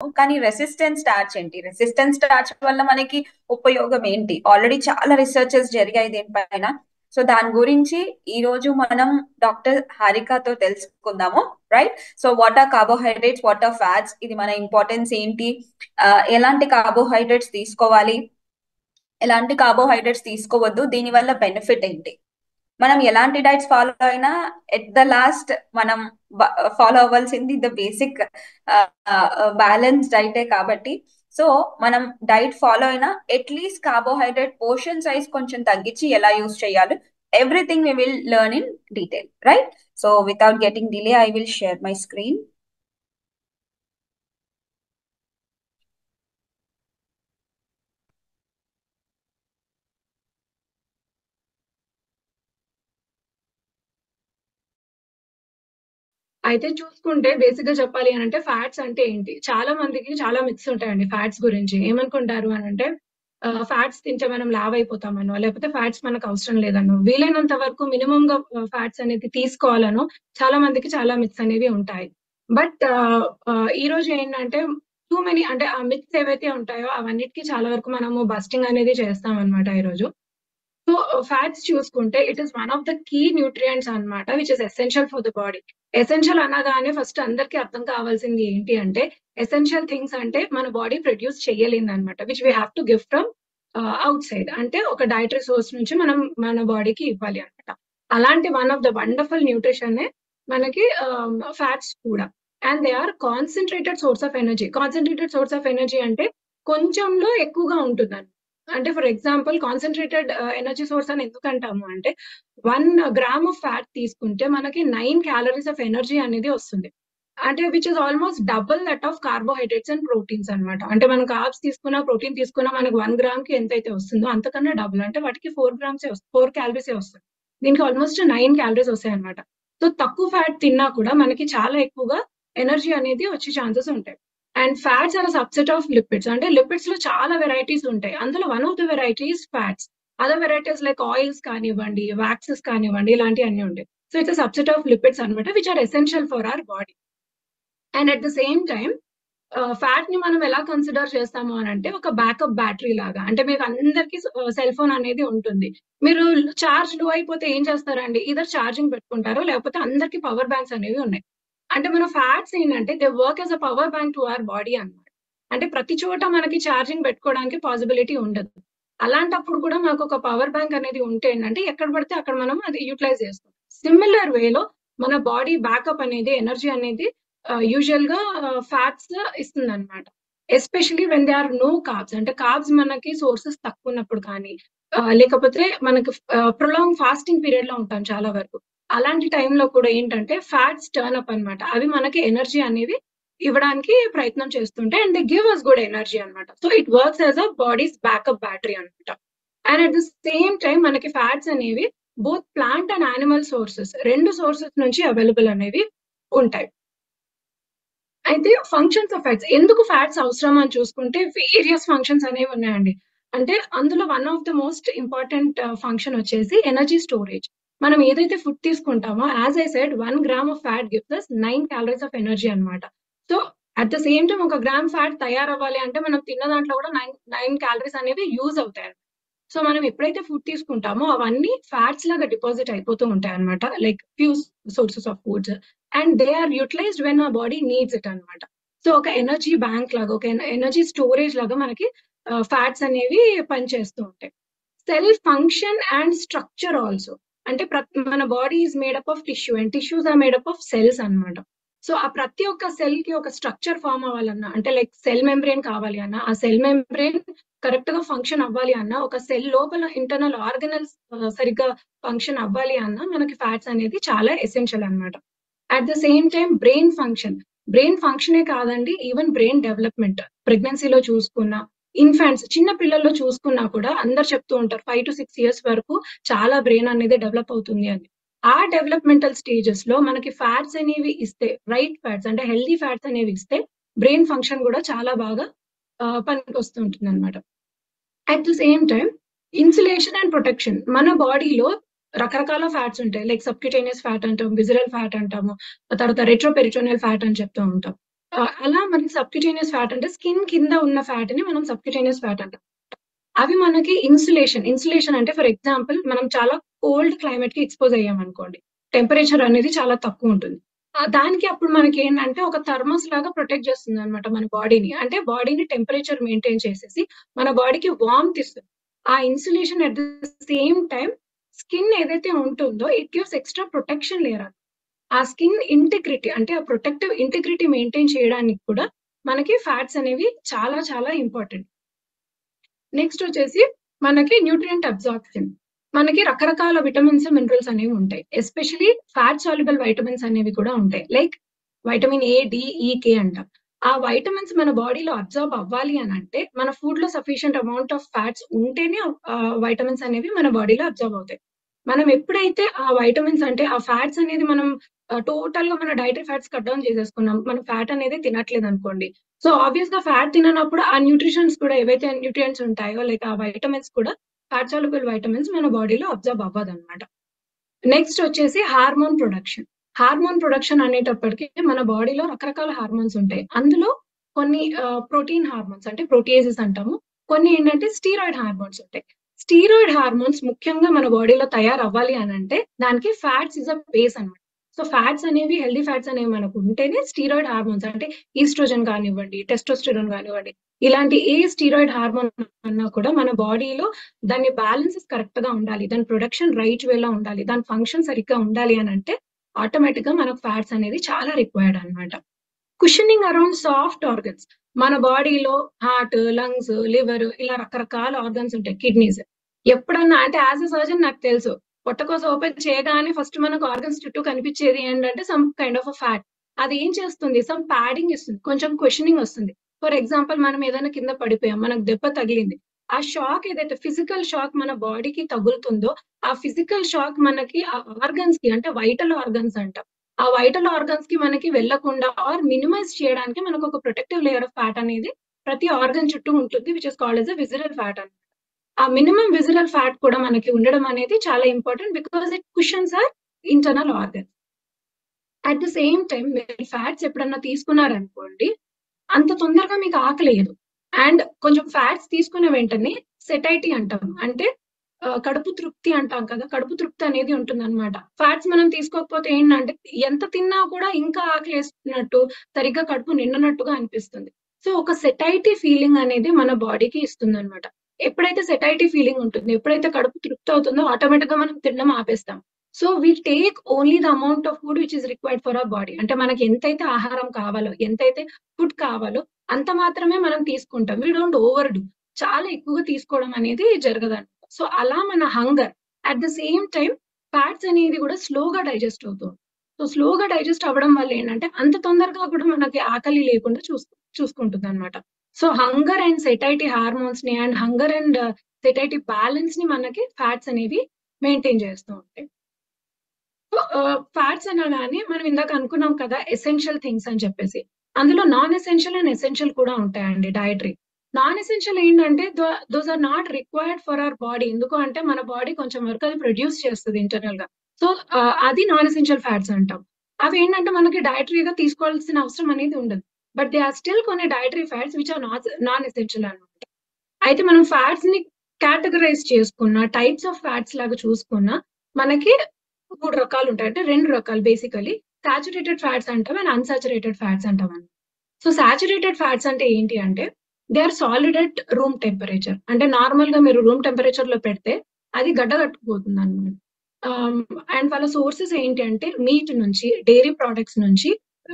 కానీ resistance starch ఏంటి? Resistance starch వల్ల మనకి ఉపయోగం ఏంటి? ఆల్రెడీ చాలా రీసెర్చెస్ జరిగాయి దీనిపైన. సో దాని గురించి ఈ రోజు మనం డాక్టర్ హారికతో తెలుసుకుందాము. Right? So what are carbohydrates, what are fats, ఇది మన ఇంపార్టెన్స్ ఏంటి, ఎలాంటి కార్బోహైడ్రేట్స్ తీసుకోవాలి, ఎలాంటి కార్బోహైడ్రేట్స్ తీసుకోవద్దు, దీని వల్ల బెనిఫిట్ ఏంటి, మనం ఎలాంటి డైట్స్ ఫాలో అయినా ఎట్ ద లాస్ట్ మనం ఫాలో అవ్వాల్సింది ద బేసిక్ బ్యాలెన్స్ డైటే కాబట్టి, సో మనం డైట్ ఫాలో అయినా అట్లీస్ట్ కార్బోహైడ్రేట్ పోర్షన్ సైజ్ కొంచెం తగ్గించి ఎలా యూస్ చేయాలి, everything we will learn in detail. Right? So without getting delay I will share my screen. అయితే చూసుకుంటే బేసిక్ గా చెప్పాలి అని అంటే ఫ్యాట్స్ అంటే ఏంటి? చాలా మందికి చాలా మిత్స్ ఉంటాయండి ఫ్యాట్స్ గురించి. ఏమనుకుంటారు అని అంటే ఫ్యాట్స్ తింటే మనం లావ్ అయిపోతామనో, లేకపోతే ఫ్యాట్స్ మనకు అవసరం లేదనో, వీలైనంత వరకు మినిమమ్ గా ఫ్యాట్స్ అనేది తీసుకోవాలనో చాలా మందికి చాలా మిత్స్ అనేవి ఉంటాయి. బట్ ఈ రోజు ఏంటంటే టూ మెనీ అంటే ఆ మిత్స్ ఏవైతే ఉంటాయో అవన్నిటికీ చాలా వరకు మనము బస్టింగ్ అనేది చేస్తాం అనమాట ఈ రోజు. సో ఫ్యాట్స్ చూసుకుంటే it is one of the key nutrients అన్నమాట which is essential for the body. Essential అనగానే ఫస్ట్ అందరికీ అర్థం కావాల్సింది ఏంటి అంటే ఎసెన్షియల్ థింగ్స్ అంటే మన బాడీ ప్రొడ్యూస్ చేయలేని అనమాట which we have to give from out side, అంటే ఒక డైటరీ సోర్స్ నుంచి మనం మన బాడీకి ఇవ్వాలి అనమాట. అలాంటి one of the wonderful nutrition మనకి ఫ్యాట్స్ కూడా. And they are concentrated source of energy. Concentrated source of energy అంటే కొంచెంలో ఎక్కువగా ఉంటుంది. అంటే for example concentrated energy source అని ఎందుకు అంటాము అంటే 1 గ్రామ్ ఆఫ్ ఫ్యాట్ తీసుకుంటే మనకి 9 క్యాలరీస్ ఆఫ్ ఎనర్జీ అనేది వస్తుంది. అంటే which is almost double that of carbohydrates and proteins అన్నమాట. అంటే మనం కార్బ్స్ తీసుకున్నా ప్రోటీన్ తీసుకున్నా మనకి 1 గ్రామ్ కి ఎంతైతే వస్తుందో అంతకన్నా డబుల్, అంటే వాటికి 4 గ్రామ్స్ 4 క్యాలరీసే వస్తుంది. దీనికి ఆల్మోస్ట్ 9 క్యాలరీస్ వస్తాయి అనమాట. సో తక్కువ ఫ్యాట్ తిన్నా కూడా మనకి చాలా ఎక్కువగా ఎనర్జీ అనేది వచ్చే ఛాన్సెస్ ఉంటాయి. And fats are subset of lipids. అంటే లిపిడ్స్ లో చాలా వెరైటీస్ ఉంటాయి. అందులో one of the varieties fats. Other varieties like oils కానివ్వండి, వ్యాక్సెస్ కానివ్వండి, ఇలాంటివన్నీ ఉంటాయి. So it's subset of lipids అనమాట which are essential for our body. And at the same time fat ని మనం ఎలా కన్సిడర్ చేస్తాము అని అంటే ఒక బ్యాకప్ బ్యాటరీ లాగా. అంటే మీకు అందరికి సెల్ ఫోన్ అనేది ఉంటుంది. మీరు చార్జ్ లో అయిపోతే ఏం చేస్తారండి? ఇదర్ ఛార్జింగ్ పెట్టుకుంటారు, లేకపోతే అందరికి పవర్ బ్యాంక్స్ అనేవి ఉన్నాయి. అంటే మన ఫ్యాట్స్ ఏంటంటే they work as a power bank to our body అన్నమాట. అంటే ప్రతి చోట మనకి ఛార్జింగ్ పెట్టుకోవడానికి పాసిబిలిటీ ఉండదు. అలాంటప్పుడు కూడా మనకు ఒక పవర్ బ్యాంక్ అనేది ఉంటే ఏంటంటే ఎక్కడ పడితే అక్కడ మనం అది యూటిలైజ్ చేస్తాం. సిమిలర్ వేలో మన బాడీ బ్యాకప్ అనేది ఎనర్జీ అనేది యూజువల్ గా ఫ్యాట్స్ ఇస్తుంది అనమాట. Especially when they are no carbs. అంటే కార్బ్స్ మనకి సోర్సెస్ తక్కువ ఉన్నప్పుడు కానీ లేకపోతే మనకి ప్రొలాంగ్ ఫాస్టింగ్ పీరియడ్ లో ఉంటాం చాలా వరకు. అలాంటి టైంలో కూడా ఏంటంటే ఫ్యాట్స్ టర్న్ అప్ అన్నమాట. అవి మనకి ఎనర్జీ అనేవి ఇవ్వడానికి ప్రయత్నం చేస్తుంటే and they give us good energy అన్నమాట. So it works as a body's backup battery అన్నమాట. And at the same time మనకి ఫ్యాట్స్ అనేవి both plant and animal sources, రెండు సోర్సెస్ నుంచి అవైలబుల్ అనేవి ఉంటాయి. అయితే ఫంక్షన్స్ ఆఫ్ ఫ్యాట్స్, ఎందుకు ఫ్యాట్స్ అవసరం అని చూసుకుంటే వేరియస్ ఫంక్షన్స్ అనేవి ఉన్నాయండి. అంటే అందులో one of the most important function వచ్చేసి ఎనర్జీ స్టోరేజ్. మనం ఏదైతే ఫుడ్ తీసుకుంటామో as I said 1 gram of fat gives us 9 calories of energy అన్నమాట. So at the same time 1 gram fat తయారవ్వాలి అంటే మనం తిన్న దాంట్లో కూడా 9 క్యాలరీస్ అనేవి యూజ్ అవుతాయి. సో మనం ఎప్పుడైతే ఫుడ్ తీసుకుంటామో అవన్నీ ఫ్యాట్స్ లాగా డిపాజిట్ అయిపోతూ ఉంటాయి అన్నమాట. Like few sources of foods and they are utilised when our body needs it అన్నమాట. సో ఒక ఎనర్జీ బ్యాంక్ లాగా, ఒక ఎనర్జీ స్టోరేజ్ లాగా మనకి ఫ్యాట్స్ అనేవి పనిచేస్తూ ఉంటాయి. Cell function and structure also. అంటే మన body is made up of tissue and tissues are made up of cells అన్నమాట. సో ఆ ప్రతి ఒక్క సెల్ కి ఒక స్ట్రక్చర్ ఫామ్ అవ్వాలన్నా, అంటే లైక్ సెల్ మెంబ్రేన్ కావాలి అన్నా, ఆ సెల్ మెంబ్రేన్ కరెక్ట్ గా ఫంక్షన్ అవ్వాలి అన్నా, ఒక సెల్ లోపల ఇంటర్నల్ ఆర్గనల్స్ సరిగ్గా ఫంక్షన్ అవ్వాలి అన్నా మనకి ఫ్యాట్స్ అనేది చాలా ఎసెన్షియల్ అన్నమాట. At the same time brain function. Brain ఫంక్షనే కాదండి, ఈవెన్ బ్రెయిన్ డెవలప్మెంట్. ప్రెగ్నెన్సీలో చూసుకున్నా, ఇన్ఫాంట్స్ చిన్న పిల్లల్లో చూసుకున్నా కూడా అందరు చెప్తూ ఉంటారు 5 to 6 years వరకు చాలా బ్రెయిన్ అనేది డెవలప్ అవుతుంది అని. ఆ డెవలప్మెంటల్ స్టేజెస్ లో మనకి ఫ్యాట్స్ అనేవి ఇస్తే, రైట్ ఫ్యాట్స్ అంటే హెల్దీ ఫ్యాట్స్ అనేవి ఇస్తే బ్రెయిన్ ఫంక్షన్ కూడా చాలా బాగా పనికి ఉంటుంది అనమాట. At the same time insulation and protection. మన బాడీలో రకరకాల ఫ్యాట్స్ ఉంటాయి. లైక్ సబ్క్యూటేనియస్ ఫ్యాట్ అంటాం, విజరల్ ఫ్యాట్ అంటాము, తర్వాత రెట్రోపెరిటోనియల్ ఫ్యాట్ అని చెప్తూ ఉంటాం. అలా మనకి సబ్క్యూటేనియస్ ఫ్యాట్ అంటే స్కిన్ కింద ఉన్న ఫ్యాట్ ని మనం సబ్క్యూటేనియస్ ఫ్యాట్ అంటాం. అవి మనకి ఇన్సులేషన్ అంటే ఫర్ ఎగ్జాంపుల్ మనం చాలా కోల్డ్ క్లైమేట్ కి ఎక్స్పోజ్ అయ్యాం అనుకోండి, టెంపరేచర్ అనేది చాలా తక్కువ ఉంటుంది. దానికి అప్పుడు మనకి ఏంటంటే ఒక థర్మోస్ లాగా ప్రొటెక్ట్ చేస్తుంది అనమాట మన బాడీని. అంటే బాడీని టెంపరేచర్ మెయింటైన్ చేసేసి మన బాడీకి వార్మ్త్ ఇస్తుంది. ఆ insulation at the same time skin ఏదైతే ఉంటుందో it gives extra protection layer. ఆ స్కిన్ ఇంటిగ్రిటీ అంటే ఆ ప్రొటెక్టివ్ ఇంటిగ్రిటీ మెయింటైన్ చేయడానికి కూడా మనకి ఫ్యాట్స్ అనేవి చాలా చాలా ఇంపార్టెంట్. నెక్స్ట్ వచ్చేసి మనకి న్యూట్రియంట్ అబ్జార్ప్షన్. మనకి రకరకాల విటమిన్స్, మినరల్స్ అనేవి ఉంటాయి. ఎస్పెషల్లీ ఫ్యాట్ సాల్యుబుల్ వైటమిన్స్ అనేవి కూడా ఉంటాయి. లైక్ వైటమిన్ ఏ, డి, ఈ, కే అంటాం. ఆ వైటమిన్స్ మన బాడీలో అబ్జార్బ్ అవ్వాలి అని అంటే మన ఫుడ్ లో సఫిషియంట్ అమౌంట్ ఆఫ్ ఫ్యాట్స్ ఉంటేనే వైటమిన్స్ అనేవి మన బాడీలో అబ్జార్బ్ అవుతాయి. మనం ఎప్పుడైతే ఆ వైటమిన్స్ అంటే ఆ ఫ్యాట్స్ అనేది మనం టోటల్ గా మన డైటరీ ఫ్యాట్స్ కట్ డౌన్ చేసేసుకున్నాం, మనం ఫ్యాట్ అనేది తినట్లేదు అనుకోండి, సో ఆబ్వియస్ గా ఫ్యాట్ తిననప్పుడు ఆ న్యూట్రిషన్స్ కూడా ఏవైతే న్యూట్రియంట్స్ ఉంటాయో లైక్ ఆ వైటమిన్స్ కూడా ఫ్యాట్ సాల్యుబుల్ వైటమిన్స్ మన బాడీలో అబ్జర్బ్ అవ్వదు అనమాట. నెక్స్ట్ వచ్చేసి హార్మోన్ ప్రొడక్షన్. హార్మోన్ ప్రొడక్షన్ అనేటప్పటికి మన బాడీలో రకరకాల హార్మోన్స్ ఉంటాయి. అందులో కొన్ని ప్రోటీన్ హార్మోన్స్ అంటే ప్రోటీయేసెస్ అంటాము. కొన్ని ఏంటంటే స్టీరాయిడ్ హార్మోన్స్ ఉంటాయి. స్టీరాయిడ్ హార్మోన్స్ ముఖ్యంగా మన బాడీలో తయారవ్వాలి అని అంటే దానికి ఫ్యాట్స్ ఇస్ అ బేస్ అనమాట. సో ఫ్యాట్స్ అనేవి, హెల్దీ ఫ్యాట్స్ అనేవి మనకు ఉంటేనే స్టీరాయిడ్ హార్మోన్స్ అంటే ఈస్ట్రోజన్ కానివ్వండి, టెస్టోస్టెరాన్ కానివ్వండి, ఇలాంటి ఏ స్టీరాయిడ్ హార్మోన్ అన్నా కూడా మన బాడీలో దాని బ్యాలెన్సెస్ కరెక్ట్ గా ఉండాలి, దాని ప్రొడక్షన్ రైట్ వేలో ఉండాలి, దాని ఫంక్షన్ సరిగ్గా ఉండాలి అని అంటే ఆటోమేటిక్ గా మనకు ఫ్యాట్స్ అనేది చాలా రిక్వైర్డ్ అనమాట. Cushioning around soft organs. మన బాడీలో హార్ట్, లంగ్స్, లివర్ ఇలా రకరకాల ఆర్గన్స్ ఉంటాయి, కిడ్నీస్. ఎప్పుడన్నా అంటే యాజ్ ఎ సర్జన్ నాకు తెలుసు పొట్టకోస ఓపెన్ చేయగానే ఫస్ట్ మనకు ఆర్గన్స్ చుట్టూ కనిపించేది ఏంటంటే some kind of a fat. అది ఏం చేస్తుంది, సమ్ ప్యాడింగ్ ఇస్తుంది, కొంచెం క్వశ్చనింగ్ వస్తుంది. ఫర్ ఎగ్జాంపుల్ మనం ఏదైనా కింద పడిపోయాం, మనకు దెబ్బ తగిలింది, ఆ షాక్ ఏదైతే ఫిజికల్ షాక్ మన బాడీకి తగులుతుందో ఆ ఫిజికల్ షాక్ మనకి ఆ ఆర్గన్స్ కి అంటే వైటల్ ఆర్గన్స్ అంటాం, ఆ వైటల్ ఆర్గన్స్ కి మనకి వెళ్లకుండా ఆర్ మినిమైజ్ చేయడానికి మనకు ఒక ప్రొటెక్టివ్ లేయర్ ఆఫ్ ఫ్యాట్ అనేది ప్రతి ఆర్గన్ చుట్టూ ఉంటుంది, which is called as visceral fat అని. ఆ మినిమం విజరల్ ఫ్యాట్ కూడా మనకి ఉండడం అనేది చాలా important because it cushions are internal organ. At the same time మీరు ఫ్యాట్స్ ఎప్పుడన్నా తీసుకున్నారనుకోండి, అంత తొందరగా మీకు ఆకలేదు. అండ్ కొంచెం ఫ్యాట్స్ తీసుకున్న వెంటనే సెటైటీ అంటాం, అంటే కడుపు తృప్తి అంటాం కదా, కడుపు తృప్తి అనేది ఉంటుందన్నమాట. ఫ్యాట్స్ మనం తీసుకోకపోతే ఏంటంటే ఎంత తిన్నా కూడా ఇంకా ఆకలి వేస్తున్నట్టు, సరిగ్గా కడుపు నిండినట్టుగా అనిపిస్తుంది. సో ఒక సెటైటీ ఫీలింగ్ అనేది మన బాడీకి ఇస్తుంది అనమాట. ఎప్పుడైతే సెటైటీ ఫీలింగ్ ఉంటుంది, ఎప్పుడైతే కడుపు తృప్తి అవుతుందో ఆటోమేటిక్ గా మనం తినడం ఆపేస్తాం. So we take only the amount of food which is required for our body. అంటే మనకి ఎంతైతే ఆహారం కావాలో, ఎంతైతే ఫుడ్ కావాలో అంత మాత్రమే మనం తీసుకుంటాం. We don't over do. చాలా ఎక్కువగా తీసుకోవడం అనేది జరగదండి. సో అలా మన hunger at the same time fats అనేది కూడా స్లోగా డైజెస్ట్ అవుతుంది. సో స్లోగా డైజెస్ట్ అవ్వడం వల్ల ఏంటంటే అంత తొందరగా కూడా మనకి ఆకలి లేకుండా చూసుకుంటుంది అనమాట. So hunger and satiety hormones ని and hunger and satiety balance ని మనకి ఫ్యాట్స్ అనేవి మెయింటైన్ చేస్తూ ఉంటాయి. ఫ్యాట్స్ అనగానే మనం ఇందాక అనుకున్నాం కదా ఎసెన్షియల్ థింగ్స్ అని చెప్పేసి, అందులో నాన్ ఎసెన్షియల్ అండ్ ఎసెన్షియల్ కూడా ఉంటాయండి డైటరీ. నాన్ ఎసెన్షియల్ ఏంటంటే those are not required for our body. ఎందుకు అంటే మన బాడీ కొంచెం వరకు అది ప్రొడ్యూస్ చేస్తుంది ఇంటర్నల్ గా. సో అది నాన్ ఎసెన్షియల్ ఫ్యాట్స్ అంటాం. అవి ఏంటంటే మనకి డైటరీగా తీసుకోవాల్సిన అవసరం అనేది ఉండదు. బట్ దే ఆర్ స్టిల్ కొన్ని dietary fats which are non essential అనమాట. అయితే మనం ఫ్యాట్స్ ని కేటగరైజ్ చేసుకున్న టైప్స్ ఆఫ్ ఫ్యాట్స్ లాగా చూసుకున్న మనకి 3 రకాలు ఉంటాయి. అంటే 2 రకాలు బేసికల్లీ. సాచురేటెడ్ ఫ్యాట్స్ అంటాం అండ్ అన్సాచురేటెడ్ ఫ్యాట్స్ అంటాం. సో సాచురేటెడ్ ఫ్యాట్స్ అంటే ఏంటి అంటే they are solid at room temperature. అంటే నార్మల్ గా మీరు రూమ్ టెంపరేచర్ లో పెడితే అది గడ్డ కట్టుకుపోతుంది అనమాట. అండ్ వాళ్ళ సోర్సెస్ ఏంటి అంటే మీట్ నుంచి, డైరీ ప్రొడక్ట్స్ నుంచి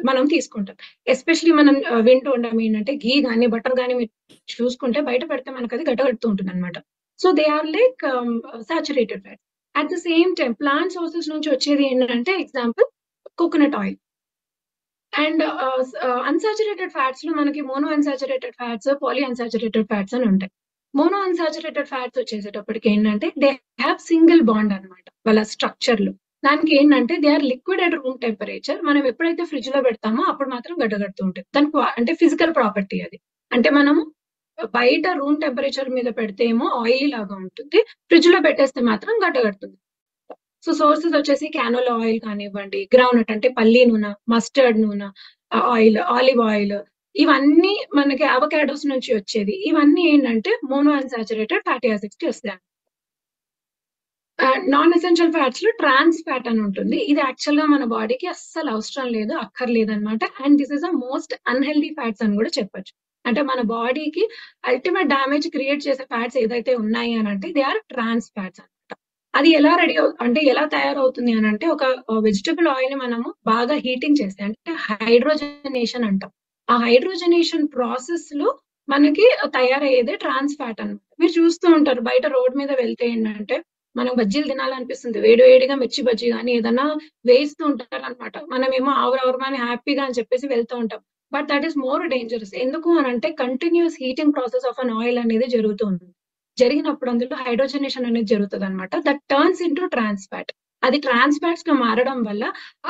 మనం తీసుకుంటాం. ఎస్పెషలీ మనం వింటూ ఉంటాం ఏంటంటే ఘీ గానీ, బటర్ గానీ మీరు చూసుకుంటే బయట పెడితే మనకు అది గడ్డ కడుతూ ఉంటుంది అనమాట. So they are like saturated fats. At the same time plant sources నుంచి వచ్చేది ఏంటంటే example coconut oil. And unsaturated fats లో మనకి mono unsaturated fats, poly unsaturated fats అని ఉంటాయి. మోనో అన్సాచురేటెడ్ ఫ్యాట్స్ వచ్చేసేటప్పటికి ఏంటంటే దే హ్యావ్ సింగిల్ బాండ్ అనమాట వాళ్ళ స్ట్రక్చర్ లో. దానికి ఏంటంటే they are liquid at room temperature. మనం ఎప్పుడైతే ఫ్రిడ్జ్ లో పెడతామో అప్పుడు మాత్రం గడ్డగడుతూ ఉంటుంది. దానికి అంటే ఫిజికల్ ప్రాపర్టీ అది. అంటే మనము బయట రూమ్ టెంపరేచర్ మీద పెడితే ఏమో ఆయిల్ లాగా ఉంటుంది, ఫ్రిడ్జ్ లో పెట్టేస్తే మాత్రం గడ్డగడుతుంది. సో సోర్సెస్ వచ్చేసి క్యానోలా ఆయిల్ కానివ్వండి, గ్రౌండ్నట్ అంటే పల్లి నూనె, మస్టర్డ్ నూనె, ఆయిల్, ఆలివ్ ఆయిల్, ఇవన్నీ మనకి అవకాడోస్ నుంచి వచ్చేది. ఇవన్నీ ఏంటంటే మోనో అన్సాచురేటెడ్ ఫ్యాటీ యాసిడ్స్ కి వస్తాయి. నాన్ ఎసెన్షియల్ ఫ్యాట్స్ లో ట్రాన్స్ ఫ్యాట్ అని ఉంటుంది. ఇది యాక్చువల్ గా మన బాడీకి అస్సలు అవసరం లేదు, అక్కర్లేదన్నమాట. And this is a most unhealthy fats అని కూడా చెప్పొచ్చు. అంటే మన బాడీకి అల్టిమేట్ డ్యామేజ్ క్రియేట్ చేసే ఫ్యాట్స్ ఏదైతే ఉన్నాయి అని అంటే దే ఆర్ ట్రాన్స్ ఫ్యాట్స్ అనమాట. అది ఎలా అంటే ఎలా తయారవుతుంది అని అంటే ఒక వెజిటబుల్ ఆయిల్ ని మనము బాగా హీటింగ్ చేస్తే అంటే హైడ్రోజనేషన్ అంటాం. ఆ హైడ్రోజనేషన్ ప్రాసెస్ లో మనకి తయారయ్యేదే ట్రాన్స్ ఫ్యాట్ అన్నమాట. మీరు చూస్తూ ఉంటారు బయట రోడ్ మీద వెళ్తే ఏంటంటే మనం బజ్జీలు తినాలనిపిస్తుంది, వేడి వేడిగా మిర్చి బజ్జీ కానీ ఏదన్నా వేస్తూ ఉంటారు అనమాట. మనమేమో ఆవురని హ్యాపీగా అని చెప్పేసి వెళ్తూ ఉంటాం. But that is more dangerous. ఎందుకు అని అంటే continuous heating process of an oil అనేది జరుగుతుంది. జరిగినప్పుడు అందులో హైడ్రోజనేషన్ అనేది జరుగుతుంది అనమాట. That turns into trans fat. అది ట్రాన్స్ ఫ్యాట్స్ గా మారడం వల్ల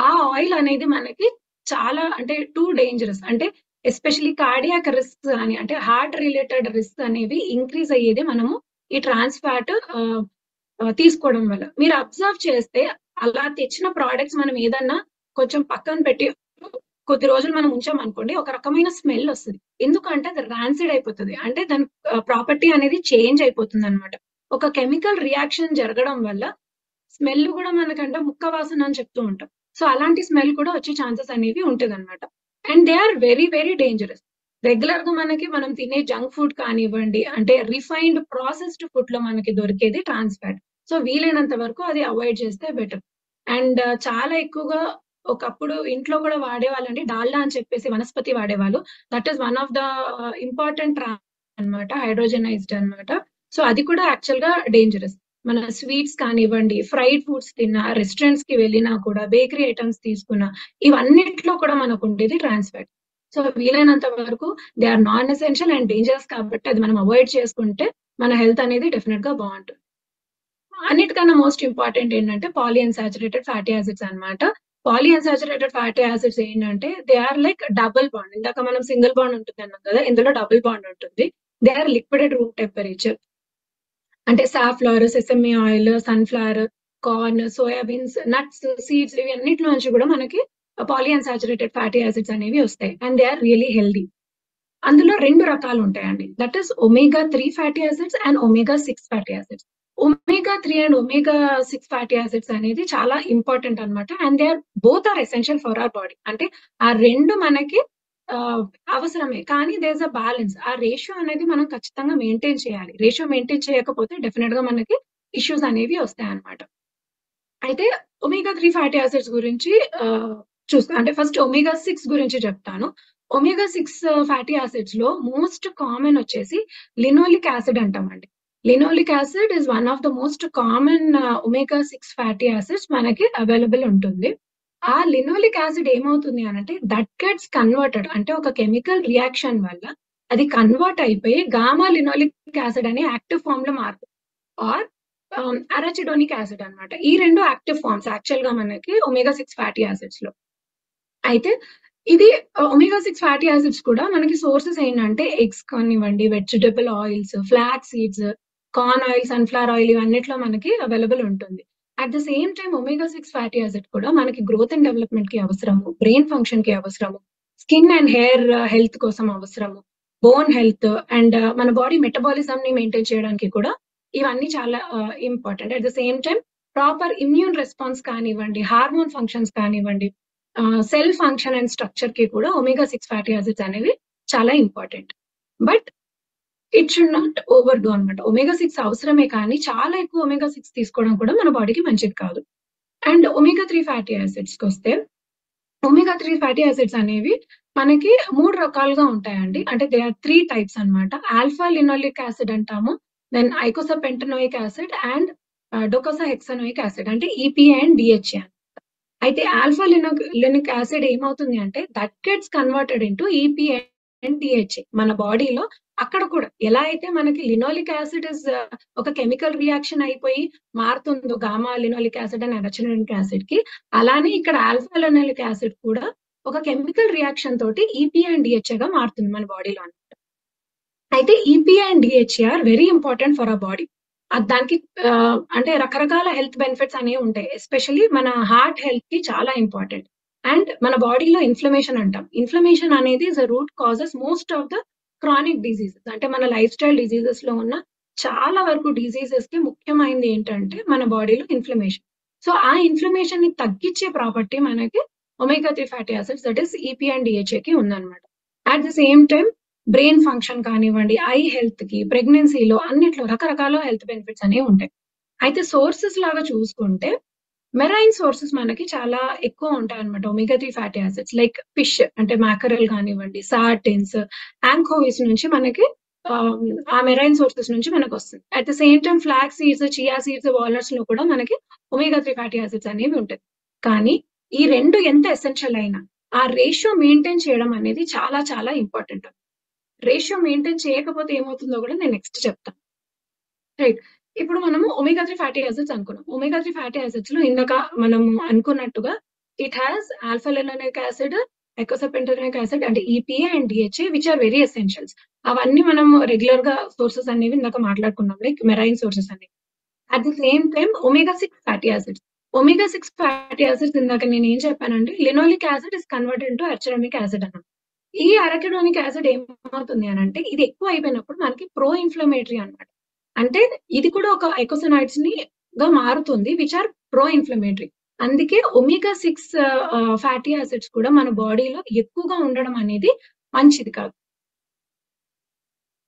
ఆ ఆయిల్ అనేది మనకి చాలా అంటే టూ డేంజరస్. అంటే ఎస్పెషలీ కార్డియాక్ రిస్క్ అని అంటే హార్ట్ రిలేటెడ్ రిస్క్ అనేవి ఇంక్రీజ్ అయ్యేది మనము ఈ ట్రాన్స్ ఫ్యాట్ తీసుకోవడం వల్ల. మీరు అబ్జర్వ్ చేస్తే అలా తెచ్చిన ప్రోడక్ట్స్ మనం ఏదన్నా కొంచెం పక్కన పెట్టి కొద్ది రోజులు మనం ఉంచామనుకోండి ఒక రకమైన స్మెల్ వస్తుంది. ఎందుకంటే అది రాన్సిడ్ అయిపోతుంది. అంటే దాని ప్రాపర్టీ అనేది చేంజ్ అయిపోతుంది అనమాట. ఒక కెమికల్ రియాక్షన్ జరగడం వల్ల స్మెల్ కూడా మనకంటే ముక్క వాసన అని చెప్తూ ఉంటాం. సో అలాంటి స్మెల్ కూడా వచ్చే ఛాన్సెస్ అనేవి ఉంటుంది అనమాట. And they are very very dangerous. Regular గా మనం తినే జంక్ ఫుడ్ కానివ్వండి, అంటే రిఫైన్డ్ ప్రాసెస్డ్ ఫుడ్ లో మనకి దొరికేది ట్రాన్స్ ఫ్యాట్. సో వీలైనంత వరకు అది అవాయిడ్ చేస్తే బెటర్. అండ్ చాలా ఎక్కువగా ఒకప్పుడు ఇంట్లో కూడా వాడేవాళ్ళండి డాల్డా అని చెప్పేసి వనస్పతి వాడేవాళ్ళు. That is one of the important అన్నమాట, హైడ్రోజనైజ్డ్ అన్నమాట. సో అది కూడా యాక్చువల్ గా డేంజరస్. మన స్వీట్స్ కానివ్వండి, ఫ్రైడ్ ఫుడ్స్ తిన్నా, రెస్టారెంట్స్ కి వెళ్ళినా కూడా, బేకరీ ఐటమ్స్ తీసుకున్నా, ఇవన్నిట్లో కూడా మనకు ఉండేది ట్రాన్స్ ఫ్యాట్. సో వీలైనంత వరకు they are non essential and dangerous కాబట్టి అది మనం అవాయిడ్ చేసుకుంటే మన హెల్త్ అనేది డెఫినెట్ గా బాగుంటుంది. అన్నిటికన్నా మోస్ట్ ఇంపార్టెంట్ ఏంటంటే పాలిఅన్సాచురేటెడ్ ఫ్యాటీ యాసిడ్స్ అన్నమాట. పాలిఅన్సాచురేటెడ్ ఫ్యాటీ యాసిడ్స్ ఏంటంటే they are like double bond. ఇందాక మనం సింగిల్ బాండ్ ఉంటుంది అన్నాం కదా, ఇందులో డబుల్ బాండ్ ఉంటుంది. They are liquid at room temperature. అంటే safflower, sesame oil, sunflower, corn, soybeans, nuts, seeds ఇవి అన్నిటి నుంచి కూడా మనకి పాలిఅన్సాచురేటెడ్ ఫ్యాటీ యాసిడ్స్ అనేవి వస్తాయి. And they are really healthy. అందులో రెండు రకాలు ఉంటాయండి. That is omega-3 fatty acids and omega-6 fatty acids. omega-3 and omega-6 fatty acids అనేది చాలా ఇంపార్టెంట్ అన్నమాట. And they are both are essential for our body. అంటే ఆ రెండు మనకి అవసరమే, కానీ దేర్ ఇస్ అ బ్యాలెన్స్. ఆ రేషియో అనేది మనం ఖచ్చితంగా మెయింటైన్ చేయాలి. రేషియో మెయింటైన్ చేయకపోతే డెఫినెట్ గా మనకి ఇష్యూస్ అనేవి వస్తాయి అన్నమాట. అయితే omega-3 ఫ్యాటీ యాసిడ్స్ గురించి అంటే ఫస్ట్ omega-6 గురించి చెప్తాను. omega-6 ఫ్యాటీ యాసిడ్స్ లో మోస్ట్ కామన్ వచ్చేసి లినోలిక్ యాసిడ్ అంటామండి. Linoleic acid is one of the most common omega-6 fatty acids మనకి అవైలబుల్ ఉంటుంది. ఆ లినోలిక్ యాసిడ్ ఏమవుతుంది అని అంటే దట్ గెట్స్ కన్వర్టెడ్, అంటే ఒక కెమికల్ రియాక్షన్ వల్ల అది కన్వర్ట్ అయిపోయి గామా లినోలిక్ యాసిడ్ అనే యాక్టివ్ ఫామ్ లో మారుతుంది. ఆర్ అరాచిడోనిక్ యాసిడ్ అన్నమాట. ఈ రెండు యాక్టివ్ ఫార్మ్స్ యాక్చువల్ గా మనకి omega-6 ఫ్యాటీ యాసిడ్స్ లో. అయితే ఇది omega-6 ఫ్యాటీ యాసిడ్స్ కూడా మనకి సోర్సెస్ ఏంటంటే ఎగ్స్ కానివ్వండి, vegetable oils, flax seeds, corn oil, sunflower oil ఇవన్నిట్లో మనకి అవైలబుల్ ఉంటుంది. At the same time omega-6 fatty acid కూడా మనకి గ్రోత్ అండ్ డెవలప్మెంట్ కి అవసరము, బ్రెయిన్ ఫంక్షన్ కి అవసరము, స్కిన్ అండ్ హెయిర్ హెల్త్ కోసం అవసరము, బోన్ హెల్త్ అండ్ మన బాడీ మెటబాలిజం ని మెయింటైన్ చేయడానికి కూడా ఇవన్నీ చాలా important. At the same time proper immune response కానివ్వండి, హార్మోన్ ఫంక్షన్స్ కానివ్వండి, సెల్ ఫంక్షన్ అండ్ స్ట్రక్చర్ కి కూడా omega-6 ఫ్యాటీ యాసిడ్స్ అనేవి చాలా important. But it should not over do అనమాట. omega-6 అవసరమే, కానీ చాలా ఎక్కువ omega-6 తీసుకోవడం కూడా మన బాడీకి మంచిది కాదు. అండ్ omega-3 ఫ్యాటీ యాసిడ్స్ కి వస్తే omega-3 ఫ్యాటీ యాసిడ్స్ అనేవి మనకి 3 రకాలుగా ఉంటాయండి. అంటే దే ఆర్ 3 టైప్స్ అన్నమాట. ఆల్ఫా లినోలిక్ యాసిడ్ అంటాము, then eicosapentaenoic acid and docosahexaenoic acid, అంటే ఈపీఏ అండ్ డిహెచ్ఏ. అయితే ఆల్ఫా లినోలిక్ యాసిడ్ ఏమవుతుంది అంటే that gets converted into EPA and DHA. మన బాడీలో అక్కడ కూడా ఎలా అయితే మనకి లినోలిక్ యాసిడ్ ఇస్ ఒక కెమికల్ రియాక్షన్ అయిపోయి మారుతుందో gamma linoleic acid and arachidonic acid కి, అలానే ఇక్కడ ఆల్ఫా లినోలిక్ యాసిడ్ కూడా ఒక కెమికల్ రియాక్షన్ తోటి ఈపీఏ అండ్ డిహెచ్ఏ గా మారుతుంది మన బాడీలో అనమాట. అయితే EPA and DHA are very important for our body. దానికి అంటే రకరకాల హెల్త్ బెనిఫిట్స్ అనేవి ఉంటాయి. ఎస్పెషల్లీ మన హార్ట్ హెల్త్ కి చాలా ఇంపార్టెంట్. అండ్ మన బాడీలో ఇన్ఫ్లమేషన్ అంటాం. ఇన్ఫ్లమేషన్ అనేది is root causes most of the chronic diseases. అంటే మన లైఫ్ స్టైల్ డిసీజెస్ లో ఉన్న చాలా వరకు డిసీజెస్ కి ముఖ్యమైనది ఏంటంటే మన బాడీలో ఇన్ఫ్లమేషన్. సో ఆ ఇన్ఫ్లమేషన్ ని తగ్గించే ప్రాపర్టీ మనకి omega 3 fatty acids that is EP and DHA కి ఉందన్నమాట. At the same time brain function కానివ్వండి, ఐ హెల్త్ కి, ప్రెగ్నెన్సీలో అన్నిట్లో రకరకాల హెల్త్ బెనిఫిట్స్ అనేవి ఉంటాయి. అయితే సోర్సెస్ లాగా చూసుకుంటే మెరైన్ సోర్సెస్ మనకి చాలా ఎక్కువ ఉంటాయన్నమాట omega 3 fatty acids. Like fish అంటే మాకరల్ కానివ్వండి, సార్డిన్స్, యాంకోవీస్ నుంచి మనకి ఆ మెరైన్ సోర్సెస్ నుంచి మనకు వస్తుంది. At the same time flax seeds, chia seeds, walnuts లో కూడా మనకి ఒమేగా 3 ఫ్యాటీ యాసిడ్స్ అనేవి ఉంటాయి. కానీ ఈ రెండు ఎంత ఎసెన్షియల్ అయినా ఆ రేషియో మెయింటైన్ చేయడం అనేది చాలా చాలా ఇంపార్టెంట్. రేషియో మెయింటైన్ చేయకపోతే ఏమవుతుందో కూడా నేను నెక్స్ట్ చెప్తాను. రైట్. ఇప్పుడు మనము ఒమేగా 3 ఫ్యాటీ యాసిడ్స్ అనుకున్నాం. ఒమేగా 3 ఫ్యాటీ యాసిడ్స్ లో ఇందాక మనము అనుకున్నట్టుగా it has alpha linoleic acid, eicosapentaenoic acid అంటే EPA and DHA which are very essentials. అవన్నీ మనం రెగ్యులర్ గా సోర్సెస్ అనేవి ఇందాక మాట్లాడుకున్నాం, లైక్ మెరైన్ సోర్సెస్ అనేవి. At the same time omega 6 fatty acids. Omega 6 fatty acids ఇందాక నేను ఏం చెప్పానంటే linoleic acid is converted to arachidonic acid అన్నాను. ఈ అరకిడోనిక్ యాసిడ్ ఏమవుతుంది అని అంటే ఇది ఎక్కువ అయిపోయినప్పుడు మనకి ప్రో ఇన్ఫ్లమేటరీ అన్నమాట. అంటే ఇది కూడా ఒక ఎకోసనాయిడ్స్ ని గా మారుతుంది విచ్ ఆర్ ప్రో ఇన్ఫ్లమేటరీ. అందుకే ఒమేగా 6 ఫ్యాటీ యాసిడ్స్ కూడా మన బాడీలో ఎక్కువగా ఉండడం అనేది మంచిది కాదు.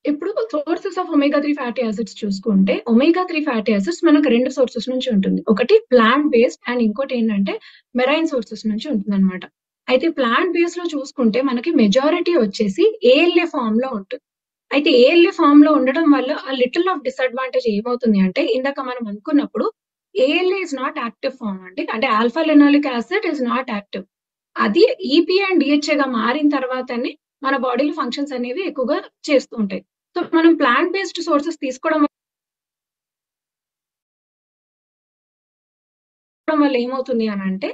ఇప్పుడు sources of omega 3 fatty acids చూసుకుంటే ఒమేగా 3 ఫ్యాటీ యాసిడ్స్ మనకు రెండు సోర్సెస్ నుంచి ఉంటుంది. ఒకటి ప్లాంట్ బేస్డ్ అండ్ ఇంకోటి ఏంటంటే మెరైన్ సోర్సెస్ నుంచి ఉంటుంది అనమాట. అయితే ప్లాంట్ బేస్ లో చూసుకుంటే మనకి మెజారిటీ వచ్చేసి ఏఎల్ఏ ఫామ్ లో ఉంటుంది. అయితే ఏఎల్ఏ ఫామ్ లో ఉండడం వల్ల ఆ లిటిల్ ఆఫ్ డిసడ్వాంటేజ్ ఏమవుతుంది అంటే ఇందాక మనం అనుకున్నప్పుడు ALA is not active form అండి. అంటే alpha linoleic acid is not active. అది ఈపీ అండ్ డిహెచ్ఏ గా మారిన తర్వాతనే మన బాడీలో ఫంక్షన్స్ అనేవి ఎక్కువగా చేస్తూ ఉంటాయి. సో మనం ప్లాంట్ బేస్డ్ సోర్సెస్ తీసుకోవడం వల్ల ఏమవుతుంది అని అంటే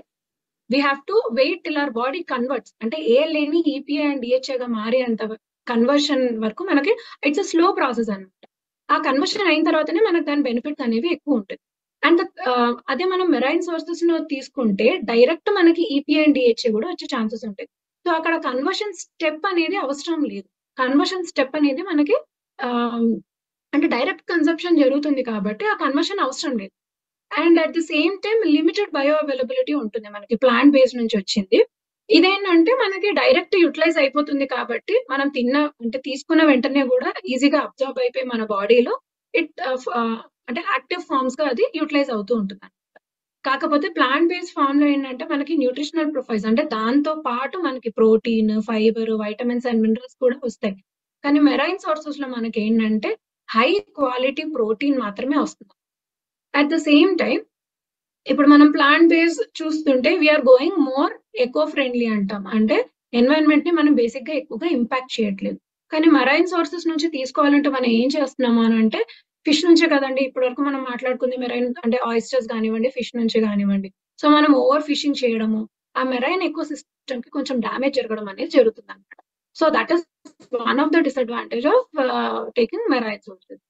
we have to wait till our body converts. అంటే ఏఎల్ఏని ఈపీఏ అండ్ డిహెచ్ఏ గా మారేంత కన్వర్షన్ వరకు మనకి ఇట్స్ అ స్లో ప్రాసెస్ అన్నమాట. ఆ కన్వర్షన్ అయిన తర్వాతనే మనకు దాని బెనిఫిట్స్ అనేవి ఎక్కువ ఉంటాయి. అండ్ అదే మనం మెరైన్ సోర్సెస్ ను తీసుకుంటే డైరెక్ట్ మనకి ఈపీఏ అండ్ డిహెచ్ఏ కూడా వచ్చే ఛాన్సెస్ ఉంటాయి. సో అక్కడ కన్వర్షన్ స్టెప్ అనేది అవసరం లేదు. కన్వర్షన్ స్టెప్ అనేది మనకి ఆ, అంటే డైరెక్ట్ కన్సంప్షన్ జరుగుతుంది కాబట్టి ఆ కన్వర్షన్ అవసరం లేదు. And at the same time limited bio availability ఉంటుంది మనకి ప్లాంట్ బేస్ నుంచి వచ్చింది. ఇదేంటంటే మనకి డైరెక్ట్ యూటిలైజ్ అయిపోతుంది కాబట్టి మనం అంటే తీసుకున్న వెంటనే కూడా ఈజీగా అబ్జర్వ్ అయిపోయి మన బాడీలో ఇట్ అంటే యాక్టివ్ ఫార్మ్స్ గా అది యూటిలైజ్ అవుతూ ఉంటుంది. కాకపోతే ప్లాంట్ బేస్డ్ ఫార్మ్ లో ఏంటంటే మనకి న్యూట్రిషనల్ ప్రొఫైల్స్ అంటే దాంతో పాటు మనకి protein, fibre, vitamins and minerals కూడా వస్తాయి. కానీ మెరైన్ సోర్సెస్ లో మనకి ఏంటంటే హై క్వాలిటీ ప్రోటీన్ మాత్రమే వస్తుంది. అట్ ద సేమ్ టైం ఇప్పుడు మనం ప్లాంట్ బేస్ చూస్తుంటే we are going more eco friendly అంటాం. అంటే ఎన్వైరన్మెంట్ ని మనం బేసిక్ గా ఎక్కువగా ఇంపాక్ట్ చేయట్లేదు. కానీ మరైన్ సోర్సెస్ నుంచి తీసుకోవాలంటే మనం ఏం చేస్తున్నాము అని అంటే ఫిష్ నుంచే కదండి ఇప్పటి వరకు మనం మాట్లాడుకుంది మెరైన్ అంటే ఆయిస్టర్స్ కానివ్వండి, ఫిష్ నుంచి కానివ్వండి. సో మనం ఓవర్ ఫిషింగ్ చేయడము ఆ మెరైన్ ఎకో సిస్టమ్ కి కొంచెం డ్యామేజ్ జరగడం అనేది జరుగుతుంది అనమాట. So that is one of the disadvantage of taking marine sources.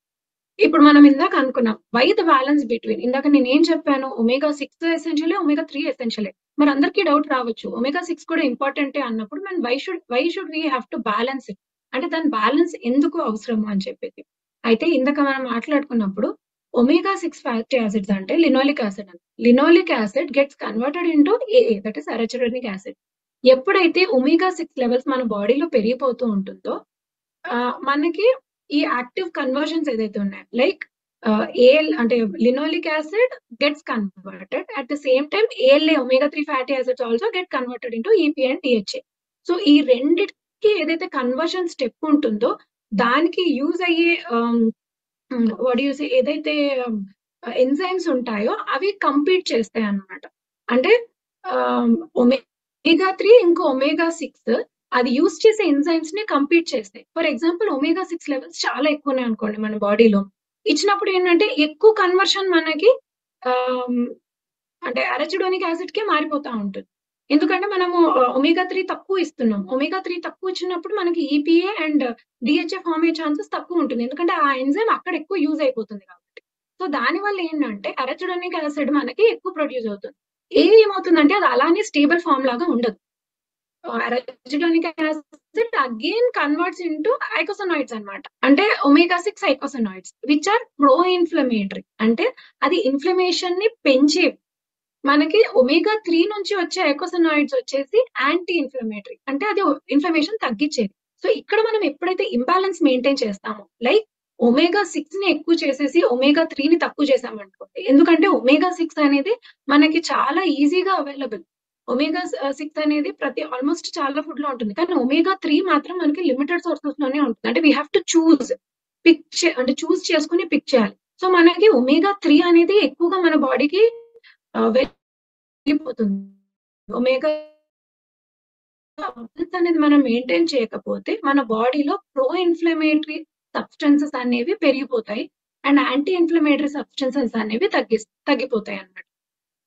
ఇప్పుడు మనం ఇందాక అనుకున్నాం వై ద బ్యాలెన్స్ బిట్వీన్. ఇందాక నేను ఏం చెప్పాను, ఒమేగా 6 ఎసెన్షియలే, ఒమేగా 3 ఎసెన్షియలే. మరి అందరికీ డౌట్ రావచ్చు ఒమేగా 6 కూడా ఇంపార్టెంటే అన్నప్పుడు మనం why should we have to balance it. అంటే దాని బ్యాలెన్స్ ఎందుకు అవసరము అని చెప్పేసి. అయితే ఇందాక మనం మాట్లాడుకున్నప్పుడు ఒమేగా 6 ఫ్యాటీ యాసిడ్స్ అంటే లినోలిక్ యాసిడ్ అని. Linoleic acid gets converted into ఏఏ దట్ ఇస్ అరచుడోనిక్ యాసిడ్. ఎప్పుడైతే ఒమేగా 6 లెవెల్స్ మన బాడీలో పెరిగిపోతూ ఉంటుందో మనకి ఈ యాక్టివ్ కన్వర్షన్స్ ఏదైతే ఉన్నాయో లైక్ ఏఎల్ అంటే linoleic acid gets converted at the same time ALA omega 3 fatty acids also get converted into EP and DHA. So ఈ రెండిటికి ఏదైతే కన్వర్షన్ స్టెప్ ఉంటుందో దానికి యూజ్ అయ్యే ఏదైతే ఎంజైమ్స్ ఉంటాయో అవి కంపీట్ చేస్తాయి అన్నమాట. అంటే ఒమేగా 3 ఇంకా ఒమేగా 6 అది యూజ్ చేసే ఎంజైమ్స్ ని కంపీట్ చేస్తాయి. ఫర్ ఎగ్జాంపుల్ ఒమేగా 6 లెవెల్స్ చాలా ఎక్కువనే అనుకోండి మన బాడీలో ఇచ్చినప్పుడు ఏంటంటే ఎక్కువ కన్వర్షన్ మనకి అంటే అరచిడోనిక్ యాసిడ్ కి మారిపోతా ఉంటుంది. ఎందుకంటే మనము ఒమేగా 3 తక్కువ ఇస్తున్నాం. ఒమేగా 3 తక్కువ ఇచ్చినప్పుడు మనకి ఈపీఏ అండ్ డిహెచ్ఏ ఫామ్ అయ్యే ఛాన్సెస్ తక్కువ ఉంటుంది. ఎందుకంటే ఆ ఎంజైమ్ అక్కడ ఎక్కువ యూజ్ అయిపోతుంది కాబట్టి. సో దాని వల్ల ఏంటంటే అరచిడోనిక్ యాసిడ్ మనకి ఎక్కువ ప్రొడ్యూస్ అవుతుంది. ఏమవుతుందంటే అది అలానే స్టేబుల్ ఫామ్ లాగా ఉండదు. Arachidonic acid again converts into eicosanoids అన్నమాట. అంటే omega 6 eicosanoids which are pro inflammatory. అంటే అది ఇన్ఫ్లమేషన్ ని పెంచేవి. మనకి ఒమేగా 3 నుంచి వచ్చే ఐకోసనాయిడ్స్ వచ్చేసి యాంటీ ఇన్ఫ్లమేటరీ. అంటే అది ఇన్ఫ్లమేషన్ తగ్గించేది. సో ఇక్కడ మనం ఎప్పుడైతే ఇంబాలెన్స్ మెయింటైన్ చేస్తామో, లైక్ ఒమేగా 6 ని ఎక్కువ చేసేసి ఒమేగా 3 ని తక్కువ చేసామనుకోండి. ఎందుకంటే ఒమేగా 6 అనేది మనకి చాలా ఈజీగా అవైలబుల్. ఒమేగా 6 అనేది ఆల్మోస్ట్ చాలా ఫుడ్ లో ఉంటుంది. కానీ ఒమేగా 3 మాత్రం మనకి లిమిటెడ్ సోర్సెస్ లోనే ఉంటుంది. అంటే వీ హ్యావ్ టు అంటే చూస్ చేసుకుని పిక్ చేయాలి. సో మనకి ఒమేగా 3 అనేది ఎక్కువగా మన బాడీకి వెళ్ళిపోతుంది. ఒమేగా బ్యాలెన్స్ అనేది మనం మెయింటైన్ చేయకపోతే మన బాడీలో ప్రో ఇన్ఫ్లమేటరీ సబ్స్టెన్సెస్ అనేవి పెరిగిపోతాయి. అండ్ యాంటీ ఇన్ఫ్లమేటరీ సబ్స్టెన్సెస్ అనేవి తగ్గిపోతాయి అన్నమాట.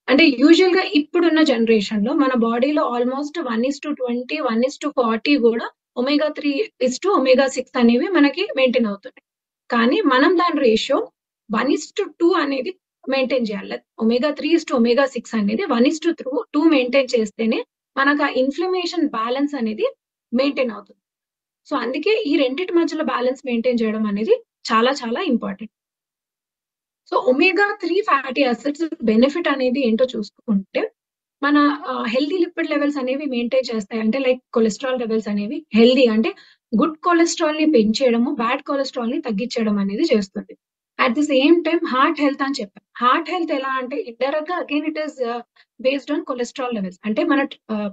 అంటే యూజువల్ గా ఇప్పుడున్న జనరేషన్ లో మన బాడీలో ఆల్మోస్ట్ 1:20, 1:40 కూడా ఒమేగా 3:ఒమేగా 6 అనేవి మనకి మెయింటైన్ అవుతున్నాయి. కానీ మనం దాని రేషియో 1:2 అనేది మెయింటైన్ చేయాలి. ఒమేగా 3:ఒమేగా 6 అనేది 1:2 మెయింటైన్ చేస్తేనే మనకు ఆ ఇన్ఫ్లమేషన్ బ్యాలెన్స్ అనేది మెయింటైన్ అవుతుంది. సో అందుకే ఈ రెండిటి మధ్యలో బ్యాలెన్స్ మెయింటైన్ చేయడం అనేది చాలా చాలా important. So omega 3 fatty acids benefit అనేది ఏంటో చూసుకుంటే, మన హెల్తీ లిపిడ్ లెవెల్స్ అనేవి మెయింటైన్ చేస్తాయి. అంటే లైక్ కొలెస్ట్రాల్ లెవెల్స్ అనేవి హెల్తీ అంటే గుడ్ కొలెస్ట్రాల్ ని పెంచేయడము, బ్యాడ్ కొలెస్ట్రాల్ ని తగ్గించడం అనేది చేస్తుంది. At the same time heart health అని చెప్పాం. హార్ట్ హెల్త్ ఎలా అంటే ఇండైరెక్ట్ గా again it is based on cholesterol levels. అంటే మన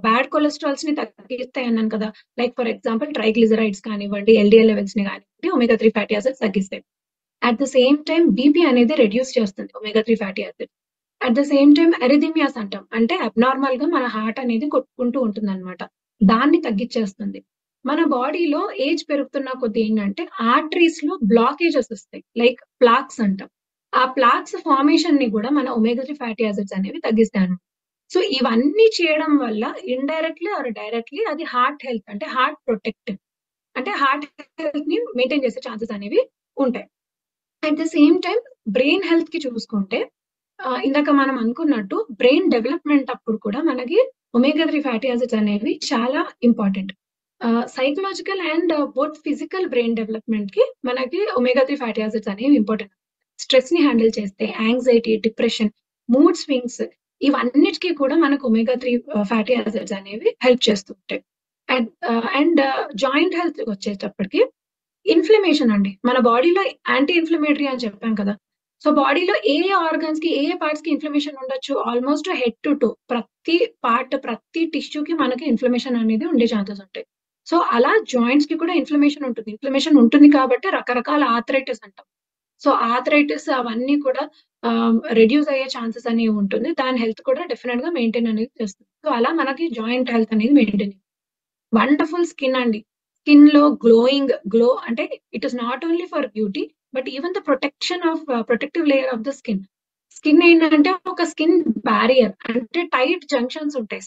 బ్యాడ్ కొలెస్ట్రాల్స్ ని తగ్గిస్తాయి అన్నాను కదా. లైక్ ఫర్ ఎగ్జాంపుల్ ట్రైగ్లిజరైడ్స్ కానివ్వండి, ఎల్డిఎల్ లెవెల్స్ ని కానివ్వండి, ఒమేగా 3 ఫ్యాటీ యాసిడ్స్ తగ్గిస్తాయి. At the same time BP అనేది రెడ్యూస్ చేస్తుంది omega 3 fatty acid. At the same time arrhythmias అంటాం. అంటే అబ్నార్మల్ గా మన హార్ట్ అనేది కొట్టుకుంటూ ఉంటుంది అనమాట. దాన్ని తగ్గించేస్తుంది. మన బాడీలో ఏజ్ పెరుగుతున్న కొద్ది ఏంటంటే ఆర్టరీస్ లో బ్లాకేజెస్ వస్తాయి. లైక్ ప్లాక్స్ అంటాం. ఆ ప్లాక్స్ ఫార్మేషన్ ని కూడా మన ఒమేగా 3 ఫ్యాటీ యాసిడ్స్ అనేవి తగ్గిస్తాయి అన్నమాట. సో ఇవన్నీ చేయడం వల్ల ఇండైరెక్ట్లీ ఆర్ డైరెక్ట్లీ అది హార్ట్ హెల్త్ అంటే హార్ట్ ప్రొటెక్టివ్ అంటే హార్ట్ హెల్త్ ని మెయింటైన్ చేసే ఛాన్సెస్ అనేవి ఉంటాయి. At the same time brain health కి చూసుకుంటే ఇందాక మనం అనుకున్నట్టు బ్రెయిన్ డెవలప్మెంట్ అప్పుడు కూడా మనకి ఒమేగా 3 ఫ్యాటీ యాసిడ్స్ అనేవి చాలా important. Psychological and both physical brain development కి మనకి ఒమేగా 3 ఫ్యాటీ యాసిడ్స్ అనేవి ఇంపార్టెంట్. స్ట్రెస్ ని హ్యాండిల్ చేస్తే యాంగ్జైటీ, డిప్రెషన్, మూడ్ స్వింగ్స్ ఇవన్నిటికీ కూడా మనకు ఒమేగా 3 ఫ్యాటీ యాసిడ్స్ అనేవి హెల్ప్ చేస్తుంటాయి. అండ్ జాయింట్ హెల్త్ వచ్చేటప్పటికి ఇన్ఫ్లమేషన్ అండి. మన బాడీలో యాంటీ ఇన్ఫ్లమేటరీ అని చెప్పాం కదా. సో బాడీలో ఏ ఆర్గాన్స్ కి, ఏ పార్ట్స్ కి ఇన్ఫ్లమేషన్ ఉండొచ్చు? ఆల్మోస్ట్ హెడ్ టు టో ప్రతి పార్ట్, ప్రతి టిష్యూకి మనకి ఇన్ఫ్లమేషన్ అనేది ఉండే ఛాన్సెస్ ఉంటాయి. సో అలా జాయింట్స్ కి కూడా ఇన్ఫ్లమేషన్ ఉంటుంది. ఇన్ఫ్లమేషన్ ఉంటుంది కాబట్టి రకరకాల ఆర్థరైటిస్ అంటాం. సో ఆర్థరైటిస్ అవన్నీ కూడా రెడ్యూస్ అయ్యే ఛాన్సెస్ అనేవి ఉంటుంది. దాని హెల్త్ కూడా డెఫినెట్ గా మెయింటైన్ అనేది చేస్తుంది. సో అలా మనకి జాయింట్ హెల్త్ అనేది మెయింటైన్. వండర్ఫుల్ స్కిన్ అండి. స్కిన్ లో గ్లో అంటే it is not only for beauty but even the protective layer of the skin. Skin ఏంటంటే ఒక స్కిన్ బ్యారియర్ అంటే టైట్ జంక్షన్స్ ఉంటాయి.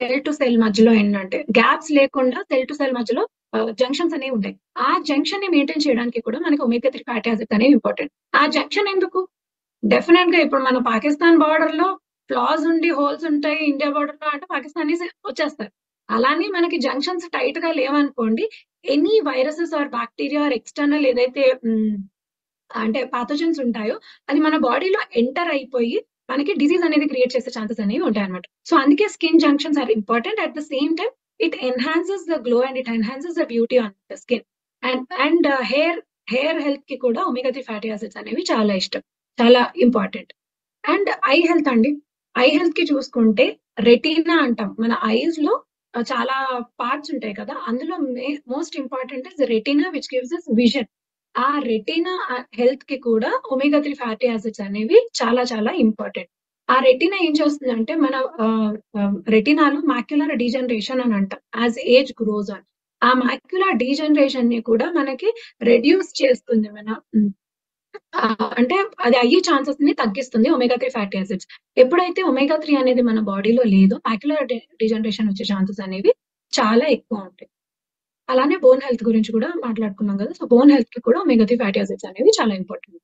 సెల్ టు సెల్ మధ్యలో ఏంటంటే గ్యాప్స్ లేకుండా సెల్ టు సెల్ మధ్యలో జంక్షన్స్ అనేవి ఉంటాయి. ఆ జంక్షన్ ని మెయింటైన్ చేయడానికి కూడా మనకి ఒమేగా 3 ఫ్యాటీ యాసిడ్స్ అనేవి ఇంపార్టెంట్. ఆ జంక్షన్ ఎందుకు? డెఫినెట్ గా ఇప్పుడు మన పాకిస్తాన్ బార్డర్ లో ఫ్లాస్ ఉండి హోల్స్ ఉంటాయి. ఇండియా బార్డర్ లో అంటే పాకిస్తానీస్ వచ్చేస్తారు. అలానే మనకి జంక్షన్స్ టైట్ గా లేవనుకోండి, any viruses or bacteria or external ఏదైతే అంటే పాథోజన్స్ ఉంటాయో అది మన బాడీలో ఎంటర్ అయిపోయి మనకి డిసీజ్ అనేది క్రియేట్ చేసే ఛాన్సెస్ అనేవి ఉంటాయి అనమాట. సో అందుకే skin junctions are important. At the same time it enhances the glow and it enhances the beauty on the skin. And hair health కి కూడా ఒమేగా 3 ఫ్యాటీ యాసిడ్స్ అనేవి చాలా ఇష్టం, చాలా ఇంపార్టెంట్. అండ్ ఐ హెల్త్ అండి. I health కి చూసుకుంటే retina అంటాం. మన ఐస్ లో చాలా పార్ట్స్ ఉంటాయి కదా. అందులో most important is retina which gives us vision. ఆ రెటీనా హెల్త్ కి కూడా ఒమేగా 3 ఫ్యాటీ యాసిడ్స్ అనేవి చాలా చాలా ఇంపార్టెంట్. ఆ రెటీనా ఏం చేస్తుందంటే మన రెటీనాలో మాక్యులర్ డీజనరేషన్ అని అంటాం. యాజ్ ఏజ్ గ్రోస్ ఆన్ ఆ మాక్యులర్ డీజనరేషన్ ని కూడా మనకి రెడ్యూస్ చేస్తుంది. అంటే అది అయ్యే ఛాన్సెస్ ని తగ్గిస్తుంది ఒమేగా 3 ఫ్యాటీ యాసిడ్స్. ఎప్పుడైతే ఒమేగా 3 అనేది మన బాడీలో లేదో మాక్యులర్ డిజనరేషన్ వచ్చే ఛాన్సెస్ అనేవి చాలా ఎక్కువ ఉంటాయి. అలానే బోన్ హెల్త్ గురించి కూడా మాట్లాడుకున్నాం కదా. సో బోన్ హెల్త్ కి కూడా ఒమేగా 3 ఫ్యాటీ యాసిడ్స్ అనేవి చాలా ఇంపార్టెంట్.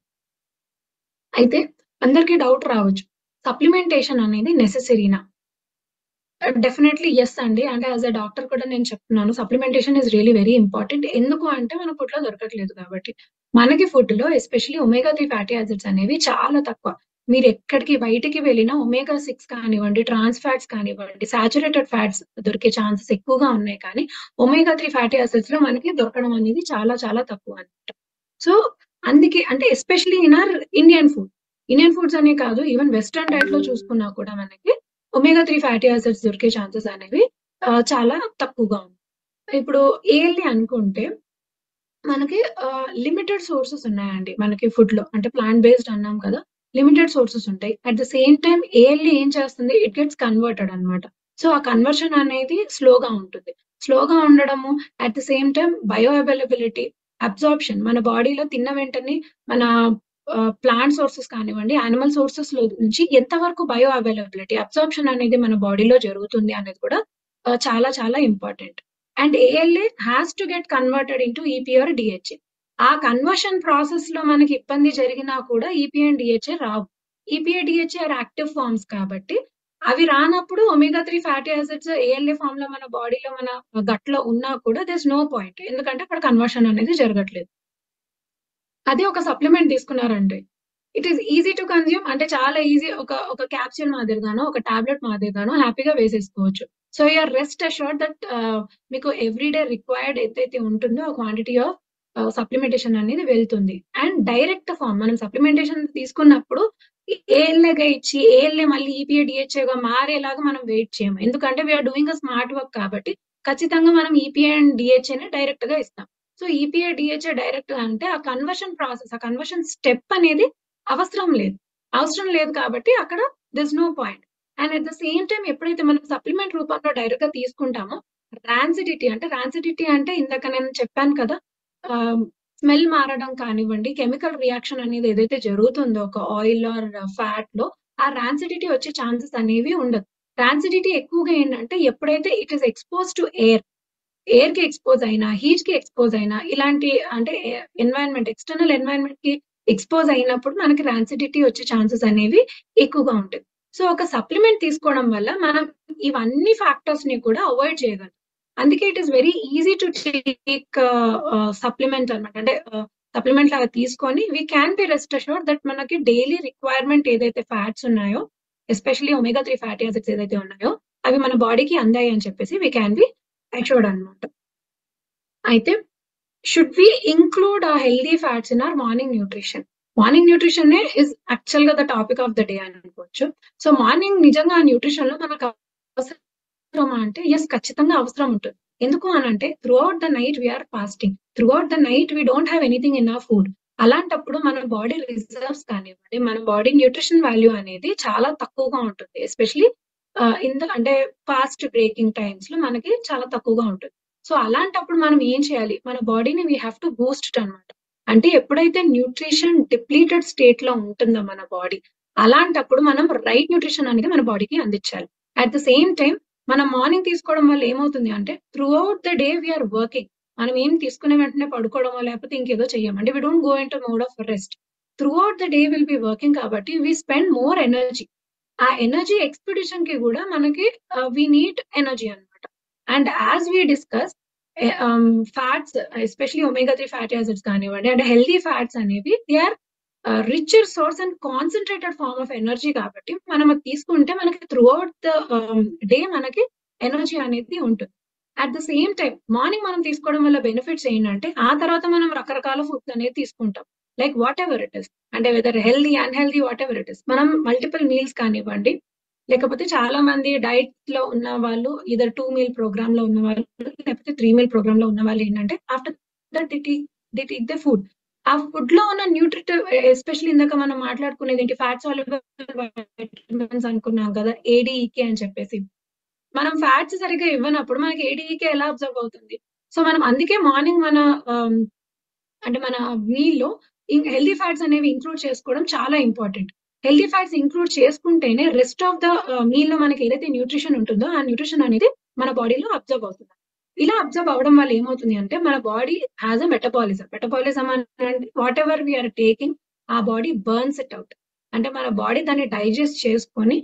అయితే అందరికీ డౌట్ రావచ్చు, సప్లిమెంటేషన్ అనేది నెసెసరీనా? డెఫినెట్లీ యెస్ అండి. అంటే యాస్ ఎ డాక్టర్ కూడా నేను చెప్తున్నాను. Supplementation is really very important. ఎందుకు అంటే మన ఫుడ్‌లో దొరకట్లేదు కాబట్టి. మనకి ఫుడ్‌లో ఎస్పెషల్లీ ఒమేగా 3 ఫ్యాటీ యాసిడ్స్ అనేవి చాలా తక్కువ. మీరెక్కడికి బయటికి వెళ్ళినా ఒమేగా 6 కానివ్వండి, ట్రాన్స్ ఫ్యాట్స్ కానివ్వండి, సాచురేటెడ్ ఫ్యాట్స్ దొరికే ఛాన్సెస్ ఎక్కువగా ఉన్నాయి కానీ, ఒమేగా 3 ఫ్యాటీ యాసిడ్స్‌లో మనకి దొరకడం అనేది చాలా చాలా తక్కువ అన్నమాట. సో, అందుకే అంటే especially in our Indian food. Indian foods అనే కాదు ఈవెన్ వెస్టర్న్ డైట్‌లో చూసుకున్నా కూడా మనకి ఒమేగా 3 ఫ్యాటీ యాసిడ్స్ దొరికే ఛాన్సెస్ అనేవి చాలా తక్కువగా ఉన్నాయి. ఇప్పుడు ఏఎల్‌డి అనుకుంటే మనకి లిమిటెడ్ సోర్సెస్ ఉన్నాయండి. మనకి ఫుడ్‌లో. అంటే ప్లాంట్ బేస్డ్ అన్నాం కదా! లిమిటెడ్ సోర్సెస్ ఉంటాయి. అట్ ద సేమ్ టైమ్ ఏఎల్‌డి ఏం చేస్తుంది? ఇట్ గెట్స్ కన్వర్టెడ్ అన్నమాట. సో, ఆ కన్వర్షన్ అనేది స్లోగా ఉంటుంది. స్లోగా ఉండడము at the same time bio availability, absorption మన బాడీలో తిన్న వెంటనే మన ప్లాంట్ సోర్సెస్ కానివ్వండి, యానిమల్ సోర్సెస్‌లో నుంచి ఎంత వరకు బయో అవైలబిలిటీ, అబ్సార్ప్షన్ అనేది మన బాడీలో జరుగుతుంది అనేది కూడా చాలా చాలా important. And ALA has to get converted into EP or DHA. ఆ కన్వర్షన్ ప్రాసెస్‌లో మనకి ఇబ్బంది జరిగినా కూడా ఈపీ అండ్ డీహెచ్ఏ రావు. EPA, DHA are active forms కాబట్టి అవి రానప్పుడు ఒమేగా 3 ఫ్యాటీ యాసిడ్స్ ఏఎల్ఏ ఫార్మ్‌లో మన బాడీలో మన గట్‌లో ఉన్నా కూడా దేర్ ఇస్ నో పాయింట్. ఎందుకంటే అక్కడ కన్వర్షన్ అనేది జరగట్లేదు. అదే ఒక సప్లిమెంట్ తీసుకున్నారండి. It is easy to consume అంటే చాలా ఈజీ ఒక క్యాప్సూల్ మాదిరిగానో, ఒక టాబ్లెట్ మాదిరిగానో హ్యాపీగా వేసేసుకోవచ్చు. So, you are rest assured that మీకు ఎవ్రీ డే రిక్వైర్డ్ ఎంతైతే ఉంటుందో ఆ క్వాంటిటీ ఆఫ్ సప్లిమెంటేషన్ అనేది వెళ్తుంది. అండ్ డైరెక్ట్ ఫార్మ్ మనం సప్లిమెంటేషన్ తీసుకున్నప్పుడు ఏఎల్ఏగా ఇచ్చి ఏఎల్ఏ మళ్ళీ ఈపీఏ, డీహెచ్ఏగా మారేలాగా మనం వెయిట్ చేయము. ఎందుకంటే we are doing a smart work కాబట్టి ఖచ్చితంగా మనం ఈపీఏ అండ్ డీహెచ్ఏనే డైరెక్ట్‌గా ఇస్తాం. సో, ఈపీఏ, డీహెచ్ఏ డైరెక్ట్‌గా అంటే ఆ కన్వర్షన్ ప్రాసెస్, ఆ కన్వర్షన్ స్టెప్ అనేది అవసరం లేదు. అవసరం లేదు కాబట్టి అక్కడ there is no point. And at the same time ఎప్పుడైతే మనం సప్లిమెంట్ రూపంలో డైరెక్ట్‌గా తీసుకుంటామో రాన్సిడిటీ అంటే ఇందాక నేను చెప్పాను కదా! ఆహ్, స్మెల్ మారడం కానివ్వండి, కెమికల్ రియాక్షన్ అనేది ఏదైతే జరుగుతుందో ఒక ఆయిల్ ఆర్ ఫ్యాట్‌లో ఆ రాన్సిడిటీ వచ్చే ఛాన్సెస్ అనేవి ఉండదు. రాన్సిడిటీ ఎక్కువగా ఏంటంటే ఎప్పుడైతే ఇట్ ఈస్ ఎక్స్‌పోజ్డ్ టు ఎయిర్‌కి ఎక్స్‌పోజ్ అయినా, హీట్‌కి ఎక్స్‌పోజ్ అయినా ఇలాంటి అంటే ఎక్స్‌టర్నల్ ఎన్వైర్న్‌మెంట్‌కి ఎక్స్‌పోజ్ అయినప్పుడు మనకి రాన్సిడిటీ వచ్చే ఛాన్సెస్ అనేవి ఎక్కువగా ఉంటాయి. సో, ఒక సప్లిమెంట్ తీసుకోవడం వల్ల మనం ఇవన్నీ ఫ్యాక్టర్స్‌ని కూడా అవాయిడ్ చేయగలం. అందుకే it is very easy to take supplement అన్నమాట. అంటే సప్లిమెంట్ లాగా తీసుకొని we can be rest assured that మనకి డైలీ రిక్వైర్మెంట్ ఏదైతే ఫ్యాట్స్ ఉన్నాయో, ఎస్పెషల్లీ ఒమేగా 3 ఫ్యాటీ యాసిడ్స్ ఏదైతే ఉన్నాయో, అవి మన బాడీకి అందాయి అని చెప్పేసి వి క్యాన్ బి అష్యూర్డ్ అన్నమాట. అయితే should we include healthy fats in our morning nutrition? Morning న్యూట్రిషనే ఇస్ యాక్చువల్‌గా the topic of the day అని అనుకోవచ్చు. సో, మార్నింగ్ నిజంగా ఆ న్యూట్రిషన్‌లో మనకు అవసరమా అంటే యెస్ ఖచ్చితంగా అవసరం ఉంటుంది. ఎందుకు అనంటే throughout the night we are fasting. Throughout the night we don't have anything in our food. అలాంటప్పుడు మన బాడీ రిజర్వ్స్ కానివ్వండి, మన బాడీ న్యూట్రిషన్ వాల్యూ అనేది చాలా తక్కువగా ఉంటుంది. ఎస్పెషల్లీ ఇన్ ద అంటే ఫాస్ట్ బ్రేకింగ్ టైమ్స్‌లో మనకి చాలా తక్కువగా ఉంటుంది. సో, అలాంటప్పుడు మనం ఏం చేయాలి? మన బాడీని we have to boost it అన్నమాట. అంటే ఎప్పుడైతే న్యూట్రిషన్ డిప్లీటెడ్ స్టేట్‌లో ఉంటుందో మన బాడీ, అలాంటప్పుడు మనం రైట్ న్యూట్రిషన్ అనేది మన బాడీకి అందించాలి. అట్ ద సేమ్ టైమ్ మనం మార్నింగ్ తీసుకోవడం వల్ల ఏమవుతుంది అంటే throughout the day we are working. మనం ఏం తీసుకున్న వెంటనే పడుకోవడమో లేకపోతే ఇంకేదో చెయ్యం. అంటే we don't go into mode of rest. Throughout the day will be working కాబట్టి వి స్పెండ్ మోర్ ఎనర్జీ. ఆ ఎనర్జీ ఎక్స్‌పెడిషన్‌కి గూడా మనకి వి నీడ్ ఎనర్జీ అన్నమాట. And as we discuss fats especially omega 3 fatty acids కానివ్వండి, అంటే హెల్తీ ఫ్యాట్స్ అనేవి they are richer source and concentrated form of energy కాబట్టి మనం అది తీసుకుంటే మనకి త్రూఔట్ ద డే మనకి ఎనర్జీ అనేది ఉంటుంది. At the same time morning మనం తీసుకోవడం వల్ల బెనిఫిట్స్ ఏంటంటే ఆ తర్వాత మనం రకరకాల ఫుడ్స్ అనేది తీసుకుంటాం. Like whatever it is. అంటే whether healthy, unhealthy whatever it is. మనం మల్టిపుల్ మీల్స్ కానివ్వండి, లేకపోతే చాలా మంది డైట్‌లో ఉన్న వాళ్ళు ఐదర్ 2 మీల్ ప్రోగ్రామ్‌లో ఉన్నవాళ్ళు, లేకపోతే 3 మీల్ ప్రోగ్రామ్‌లో ఉన్నవాళ్ళు ఏంటంటే after that they take the food. ఆ ఫుడ్‌లో ఉన్న న్యూట్రిటివ్ ఎస్పెషల్లీ ఇందాక మనం మాట్లాడుకునేదేంటి ఫ్యాట్ సాల్యుబుల్ వైటమిన్స్ అనుకున్నాం కదా! ఏడీఈకే అని చెప్పేసి. మనం ఫ్యాట్స్ సరిగ్గా ఇవ్వనప్పుడు మనకి ఏడీఈకే ఎలా అబ్జర్వ్ అవుతుంది? సో, మనం అందుకే మార్నింగ్ మన ఆహ్, అంటే మన మీల్‌లో హెల్తీ ఫ్యాట్స్ అనేవి ఇంక్లూడ్ చేసుకోవడం చాలా ఇంపార్టెంట్. హెల్తీ ఫ్యాట్స్ ఇంక్లూడ్ చేసుకుంటేనే రెస్ట్ ఆఫ్ ద మీల్‌లో మనకి ఏదైతే న్యూట్రిషన్ ఉంటుందో, ఆ న్యూట్రిషన్ అనేది మన బాడీలో అబ్జర్వ్ అవుతుంది. ఇలా అబ్జర్వ్ అవ్వడం వల్ల ఏమవుతుంది అంటే, మన body has a metabolism. Metabolism అంటే వాటెవర్ వి ఆర్ టేకింగ్ ఆ బాడీ బర్న్స్ ఇట్ ఔట్. అంటే మన బాడీ దాన్ని డైజెస్ట్ చేసుకొని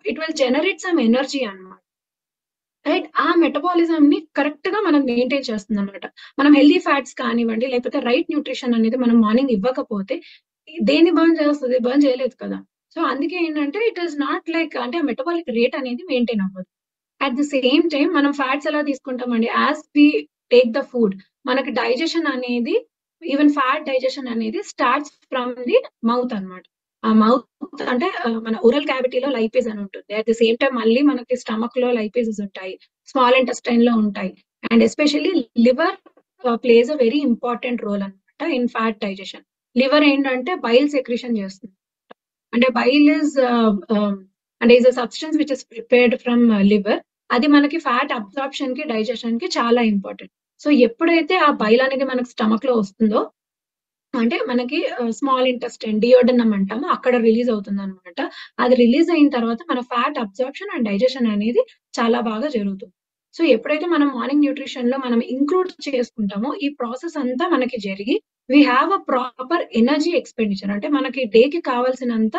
it will generate some energy అన్నమాట. రైట్? ఆ మెటబాలిజం ని కరెక్ట్ గా మనం మెయింటైన్ చేస్తుంది అనమాట. మనం హెల్తీ ఫ్యాట్స్ కానివ్వండి, లేకపోతే రైట్ న్యూట్రిషన్ అనేది మనం మార్నింగ్ ఇవ్వకపోతే దేన్ని బర్న్ చేస్తుంది? బర్న్ చేయలేదు కదా! సో అందుకే ఏంటంటే ఇట్ ఈస్ నాట్ లైక్ అంటే మెటబాలిక్ రేట్ అనేది మెయింటైన్ అవ్వదు. అట్ ది సేమ్ టైమ్ మనం ఫ్యాట్స్ ఎలా తీసుకుంటామండి? As we take the food మనకి డైజెషన్ అనేది ఈవెన్ ఫ్యాట్ డైజెషన్ అనేది స్టార్ట్స్ ఫ్రమ్ ది మౌత్ అన్నమాట. ఆ మౌత్ అంటే మన ఓరల్ క్యావిటీలో లైపేజ్ అని ఉంటుంది. అట్ ది సేమ్ టైమ్ మళ్ళీ మనకి స్టమక్ లో లైపేజెస్ ఉంటాయి. స్మాల్ ఇంటెస్టైన్ లో ఉంటాయి. And especially liver plays a very important role అన్నమాట ఇన్ ఫ్యాట్ డైజెషన్. లివర్ ఏంటంటే బైల్ సెక్రీషన్ చేస్తుంది. అంటే బైల్ ఇస్ అంటే is a substance which is prepared from liver. అది మనకి ఫ్యాట్ అబ్సార్ప్షన్ కి డైజెషన్ కి చాలా ఇంపార్టెంట్. సో ఎప్పుడైతే ఆ బైల్ అనేది మనకి స్టమక్ లో వస్తుందో అంటే మనకి స్మాల్ ఇంటెస్టైన్ డియోడనం అంటాము. అక్కడ రిలీజ్ అవుతుందన్నమాట. అది రిలీజ్ అయిన తర్వాత మన ఫ్యాట్ అబ్సార్ప్షన్ అండ్ డైజెషన్ అనేది చాలా బాగా జరుగుతుంది. సో ఎప్పుడైతే మనం మార్నింగ్ న్యూట్రిషన్ లో మనం ఇంక్లూడ్ చేసుకుంటామో ఈ ప్రాసెస్ అంతా మనకి జరిగి we have a proper energy expenditure అంటే మనకి డేకి కావాల్సినంత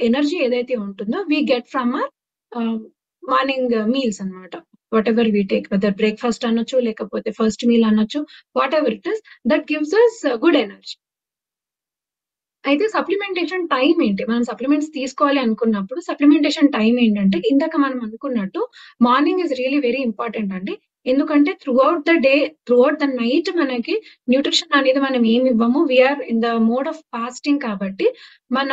ఎనర్జీ ఏదైతే ఉంటుందో we get from ah, morning meals అన్నమాట. Whatever we take whether breakfast అనొచ్చు, లేకపోతే ఫస్ట్ మీల్ అనొచ్చు. Whatever it is that gives us good energy. అయితే సప్లిమెంటేషన్ టైమ్ ఏంటి? మనం సప్లిమెంట్స్ తీసుకోవాలి అనుకున్నప్పుడు సప్లిమెంటేషన్ టైమ్ ఏంటంటే, ఇందాక మనం అనుకున్నట్టు morning is really very important అండి. ఎందుకంటే throughout the day, throughout the night మనకి న్యూట్రిషన్ అనేది మనం ఏమి ఇవ్వము. We are in the mode of fasting కాబట్టి మన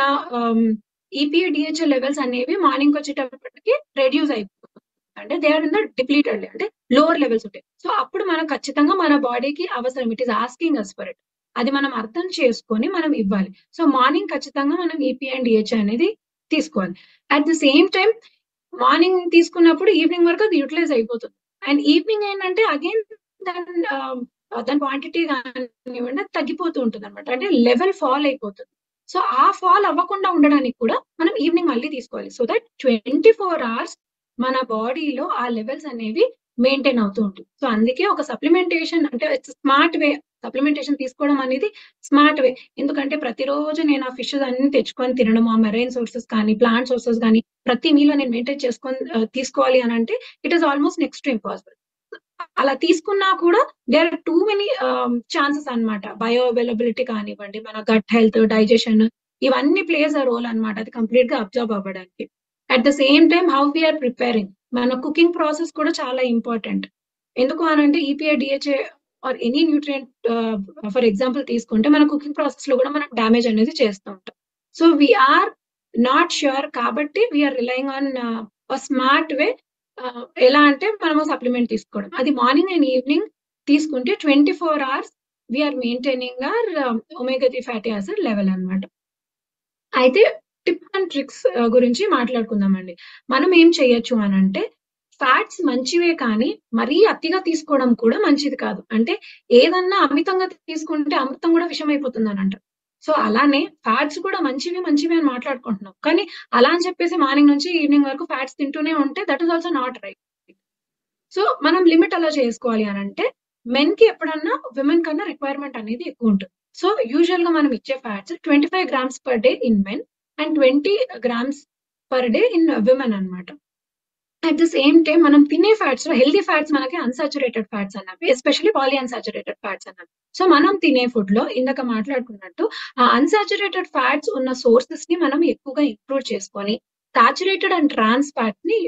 ఈపీఏ, డీహెచ్ఏ లెవెల్స్ అనేవి మార్నింగ్‌కొచ్చేటప్పటికి రెడ్యూస్ అయిపోతాయి. అంటే they are in the depleted అంటే లోవర్ లెవెల్స్ ఉంటాయి. సో అప్పుడు మనం ఖచ్చితంగా మన బాడీకి అవసరం. It is asking us for it. అది మనం అర్థం చేసుకొని మనం ఇవ్వాలి. సో మార్నింగ్ ఖచ్చితంగా మనం ఈపీ అండ్ డిహెచ్ఏ అనేది తీసుకోవాలి. At the same time morning తీసుకున్నప్పుడు ఈవినింగ్ వరకు అది యుటిలైజ్ అయిపోతుంది. అండ్ ఈవినింగ్ ఏంటంటే అగైన్ దాని దాని క్వాంటిటీ కానివ్వండి అది తగ్గిపోతూ ఉంటుందన్నమాట. అంటే లెవెల్ ఫాల్ అయిపోతుంది. సో ఆ ఫాల్ అవ్వకుండా ఉండడానికి కూడా మనం ఈవినింగ్ మళ్ళీ తీసుకోవాలి. సో దట్ 24 అవర్స్ మన బాడీలో ఆ లెవెల్స్ అనేవి మెయింటైన్ అవుతూ ఉంటుంది. సో అందుకే ఒక సప్లిమెంటేషన్ అంటే ఇట్స్ స్మార్ట్ వే. సప్లిమెంటేషన్ తీసుకోవడం అనేది స్మార్ట్ వే. ఎందుకంటే ప్రతిరోజు నేను ఆ ఫిషెస్ అన్ని తెచ్చుకొని తినడం, ఆ మెరైన్ సోర్సెస్ కానీ, ప్లాంట్ సోర్సెస్ గానీ ప్రతి మీల్‌లో నేను మెయింటైన్ చేసుకొని తీసుకోవాలి అనంటే it is almost next to impossible. అలా తీసుకున్నా కూడా there are too many chances అన్నమాట. బయో అవైలబిలిటీ కానివ్వండి, మన గట్ హెల్త్, డైజెషన్ ఇవన్నీ ప్లేస్ ఎ రోల్ అన్నమాట. అది కంప్లీట్‌గా అబ్జార్బ్ అవ్వడానికి. At the same time how we are preparing మన కుకింగ్ ప్రాసెస్ కూడా చాలా ఇంపార్టెంట్. ఎందుకు అనంటే EPA, DHA or any nutrient for example తీసుకుంటే మన కుకింగ్ ప్రాసెస్ లో కూడా మనం డ్యామేజ్ అనేది చేస్తూ ఉంటాం. So we are not sure కాబట్టి we are relying on smart way. ఎలా అంటే మనము సప్లిమెంట్ తీసుకోవడం. అది మార్నింగ్ అండ్ ఈవినింగ్ తీసుకుంటే 24 hours we are maintaining our omega 3 fatty acid level అన్నమాట. అయితే టిప్స్ అండ్ ట్రిక్స్ గురించి మాట్లాడుకుందామండి. మనం ఏం చేయొచ్చు అనంటే ఫ్యాట్స్ మంచివే కానీ మరీ అతిగా తీసుకోవడం కూడా మంచిది కాదు. అంటే ఏదన్నా అమితంగా తీసుకుంటే అమృతం కూడా విషమైపోతుందని అంటారు. సో అలానే ఫ్యాట్స్ కూడా మంచివి, మంచివి అని మాట్లాడుకుంటున్నాం. కానీ అలా అని చెప్పేసి మార్నింగ్ నుంచి ఈవినింగ్ వరకు ఫ్యాట్స్ తింటూనే ఉంటే that is also not right. So మనం లిమిట్ ఎలా చేసుకోవాలి అనంటే మెన్ కి ఎప్పుడన్నా విమెన్ కన్నా రిక్వైర్మెంట్ అనేది ఎక్కువ ఉంటుంది. సో యూజువల్ గా మనం ఇచ్చే fats 25 grams per day in men and 20 grams per day in women అన్నమాట. అట్ ద సేమ్ టైమ్ మనం తినే ఫ్యాట్స్ లో హెల్తీ ఫ్యాట్స్ మనకి అన్సాచురేటెడ్ ఫ్యాట్స్ అన్నవి, ఎస్పెషల్లీ పాలీ అన్సాచురేటెడ్ ఫ్యాట్స్ అన్నవి. సో మనం తినే ఫుడ్ లో ఇందాక మాట్లాడుకున్నట్టు ఆ అన్సాచురేటెడ్ ఫ్యాట్స్ ఉన్న సోర్సెస్ ని మనం ఎక్కువగా ఇంక్లూడ్ చేసుకొని సాచురేటెడ్ అండ్ ట్రాన్స్ ఫ్యాట్ ని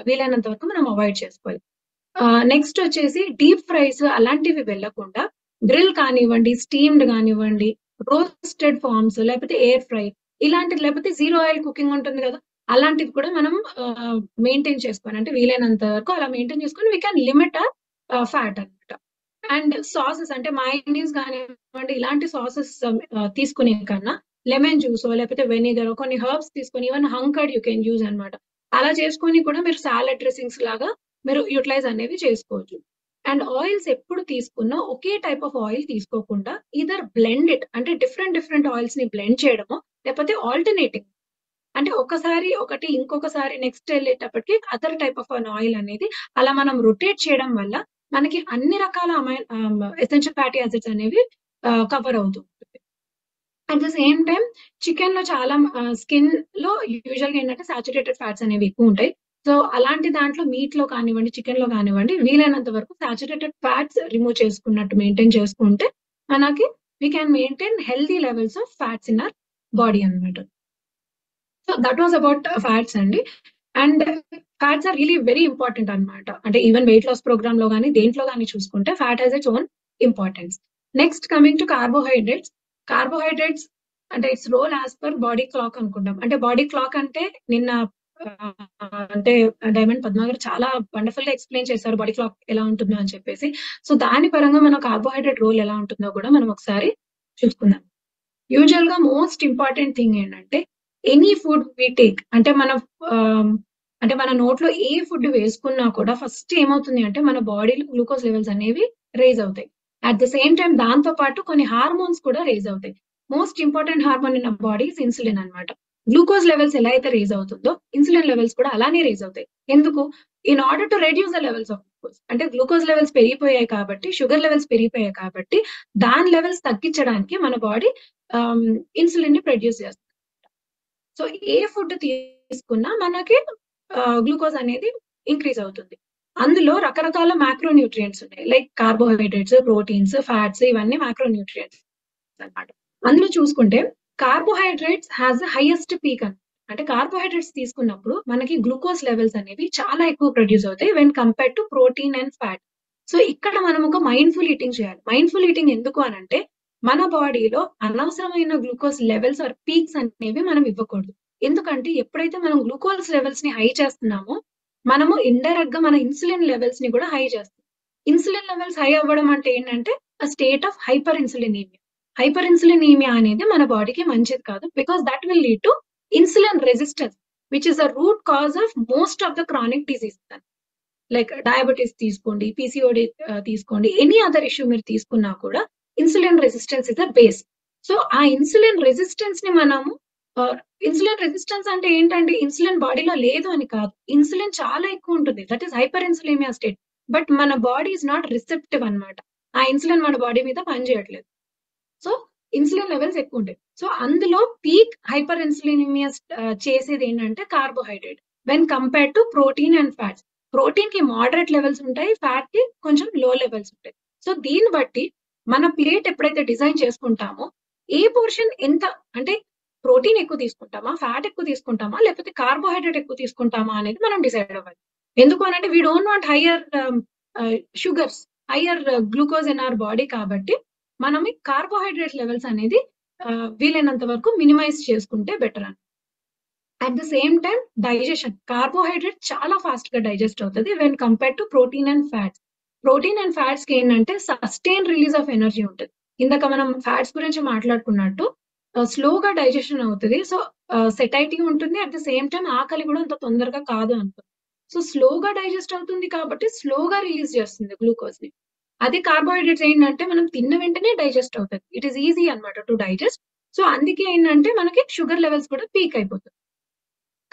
వీలైనంత వరకు మనం అవాయిడ్ చేసుకోవాలి. నెక్స్ట్ వచ్చేసి డీప్ ఫ్రైస్ అలాంటివి వెళ్ళకుండా గ్రిల్ కానివ్వండి, స్టీమ్డ్ కానివ్వండి, రోస్టెడ్ ఫార్మ్స్ లేకపోతే ఎయిర్ ఫ్రై ఇలాంటిది లేకపోతే జీరో ఆయిల్ కుకింగ్ ఉంటుంది కదా! అలాంటిది కూడా మనం మెయింటైన్ చేసుకొని అంటే వీలైనంత వరకు అలా మెయింటైన్ చేసుకొని వి క్యాన్ లిమిట్ ఫ్యాట్ అన్నమాట. అండ్ సాసెస్ అంటే మయోనీస్ కానివ్వండి ఇలాంటి సాసెస్ తీసుకునే కన్నా లెమన్ జ్యూసో లేకపోతే వెనిగర్ కొన్ని హెర్బ్స్ తీసుకొని even hung curd you can use అన్నమాట. అలా చేసుకొని కూడా మీరు సాలడ్ డ్రెస్సింగ్స్ లాగా మీరు యుటిలైజ్ అనేవి చేసుకోవచ్చు. అండ్ ఆయిల్స్ ఎప్పుడు తీసుకున్నా ఒకే టైప్ ఆఫ్ ఆయిల్ తీసుకోకుండా ఈదర్ బ్లెండ్ ఇట్ అంటే డిఫరెంట్ డిఫరెంట్ ఆయిల్స్ ని బ్లెండ్ చేయడమో లేకపోతే ఆల్టర్నేటింగ్ అంటే ఒకసారి ఒకటి ఇంకొకసారి నెక్స్ట్ వెళ్ళేటప్పటికి other type of an oil అనేది అలా మనం రొటేట్ చేయడం వల్ల మనకి అన్ని రకాల ఎసెన్షియల్ ఫ్యాటీ యాసిడ్స్ అనేవి కవర్ అవుతూ ఉంటుంది. At the same time chicken లో చాలా స్కిన్ లో యూజువల్ గా ఏంటంటే సాచురేటెడ్ ఫ్యాట్స్ అనేవి ఎక్కువ ఉంటాయి. సో అలాంటి దాంట్లో మీట్ లో కానివ్వండి, చికెన్ లో కానివ్వండి, వీలైనంత వరకు సాచురేటెడ్ ఫ్యాట్స్ రిమూవ్ చేసుకున్నట్టు మెయింటైన్ చేసుకుంటే మనకి we can maintain healthy levels of fats in our body అన్నమాట. So that was about fats అండి. And fats are really very important అన్నమాట. అంటే ఈవెన్ వెయిట్ లాస్ ప్రోగ్రామ్ లో కానీ దేంట్లో కానీ చూసుకుంటే fat has its own importance. Next coming to carbohydrates. Carbohydrates అంటే its role as per body clock అనుకుంటాం. అంటే బాడీ క్లాక్ అంటే నిన్న అంటే డైమండ్ పద్మ గారు చాలా వండర్ఫుల్ గా ఎక్స్ప్లెయిన్ చేశారు బాడీ క్లాక్ ఎలా ఉంటుందో అని చెప్పేసి. సో దాని పరంగా మన కార్బోహైడ్రేట్ రోల్ ఎలా ఉంటుందో కూడా మనం ఒకసారి చూసుకుందాం. యూజువల్ గా మోస్ట్ ఇంపార్టెంట్ థింగ్ ఏంటంటే ఎనీ ఫుడ్ వి టేక్ అంటే అంటే మన నోట్లో ఏ ఫుడ్ వేసుకున్నా కూడా ఫస్ట్ ఏమవుతుంది అంటే మన బాడీలో గ్లూకోజ్ లెవెల్స్ అనేవి రేజ్ అవుతాయి. అట్ ద సేమ్ టైం దాంతో పాటు కొన్ని హార్మోన్స్ కూడా రేజ్ అవుతాయి. Most important hormone in body is insulin అన్నమాట. గ్లూకోజ్ లెవెల్స్ ఎలా అయితే రేజ్ అవుతుందో ఇన్సులిన్ లెవెల్స్ కూడా అలానే రేజ్ అవుతాయి. ఎందుకు? In order to reduce the levels of glucose. అంటే గ్లూకోజ్ లెవెల్స్ పెరిగిపోయాయి కాబట్టి, షుగర్ లెవెల్స్ పెరిగిపోయాయి కాబట్టి దాని లెవెల్స్ తగ్గించడానికి మన బాడీ ఇన్సులిన్ ని ప్రొడ్యూస్ చేస్తుంది. సో ఏ ఫుడ్ తీసుకున్నా మనకి గ్లూకోజ్ అనేది ఇంక్రీజ్ అవుతుంది. అందులో రకరకాల మ్యాక్రో న్యూట్రియంట్స్ ఉన్నాయి. లైక్ కార్బోహైడ్రేట్స్, ప్రోటీన్స్, ఫ్యాట్స్ ఇవన్నీ మ్యాక్రో న్యూట్రియంట్స్ అన్నమాట. అందులో చూసుకుంటే carbohydrates has the highest peak అని. అంటే కార్బోహైడ్రేట్స్ తీసుకున్నప్పుడు మనకి గ్లూకోజ్ లెవెల్స్ అనేవి చాలా ఎక్కువ ప్రొడ్యూస్ అవుతాయి when compare to protein and fat. So ఇక్కడ మనం ఒక మైండ్ఫుల్ ఈటింగ్ చేయాలి. మైండ్ఫుల్ ఈటింగ్ ఎందుకు అనంటే మన బాడీలో అనవసరమైన గ్లూకోజ్ లెవెల్స్ ఆర్ పీక్స్ అనేవి మనం ఇవ్వకూడదు. ఎందుకంటే ఎప్పుడైతే మనం గ్లూకోజ్ లెవెల్స్ ని హై చేస్తున్నామో మనము ఇండైరెక్ట్ గా మన ఇన్సులిన్ లెవెల్స్ ని కూడా హై చేస్తాం. ఇన్సులిన్ లెవెల్స్ హై అవ్వడం అంటే ఏంటంటే state of hyper insulinaemia. Hyper insulinaemia అనేది మన బాడీకి మంచిది కాదు. Because that will lead to insulin resistance which is the root cause of most of the chronic disease. Like diabetes తీసుకోండి, పీసీఓడి తీసుకోండి, ఎనీ అదర్ ఇష్యూ మీరు తీసుకున్నా కూడా insulin resistance is the base. So ఆ ఇన్సులిన్ రెసిస్టెన్స్ ని మనము insulin resistance అంటే ఏంటంటే ఇన్సులిన్ బాడీలో లేదు అని కాదు. ఇన్సులిన్ చాలా ఎక్కువ ఉంటుంది. That is hyper insulinemia state. But మన బాడీ ఇస్ నాట్ రిసెప్టివ్ అన్నమాట. ఆ ఇన్సులిన్ మన బాడీ మీద పనిచేయట్లేదు. సో ఇన్సులిన్ లెవెల్స్ ఎక్కువ ఉంటాయి. సో అందులో పీక్ హైపర్ ఇన్సులినిమియా చేసేది ఏంటంటే carbohydrate when compare to protein and fats. Protein కి మోడరేట్ లెవెల్స్ ఉంటాయి, ఫ్యాట్ కి కొంచెం లో లెవెల్స్ ఉంటాయి. సో దీన్ని బట్టి మన ప్లేట్ ఎప్పుడైతే డిజైన్ చేసుకుంటామో ఏ పోర్షన్ ఎంత అంటే ప్రోటీన్ ఎక్కువ తీసుకుంటామా, ఫ్యాట్ ఎక్కువ తీసుకుంటామా, లేకపోతే కార్బోహైడ్రేట్ ఎక్కువ తీసుకుంటామా అనేది మనం డిసైడ్ అవ్వాలి. ఎందుకు అనంటే we don't want higher sugars, higher glucose in our body కాబట్టి మనం కార్బోహైడ్రేట్ లెవెల్స్ అనేది వీలైనంత వరకు మినిమైజ్ చేసుకుంటే బెటర్ అని. At the same time digestion, carbohydrate చాలా ఫాస్ట్ గా డైజెస్ట్ అవుతుంది when compare to protein and fats. Protein and fats కి ఏంటంటే సస్టైన్ రిలీజ్ ఆఫ్ ఎనర్జీ ఉంటుంది. ఇందాక మనం ఫ్యాట్స్ గురించి మాట్లాడుకున్నట్టు స్లోగా డైజెషన్ అవుతుంది. సో సెటైటీ ఉంటుంది. అట్ ద సేమ్ టైం ఆకలి కూడా అంత తొందరగా కాదు అనుకో. సో స్లోగా డైజెస్ట్ అవుతుంది కాబట్టి స్లోగా రిలీజ్ చేస్తుంది గ్లూకోజ్ ని. అదే కార్బోహైడ్రేట్స్ ఏంటంటే మనం తిన్న వెంటనే డైజెస్ట్ అవుతుంది. ఇట్ ఈస్ ఈజీ అన్నమాట టు డైజెస్ట్. సో అందుకే ఏంటంటే మనకి షుగర్ లెవెల్స్ కూడా పీక్ అయిపోతుంది.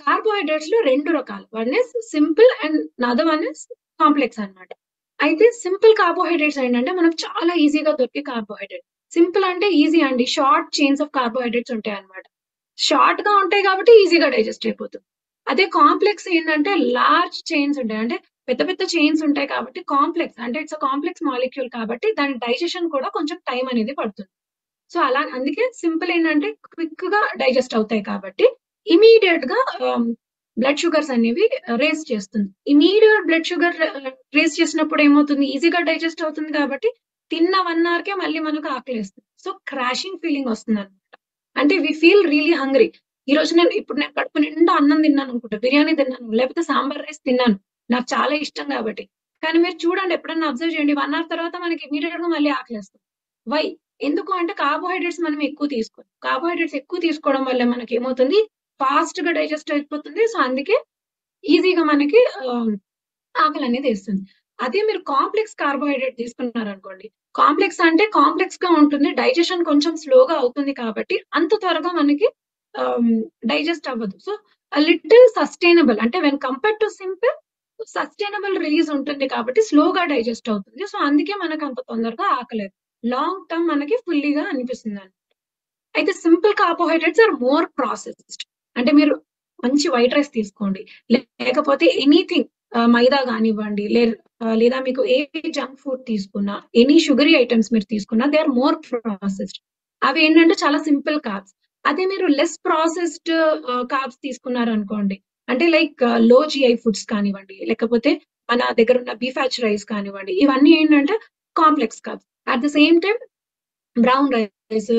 కార్బోహైడ్రేట్స్ లో రెండు రకాలు, one is simple and another one is complex అన్నమాట. అయితే సింపుల్ కార్బోహైడ్రేట్స్ ఏంటంటే మనకు చాలా ఈజీగా దొరికే కార్బోహైడ్రేట్. సింపుల్ అంటే ఈజీ అండి, షార్ట్ చైన్స్ ఆఫ్ కార్బోహైడ్రేట్స్ ఉంటాయి అన్నమాట. షార్ట్ గా ఉంటాయి కాబట్టి ఈజీగా డైజెస్ట్ అయిపోతుంది. అదే కాంప్లెక్స్ ఏంటంటే లార్జ్ చైన్స్ ఉంటాయి, అంటే పెద్ద పెద్ద చైన్స్ ఉంటాయి కాబట్టి కాంప్లెక్స్ అంటే ఇట్స్ కాంప్లెక్స్ మాలిక్యూల్ కాబట్టి దాని డైజెషన్ కూడా కొంచెం టైం అనేది పడుతుంది. సో అలా అందుకే సింపుల్ ఏంటంటే క్విక్ గా డైజెస్ట్ అవుతాయి కాబట్టి ఇమీడియట్ గా బ్లడ్ షుగర్స్ అనేవి రేస్ చేస్తుంది. ఇమీడియట్ బ్లడ్ షుగర్ రేస్ చేసినప్పుడు ఏమవుతుంది, ఈజీగా డైజెస్ట్ అవుతుంది కాబట్టి తిన్న 1 hour కే మళ్ళీ మనకు ఆకలిస్తుంది. సో క్రాషింగ్ ఫీలింగ్ వస్తుంది అనమాట. అంటే వి ఫీల్ రియలీ హంగ్రీ. ఈ రోజు నేను కడుపు నిండా అన్నం తిన్నాను అనుకుంటా, బిర్యానీ తిన్నాను, లేకపోతే సాంబార్ రైస్ తిన్నాను, నాకు చాలా ఇష్టం కాబట్టి. కానీ మీరు చూడండి, ఎప్పుడన్నా అబ్జర్వ్ చేయండి, 1 hour తర్వాత మనకి ఇమీడియట్ గా మళ్ళీ ఆకలిస్తుంది. వై? ఎందుకు అంటే కార్బోహైడ్రేట్స్ మనం ఎక్కువ తీసుకోవాలి. కార్బోహైడ్రేట్స్ ఎక్కువ తీసుకోవడం వల్ల మనకి ఏమవుతుంది, ఫాస్ట్ గా డైజెస్ట్ అయిపోతుంది. సో అందుకే ఈజీగా మనకి ఆకలి అనేది వేస్తుంది. అదే మీరు కాంప్లెక్స్ కార్బోహైడ్రేట్ తీసుకున్నారనుకోండి, కాంప్లెక్స్ అంటే కాంప్లెక్స్ గా ఉంటుంది, డైజెషన్ కొంచెం స్లోగా అవుతుంది కాబట్టి అంత త్వరగా మనకి డైజెస్ట్ అవ్వదు. సో లిటిల్ సస్టైనబుల్ అంటే when compare to simple sustainable release ఉంటుంది కాబట్టి స్లోగా డైజెస్ట్ అవుతుంది. సో అందుకే మనకు అంత తొందరగా ఆకలేదు, లాంగ్ టర్మ్ మనకి ఫుల్లీగా అనిపిస్తుంది. అయితే simple carbohydrates are more processed. అంటే మీరు మంచి వైట్ రైస్ తీసుకోండి, లేకపోతే ఎనీథింగ్ మైదా కానివ్వండి, లేదా మీకు ఏ జంక్ ఫుడ్ తీసుకున్నా, ఎనీ షుగరీ ఐటమ్స్ మీరు తీసుకున్నా, దే ఆర్ మోర్ ప్రాసెస్డ్. అవి ఏంటంటే చాలా సింపుల్ కార్బ్స్. అదే మీరు లెస్ ప్రాసెస్డ్ కార్బ్స్ తీసుకున్నారు అనుకోండి, అంటే లైక్ లో జిఐ ఫుడ్స్ కానివ్వండి, లేకపోతే మన దగ్గర ఉన్న బీఫాచ్ రైస్ కానివ్వండి, ఇవన్నీ ఏంటంటే complex carbs. At the same time brown rice,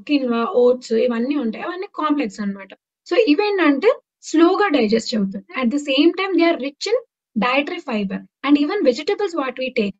quinoa, oats ఇవన్నీ ఉంటాయి. అవన్నీ కాంప్లెక్స్ అన్నమాట. సో ఇవేంటంటే స్లోగా డైజెస్ట్ అవుతుంది. At the same time they are rich in dietary fibre and even vegetables what we take,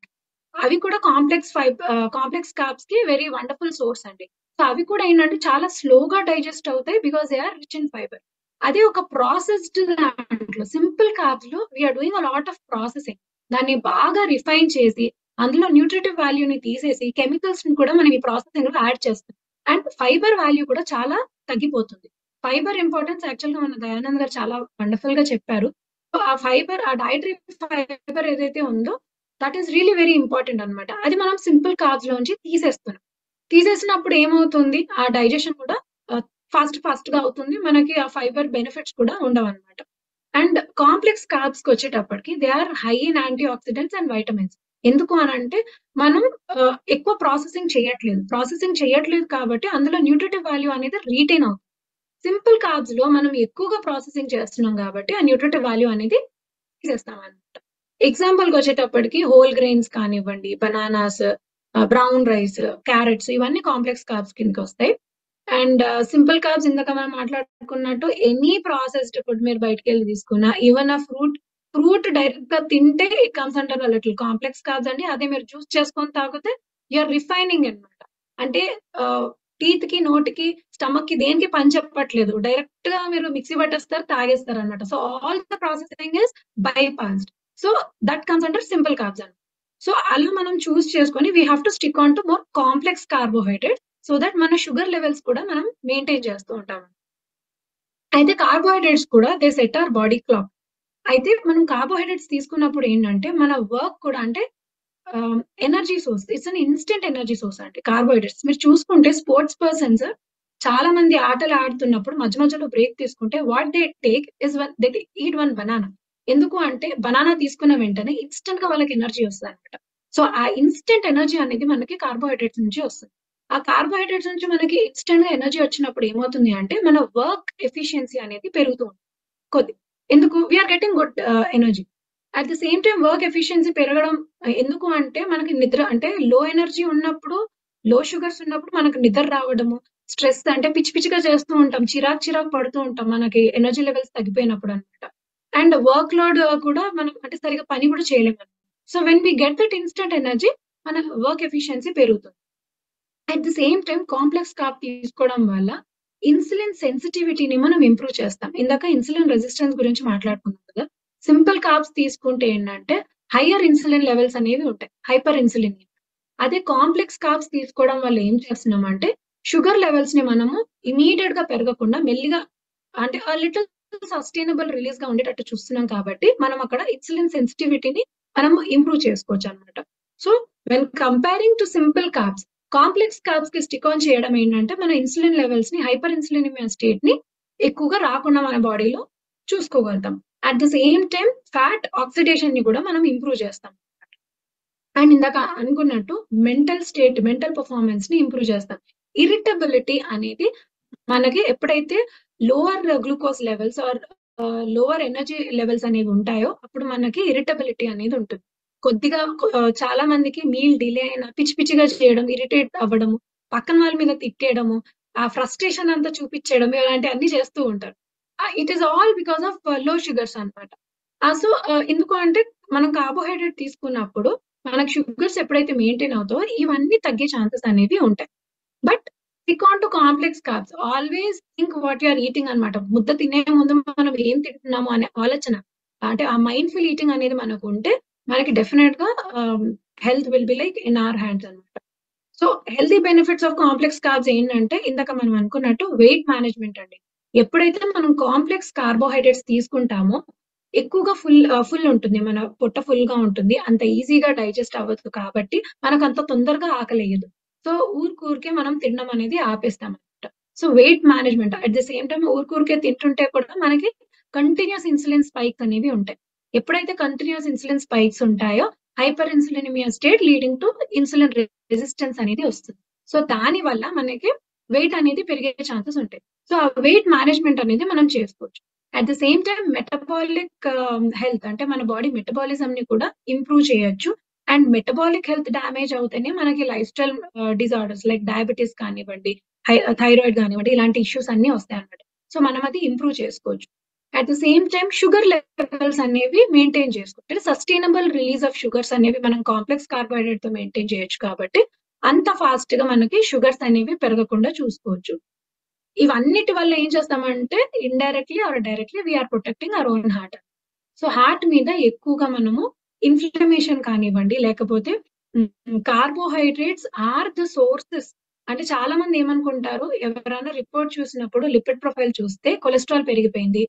అవి కూడా కాంప్లెక్స్ కార్బ్స్ కి వెరీ వండర్ఫుల్ సోర్స్ అండి. సో అవి కూడా ఏంటంటే చాలా స్లోగా డైజెస్ట్ అవుతాయి because they are rich in fibre. అదే ఒక ప్రాసెస్డ్ దాంట్లో సింపుల్ కార్బ్స్ లో we are doing a lot of processing. దాన్ని బాగా రిఫైన్ చేసి అందులో న్యూట్రిటివ్ వాల్యూని తీసేసి కెమికల్స్ ని కూడా మనం ఈ ప్రాసెసింగ్ లో యాడ్ చేస్తాం. అండ్ ఫైబర్ వాల్యూ కూడా చాలా తగ్గిపోతుంది. ఫైబర్ ఇంపార్టెన్స్ యాక్చువల్ గా మన దయానంద్ గారు చాలా వండర్ఫుల్ గా చెప్పారు. సో ఆ ఫైబర్, ఆ డైటరీ ఫైబర్ ఏదైతే ఉందో that is really very important అన్నమాట. అది మనం సింపుల్ కార్బ్స్ లోంచి తీసేస్తున్నాం. తీసేసినప్పుడు ఏమవుతుంది, ఆ డైజెషన్ కూడా ఫాస్ట్ గా అవుతుంది. మనకి ఆ ఫైబర్ బెనిఫిట్స్ కూడా ఉండవు అనమాట. అండ్ కాంప్లెక్స్ కార్బ్స్ కి వచ్చేటప్పటికి they are high in antioxidants and vitamins. ఎందుకు అని అంటే మనం ఎక్కువ ప్రాసెసింగ్ చేయట్లేదు కాబట్టి అందులో న్యూట్రిటివ్ వాల్యూ అనేది రీటైన్ అవుతుంది. సింపుల్ కార్బ్స్ లో మనం ఎక్కువగా ప్రాసెసింగ్ చేస్తున్నాం కాబట్టి ఆ న్యూట్రిటివ్ వాల్యూ అనేది తీసేస్తాం అనమాట. ఎగ్జాంపుల్ కి వచ్చేటప్పటికి హోల్ గ్రెయిన్స్ కానివ్వండి, బనానాస్, బ్రౌన్ రైస్, క్యారెట్స్ ఇవన్నీ కాంప్లెక్స్ కార్బ్స్ కిందకి వస్తాయి. అండ్ సింపుల్ కార్బ్స్ ఇందాక మనం మాట్లాడుకున్నట్టు ఎనీ ప్రాసెస్డ్ ఫుడ్ మీరు బయటకు వెళ్ళి తీసుకున్నా, ఈవెన్ ఆ ఫ్రూట్ డైరెక్ట్ గా తింటే it comes under little complex carbs అండి. అదే మీరు జ్యూస్ చేసుకొని తాగితే యూఆర్ రిఫైనింగ్ అన్నమాట. అంటే టీత్ కి, నోటికి, స్టమక్ కి దేనికి పని చెప్పట్లేదు, డైరెక్ట్ గా మీరు మిక్సీ పట్టేస్తారు, తాగేస్తారు అనమాట. So all the processing is bypassed. So that comes under simple carbs అండి. సో అలా మనం చూస్ చేసుకొని we have to stick on to more complex carbohydrate so that మన షుగర్ లెవెల్స్ కూడా మనం మెయింటైన్ చేస్తూ ఉంటాం. అయితే కార్బోహైడ్రేట్స్ కూడా they set our body clock. అయితే మనం కార్బోహైడ్రేట్స్ తీసుకున్నప్పుడు ఏంటంటే మన వర్క్ కూడా అంటే energy source, it's an instant energy source అంటే కార్బోహైడ్రేట్స్. మీరు చూసుకుంటే స్పోర్ట్స్ పర్సన్స్ చాలా మంది ఆటలు ఆడుతున్నప్పుడు మధ్య మధ్యలో బ్రేక్ తీసుకుంటే what they take is they eat one banana. ఎందుకు అంటే బనానా తీసుకున్న వెంటనే ఇన్స్టెంట్ గా వాళ్ళకి ఎనర్జీ వస్తుంది అనమాట. సో ఆ ఇన్స్టెంట్ ఎనర్జీ అనేది మనకి కార్బోహైడ్రేట్స్ నుంచి వస్తుంది. ఆ కార్బోహైడ్రేట్స్ నుంచి మనకి ఇన్స్టెంట్ గా ఎనర్జీ వచ్చినప్పుడు ఏమవుతుంది అంటే మన వర్క్ ఎఫిషియన్సీ అనేది పెరుగుతూ ఉంటుంది కొద్ది. ఎందుకు, we are getting good energy. At the same time work efficiency పెరగడం ఎందుకు అంటే మనకి నిద్ర అంటే లో ఎనర్జీ ఉన్నప్పుడు, లో షుగర్స్ ఉన్నప్పుడు మనకు నిద్ర రావడము, స్ట్రెస్ అంటే పిచ్చి పిచ్చిగా చేస్తూ ఉంటాం, చిరాకు పడుతూ ఉంటాం మనకి ఎనర్జీ లెవెల్స్ తగ్గిపోయినప్పుడు అనమాట. అండ్ వర్క్ లోడ్ కూడా మనం అంటే సరిగా పని కూడా చేయలేము. So when we get that instant energy మన వర్క్ ఎఫిషియన్సీ పెరుగుతుంది. At the same time complex carb తీసుకోవడం వల్ల ఇన్సులిన్ సెన్సిటివిటీని మనం ఇంప్రూవ్ చేస్తాం. ఇందాక ఇన్సులిన్ రెసిస్టెన్స్ గురించి మాట్లాడుకున్నాం కదా. సింపుల్ కార్బ్స్ తీసుకుంటే ఏంటంటే హయ్యర్ ఇన్సులిన్ లెవెల్స్ అనేవి ఉంటాయి, హైపర్ ఇన్సులిన్. అదే కాంప్లెక్స్ కార్బ్స్ తీసుకోవడం వల్ల ఏం చేస్తున్నాం అంటే షుగర్ లెవెల్స్ ని మనము ఇమీడియట్ గా పెరగకుండా మెల్లిగా అంటే లిటిల్ సస్టైనబుల్ రిలీజ్ గా ఉండేటట్టు చూస్తున్నాం కాబట్టి మనం అక్కడ ఇన్సులిన్ సెన్సిటివిటీని మనం ఇంప్రూవ్ చేసుకోవచ్చు అనమాట. So when comparing to simple carbs, complex carbs కి స్టిక్ ఆన్ చేయడం ఏంటంటే మన ఇన్సులిన్ లెవెల్స్ ని, హైపర్ ఇన్సులినిమియా స్టేట్ ని ఎక్కువగా రాకుండా మన బాడీలో చూసుకోగలుగుతాం. At the same time fat oxidation ని కూడా మనం ఇంప్రూవ్ చేస్తాం. అండ్ ఇందాక అనుకున్నట్టు మెంటల్ పర్ఫార్మెన్స్ ని ఇంప్రూవ్ చేస్తాం. ఇరిటబిలిటీ అనేది మనకి ఎప్పుడైతే lower glucose levels or lower energy levels అనేవి ఉంటాయో అప్పుడు మనకి ఇరిటబిలిటీ అనేది ఉంటుంది. కొద్దిగా చాలా మందికి మీల్ డిలే అయినా పిచ్చి పిచ్చిగా చేయడం, ఇరిటేట్ అవ్వడము, పక్కన వాళ్ళ మీద తిట్టేయడము, ఆ ఫ్రస్ట్రేషన్ అంతా చూపించడం, ఇలాంటివన్నీ చేస్తూ ఉంటారు. It is all because of లో షుగర్స్ అనమాట. సో ఎందుకు అంటే మనం కార్బోహైడ్రేట్ తీసుకున్నప్పుడు మనకు షుగర్స్ ఎప్పుడైతే మెయింటైన్ అవుతాయో ఇవన్నీ తగ్గే ఛాన్సెస్ అనేవి ఉంటాయి. But stick on to complex carbs. Always think what you are eating అనమాట. ముద్ద తినే ముందు మనం ఏం తింటున్నాము అనే ఆలోచన, అంటే ఆ మైండ్ఫుల్ ఈటింగ్ అనేది మనకు ఉంటే మనకి డెఫినెట్ గా health will be like in our hands అనమాట. So healthy benefits of complex carbs ఏంటంటే ఇందాక మనం అనుకున్నట్టు వెయిట్ మేనేజ్మెంట్ అండి. ఎప్పుడైతే మనం కాంప్లెక్స్ కార్బోహైడ్రేట్స్ తీసుకుంటామో ఎక్కువగా ఫుల్ ఉంటుంది, మన పొట్ట ఫుల్ గా ఉంటుంది, అంత ఈజీగా డైజెస్ట్ అవ్వదు కాబట్టి మనకు అంత తొందరగా ఆకలేయదు. సో ఊరికే మనం తినడం అనేది ఆపేస్తాం అనమాట. So weight management at the same time ఊరికే తింటుంటే కూడా మనకి కంటిన్యూస్ ఇన్సులిన్ స్పైక్స్ అనేవి ఉంటాయి. ఎప్పుడైతే కంటిన్యూస్ ఇన్సులిన్ స్పైక్స్ ఉంటాయో hyper insulinemia state leading to insulin resistance అనేది వస్తుంది. సో దాని వల్ల మనకి వెయిట్ అనేది పెరిగే ఛాన్సెస్ ఉంటాయి. సో ఆ వెయిట్ మేనేజ్మెంట్ అనేది మనం చేసుకోవచ్చు. At the same time metabolic health అంటే మన బాడీ మెటబాలిజం ని కూడా ఇంప్రూవ్ చేయొచ్చు. అండ్ మెటబాలిక్ హెల్త్ డ్యామేజ్ అవుతేనే మనకి life style disorders like diabetes కానివ్వండి, థైరాయిడ్ కానివ్వండి, ఇలాంటి ఇష్యూస్ అన్ని వస్తాయి అన్నమాట. సో మనం అది ఇంప్రూవ్ చేసుకోవచ్చు. At the same time sugar levels అనేవి మెయింటైన్ చేసుకోవచ్చు. సస్టైనబుల్ రిలీజ్ ఆఫ్ షుగర్స్ అనేవి మనం కాంప్లెక్స్ కార్బోహైడ్రేట్ తో మెయింటైన్ చేయొచ్చు కాబట్టి అంత ఫాస్ట్ గా మనకి షుగర్స్ అనేవి పెరగకుండా చూసుకోవచ్చు. ఇవన్నిటి వల్ల ఏం చేస్తామంటే indirectly or directly we are protecting our own heart. So heart మీద ఎక్కువగా మనము ఇన్ఫ్లమేషన్ కానివ్వండి, లేకపోతే కార్బోహైడ్రేట్స్ ఆర్ ద సోర్సెస్. అంటే చాలా మంది ఏమనుకుంటారు, ఎవరైనా రిపోర్ట్ చూసినప్పుడు లిపిడ్ ప్రొఫైల్ చూస్తే కొలెస్ట్రాల్ పెరిగిపోయింది,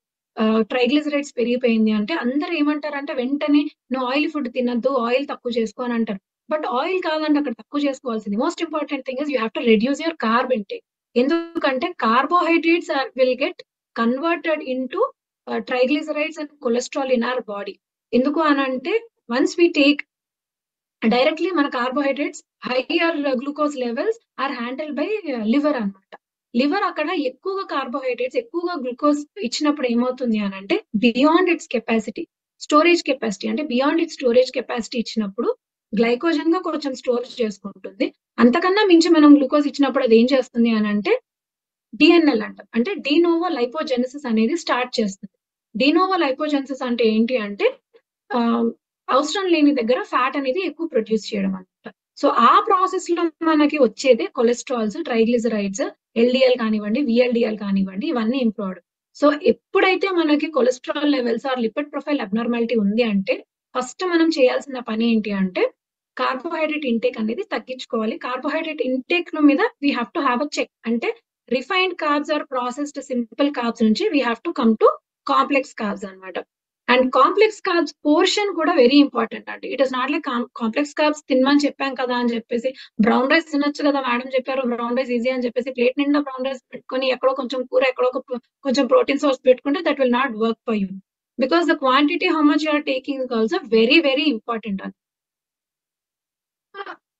ట్రైగ్లిజరైడ్స్ పెరిగిపోయింది అంటే అందరూ ఏమంటారంటే వెంటనే నువ్వు ఆయిల్ ఫుడ్ తినద్దు, ఆయిల్ తక్కువ చేసుకో అని అంటారు. బట్ ఆయిల్ కాదండి అక్కడ తక్కువ చేసుకోవాల్సింది. Most important thing is you have to reduce your carb intake. ఎందుకంటే carbohydrates will get converted into triglycerides and cholesterol in our body. ఎందుకు అనంటే వన్స్ వి టేక్ డైరెక్ట్లీ మన carbohydrates higher glucose levels are handle by liver అన్నమాట. Liver అక్కడ ఎక్కువగా carbohydrates ఎక్కువగా glucose ఇచ్చినప్పుడు ఏమవుతుంది అని అంటే beyond its capacity, storage capacity అంటే బియాండ్ ఇట్స్ స్టోరేజ్ కెపాసిటీ ఇచ్చినప్పుడు గ్లైకోజన్ గా కొంచెం స్టోర్ చేసుకుంటుంది. అంతకన్నా మించి మనం గ్లూకోజ్ ఇచ్చినప్పుడు అది ఏం చేస్తుంది అని అంటే డిఎన్ఎల్ అంటాం, అంటే డీనోవో లైపోజెనసిస్ అనేది స్టార్ట్ చేస్తుంది. డీనోవో లైపోజెనసిస్ అంటే ఏంటి అంటే అవసరం లేని దగ్గర ఫ్యాట్ అనేది ఎక్కువ ప్రొడ్యూస్ చేయడం అనమాట. సో ఆ ప్రాసెస్ లో మనకి వచ్చేదే కొలెస్ట్రాల్స్, ట్రైగ్లిజరైడ్స్, ఎల్డిఎల్ కానివ్వండి, విఎల్డిఎల్ కానివ్వండి, ఇవన్నీ ఇంప్రూవ్ అవడం. సో ఎప్పుడైతే మనకి cholesterol levels or lipid profile abnormality ఉంది అంటే ఫస్ట్ మనం చేయాల్సిన పని ఏంటి అంటే కార్బోహైడ్రేట్ ఇంటేక్ అనేది తగ్గించుకోవాలి. కార్బోహైడ్రేట్ ఇంటేక్ మీద we have to have a check. అంటే refined carbs or processed simple carbs నుంచి we have to come to complex carbs అనమాట. అండ్ కాంప్లెక్స్ కార్బ్స్ పోర్షన్ కూడా వెరీ ఇంపార్టెంట్ అండి. It is not like complex carbs తినమని చెప్పాం కదా అని చెప్పేసి బ్రౌన్ రైస్ తినొచ్చు కదా మేడం చెప్పారు, బ్రౌన్ రైస్ ఈజీ అని చెప్పేసి ప్లేట్ నిండా బ్రౌన్ రైస్ పెట్టుకొని ఎక్కడో కొంచెం కూర ఎక్కడో కొంచెం ప్రోటీన్ సోర్స్ పెట్టుకుంటే that will not work for you, because the quantity how much you're taking is also very very important అని.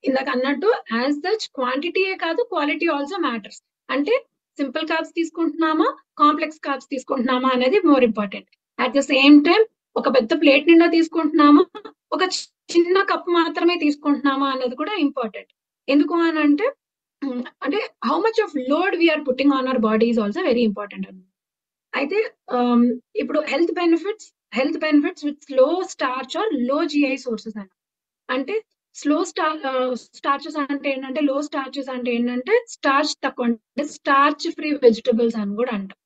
ఇందాక అన్నట్టు యాజ్ సచ్ క్వాంటిటీయే కాదు క్వాలిటీ ఆల్సో మ్యాటర్స్. అంటే సింపుల్ కార్బ్స్ తీసుకుంటున్నామా, కాంప్లెక్స్ కార్బ్స్ తీసుకుంటున్నామా అనేది more important. At the same time ఒక పెద్ద ప్లేట్ నిండా తీసుకుంటున్నామా, ఒక చిన్న కప్ మాత్రమే తీసుకుంటున్నామా అనేది కూడా ఇంపార్టెంట్. ఎందుకు అని అంటే how much of load we are putting on our body is also very important అన్నమాట. అయితే ఇప్పుడు health benefits with slow starch or low GI sources అన్న. అంటే స్టార్చెస్ అంటే ఏంటంటే లో స్టార్చెస్ అంటే ఏంటంటే స్టార్చ్ తక్కువ, అంటే స్టార్చ్ ఫ్రీ వెజిటబుల్స్ అని కూడా అంటాం.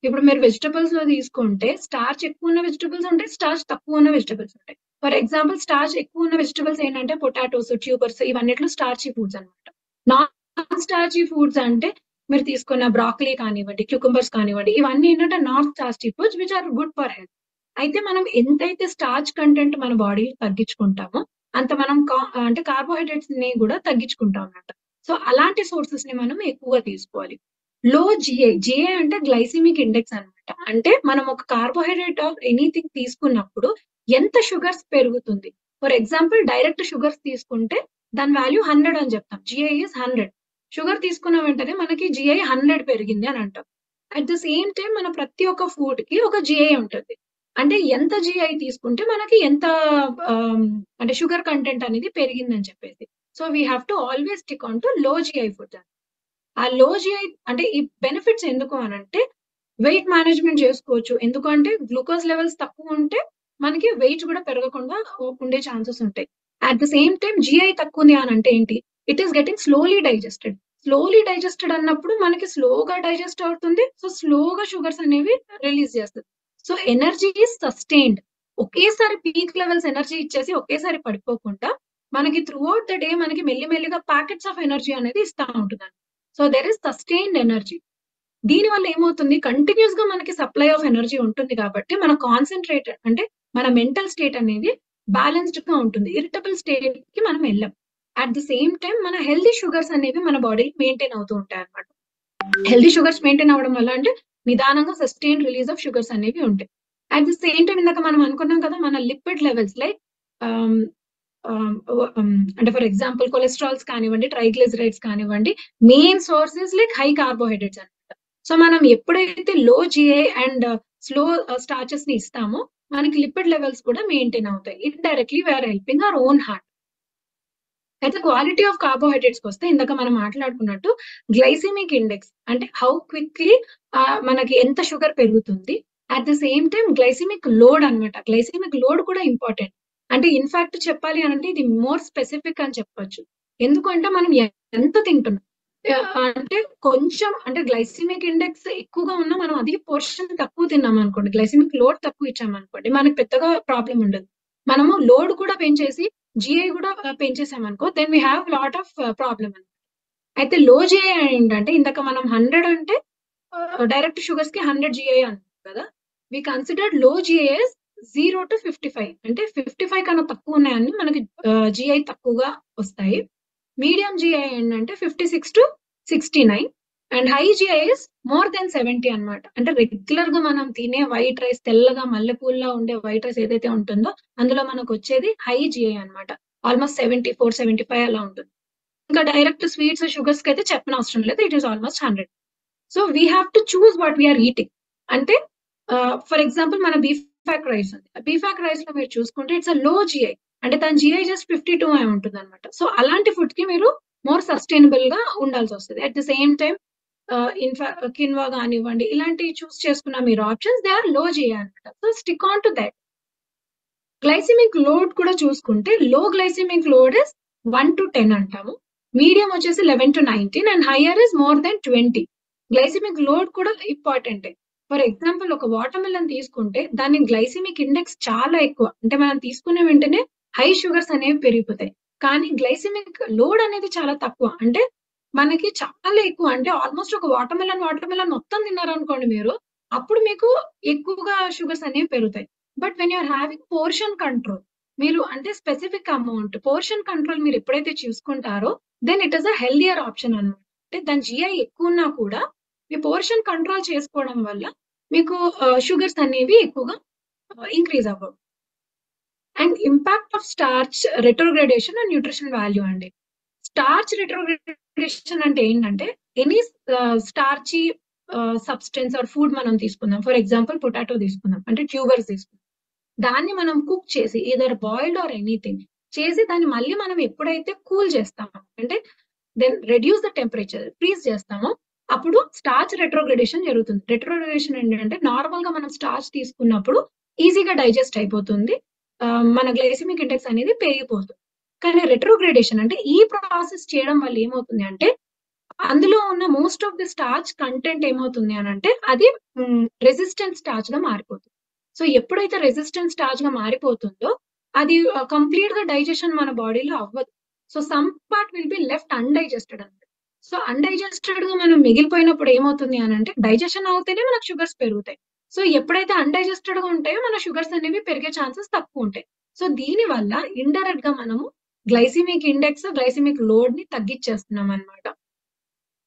ఇప్పుడు మీరు వెజిటబుల్స్ లో తీసుకుంటే స్టార్చ్ ఎక్కువ ఉన్న వెజిటబుల్స్ ఉంటాయి, స్టార్చ్ తక్కువ ఉన్న వెజిటబుల్స్ ఉంటాయి. ఫర్ ఎగ్జాంపుల్ స్టార్చ్ ఎక్కువ ఉన్న వెజిటబుల్స్ ఏంటంటే పొటాటోస్, ట్యూబర్స్, ఇవన్నిట్లో స్టార్చీ ఫుడ్స్ అనమాట. నాన్ స్టార్చీ ఫుడ్స్ అంటే మీరు తీసుకున్న బ్రాకలీ కానివ్వండి, క్యూకంబర్స్ కానివ్వండి, ఇవన్నీ ఏంటంటే non starchy foods which are good for health. అయితే మనం ఎంతైతే స్టార్చ్ కంటెంట్ మన బాడీ తగ్గించుకుంటామో అంత మనం అంటే కార్బోహైడ్రేట్స్ ని కూడా తగ్గించుకుంటాం అన్నమాట. సో అలాంటి సోర్సెస్ ని మనం ఎక్కువగా తీసుకోవాలి. లో జిఐ అంటే గ్లైసిమిక్ ఇండెక్స్ అనమాట. అంటే మనం ఒక కార్బోహైడ్రేట్ ఆఫ్ ఎనీథింగ్ తీసుకున్నప్పుడు ఎంత షుగర్స్ పెరుగుతుంది. ఫర్ ఎగ్జాంపుల్ డైరెక్ట్ షుగర్స్ తీసుకుంటే దాని వాల్యూ 100 అని చెప్తాం, జిఐ ఇస్ 100. షుగర్ తీసుకున్న వెంటనే మనకి జిఐ 100 పెరిగింది అని అంటాం. అట్ ద సేమ్ టైం మన ప్రతి ఒక్క ఫుడ్ కి ఒక జిఐ ఉంటుంది. అంటే ఎంత జిఐ తీసుకుంటే మనకి ఎంత అంటే షుగర్ కంటెంట్ అనేది పెరిగిందని చెప్పేసి. So we have to always stick on to లో జిఐ ఫుడ్. ఆ లో జిఐ అంటే ఈ బెనిఫిట్స్ ఎందుకు అనంటే వెయిట్ మేనేజ్మెంట్ చేసుకోవచ్చు. ఎందుకంటే గ్లూకోజ్ లెవెల్స్ తక్కువ ఉంటే మనకి వెయిట్ కూడా పెరగకుండా ఉండే ఛాన్సెస్ ఉంటాయి. At the same time GI తక్కువ ఉంది అని అంటే ఏంటి, it is getting slowly digested అన్నప్పుడు మనకి స్లోగా డైజెస్ట్ అవుతుంది. సో స్లోగా షుగర్స్ అనేవి రిలీజ్ చేస్తుంది. So energy is sustained. ఒకేసారి పీక్ లెవెల్స్ ఎనర్జీ ఇచ్చేసి ఒకేసారి పడిపోకుండా మనకి త్రూ అవుట్ ద డే మనకి మెల్లిమెల్లిగా ప్యాకెట్స్ ఆఫ్ ఎనర్జీ అనేది ఇస్తా ఉంటుంది. So there is sustained energy. దీని వల్ల ఏమవుతుంది, కంటిన్యూస్ గా మనకి సప్లై ఆఫ్ ఎనర్జీ ఉంటుంది కాబట్టి మన కాన్సన్ట్రేట్ అంటే మన మెంటల్ స్టేట్ అనేది బ్యాలెన్స్డ్ గా ఉంటుంది. ఇరిటబుల్ స్టేట్ కి మనం వెళ్ళాం. అట్ ది సేమ్ టైం మన హెల్దీ షుగర్స్ అనేవి మన బాడీకి మెయింటైన్ అవుతూ ఉంటాయి అన్నమాట. హెల్దీ షుగర్స్ మెయింటైన్ అవ్వడం వల్ల అంటే నిదానంగా సస్టైన్ రిలీజ్ ఆఫ్ షుగర్స్ అనేవి ఉంటాయి. అట్ ది సేమ్ టైం ఇందాక మనం అనుకున్నాం కదా, మన లిపిడ్ లెవెల్స్ లైక్ అంటే ఫర్ ఎగ్జాంపుల్ కొలెస్ట్రాల్స్ కానివ్వండి, ట్రైగ్లిజరైడ్స్ కానివ్వండి, main sources like high carbohydrates అనమాట. సో మనం ఎప్పుడైతే లో జిఐ అండ్ స్లో స్టార్చెస్ ని ఇస్తామో మనకి లిపిడ్ లెవెల్స్ కూడా మెయింటైన్ అవుతాయి. Indirectly we are helping our own heart. అయితే క్వాలిటీ ఆఫ్ కార్బోహైడ్రేట్స్ వస్తే ఇందాక మనం మాట్లాడుకున్నట్టు గ్లైసెమిక్ ఇండెక్స్ అంటే హౌ క్విక్లీ మనకి ఎంత షుగర్ పెరుగుతుంది, at the same time glycemic load అన్నమాట. గ్లైసెమిక్ లోడ్ కూడా ఇంపార్టెంట్. అంటే ఇన్ఫాక్ట్ చెప్పాలి అంటే ఇది మోర్ స్పెసిఫిక్ అని చెప్పొచ్చు. ఎందుకంటే మనం ఎంత తింటున్నాం, అంటే కొంచెం అంటే గ్లైసెమిక్ ఇండెక్స్ ఎక్కువగా ఉన్నా మనం అదే పోర్షన్ తక్కువ తిన్నాం అనుకోండి, గ్లైసెమిక్ లోడ్ తక్కువ ఇచ్చామనుకోండి, మనకి పెద్దగా ప్రాబ్లం ఉండదు. మనము లోడ్ కూడా పెంచేసి జిఐ కూడా పెంచేసామనుకో, then we have lot of problem అనమాట. అయితే లో జిఐ ఏంటంటే ఇందాక మనం 100 అంటే డైరెక్ట్ షుగర్స్ కి 100 జిఐ అంటాం కదా, వి కన్సిడర్డ్ లో జిఐ 0 to 55. అంటే 55 కన్నా తక్కువ ఉన్నాయని మనకి జిఐ తక్కువగా వస్తాయి. మీడియం జిఐ ఏంటంటే 56 to 69 and high GI is more then 70 అన్నమాట. అంటే రెగ్యులర్ గా మనం తినే వైట్ రైస్, తెల్లగా మల్లెపూల్లా ఉండే వైట్ రైస్ ఏదైతే ఉంటుందో అందులో మనకు వచ్చేది హై జిఐ అన్నమాట. ఆల్మోస్ట్ 74, 75 అలా ఉంటుంది. ఇంకా డైరెక్ట్ స్వీట్స్, షుగర్స్ కి అయితే చెప్పనవసరం లేదు, it is almost 100. So we have to choose what we are eating. అంటే ఫర్ ఎగ్జాంపుల్ మన బీఫాక్ రైస్ ఉంది, బీఫాక్ రైస్ లో మీరు చూసుకుంటే ఇట్స్ లో జిఐ, అంటే దాని జిఐ జస్ట్ 52 అయి ఉంటుంది అనమాట. సో అలాంటి ఫుడ్ కి మీరు మోర్ సస్టైనబుల్ గా ఉండాల్సి వస్తుంది. At the same time quinoa కానివ్వండి, ఇలాంటివి చూస్ చేసుకున్న మీరు options they are low GI అనమాట. So stick on to that. Glycemic load కూడా చూసుకుంటే లో గ్లైసెమిక్ లోడ్ ఇస్ 1 to 10 అంటాము, మీడియం వచ్చేసి 11 to 19 and higher is more than 20. Glycemic load కూడా ఇంపార్టెంట్. ఫర్ ఎగ్జాంపుల్ ఒక వాటర్ మిలన్ తీసుకుంటే దాని గ్లైసెమిక్ ఇండెక్స్ చాలా ఎక్కువ, అంటే మనం తీసుకునే వెంటనే హై షుగర్స్ అనేవి పెరిగిపోతాయి. కానీ గ్లైసెమిక్ లోడ్ అనేది చాలా తక్కువ, అంటే మనకి చాలా ఎక్కువ. అంటే ఆల్మోస్ట్ ఒక వాటర్ మిలన్ మొత్తం తిన్నారనుకోండి మీరు, అప్పుడు మీకు ఎక్కువగా షుగర్స్ అనేవి పెరుగుతాయి. But when you're having portion control, మీరు అంటే స్పెసిఫిక్ అమౌంట్ పోర్షన్ కంట్రోల్ మీరు ఎప్పుడైతే చూసుకుంటారో then it is a healthier option అన్నమాట. అంటే దాని జిఐ ఎక్కువ ఉన్నా కూడా మీ పోర్షన్ కంట్రోల్ చేసుకోవడం వల్ల మీకు షుగర్స్ అనేవి ఎక్కువగా ఇంక్రీజ్ అవ్వవు. And impact of starch retrogradation and nutrition value అండి. స్టార్చ్ రెట్రోగ్రేడేషన్ అంటే ఏంటంటే any starchy substance or food మనం తీసుకుందాం, ఫర్ ఎగ్జాంపుల్ పొటాటో తీసుకుందాం, అంటే ట్యూబర్స్ తీసుకుందాం, దాన్ని మనం కుక్ చేసి ఈదర్ బాయిల్డ్ ఆర్ ఎనీథింగ్ చేసి దాన్ని మళ్ళీ మనం ఎప్పుడైతే కూల్ చేస్తామో, అంటే then reduce the temperature, freeze చేస్తామో, అప్పుడు స్టార్చ్ రెట్రోగ్రేడేషన్ జరుగుతుంది. రెట్రోగ్రేడేషన్ ఏంటంటే నార్మల్ గా మనం స్టార్చ్ తీసుకున్నప్పుడు ఈజీగా డైజెస్ట్ అయిపోతుంది, మన గ్లైసెమిక్ ఇండెక్స్ అనేది పెరిగిపోతుంది. కానీ రెట్రోగ్రేడేషన్ అంటే ఈ ప్రాసెస్ చేయడం వల్ల ఏమవుతుంది అంటే అందులో ఉన్న most of the starch content ఏమవుతుంది అని అంటే అది రెసిస్టెంట్ స్టార్చ్ గా మారిపోతుంది. సో ఎప్పుడైతే రెసిస్టెంట్ స్టార్చ్ గా మారిపోతుందో అది కంప్లీట్ గా డైజెషన్ మన బాడీలో అవ్వదు. So some part will be left undigested అనమాట. సో అన్డైజెస్టెడ్ గా మనం మిగిలిపోయినప్పుడు ఏమవుతుంది అని అంటే డైజెషన్ అవుతేనే మనకు షుగర్స్ పెరుగుతాయి. సో ఎప్పుడైతే అన్డైజెస్టెడ్ గా ఉంటాయో మన షుగర్స్ అనేవి పెరిగే ఛాన్సెస్ తక్కువ ఉంటాయి. సో దీని వల్ల ఇండైరెక్ట్ గా మనము గ్లైసెమిక్ ఇండెక్స్, గ్లైసెమిక్ లోడ్ ని తగ్గించేస్తున్నాం అనమాట.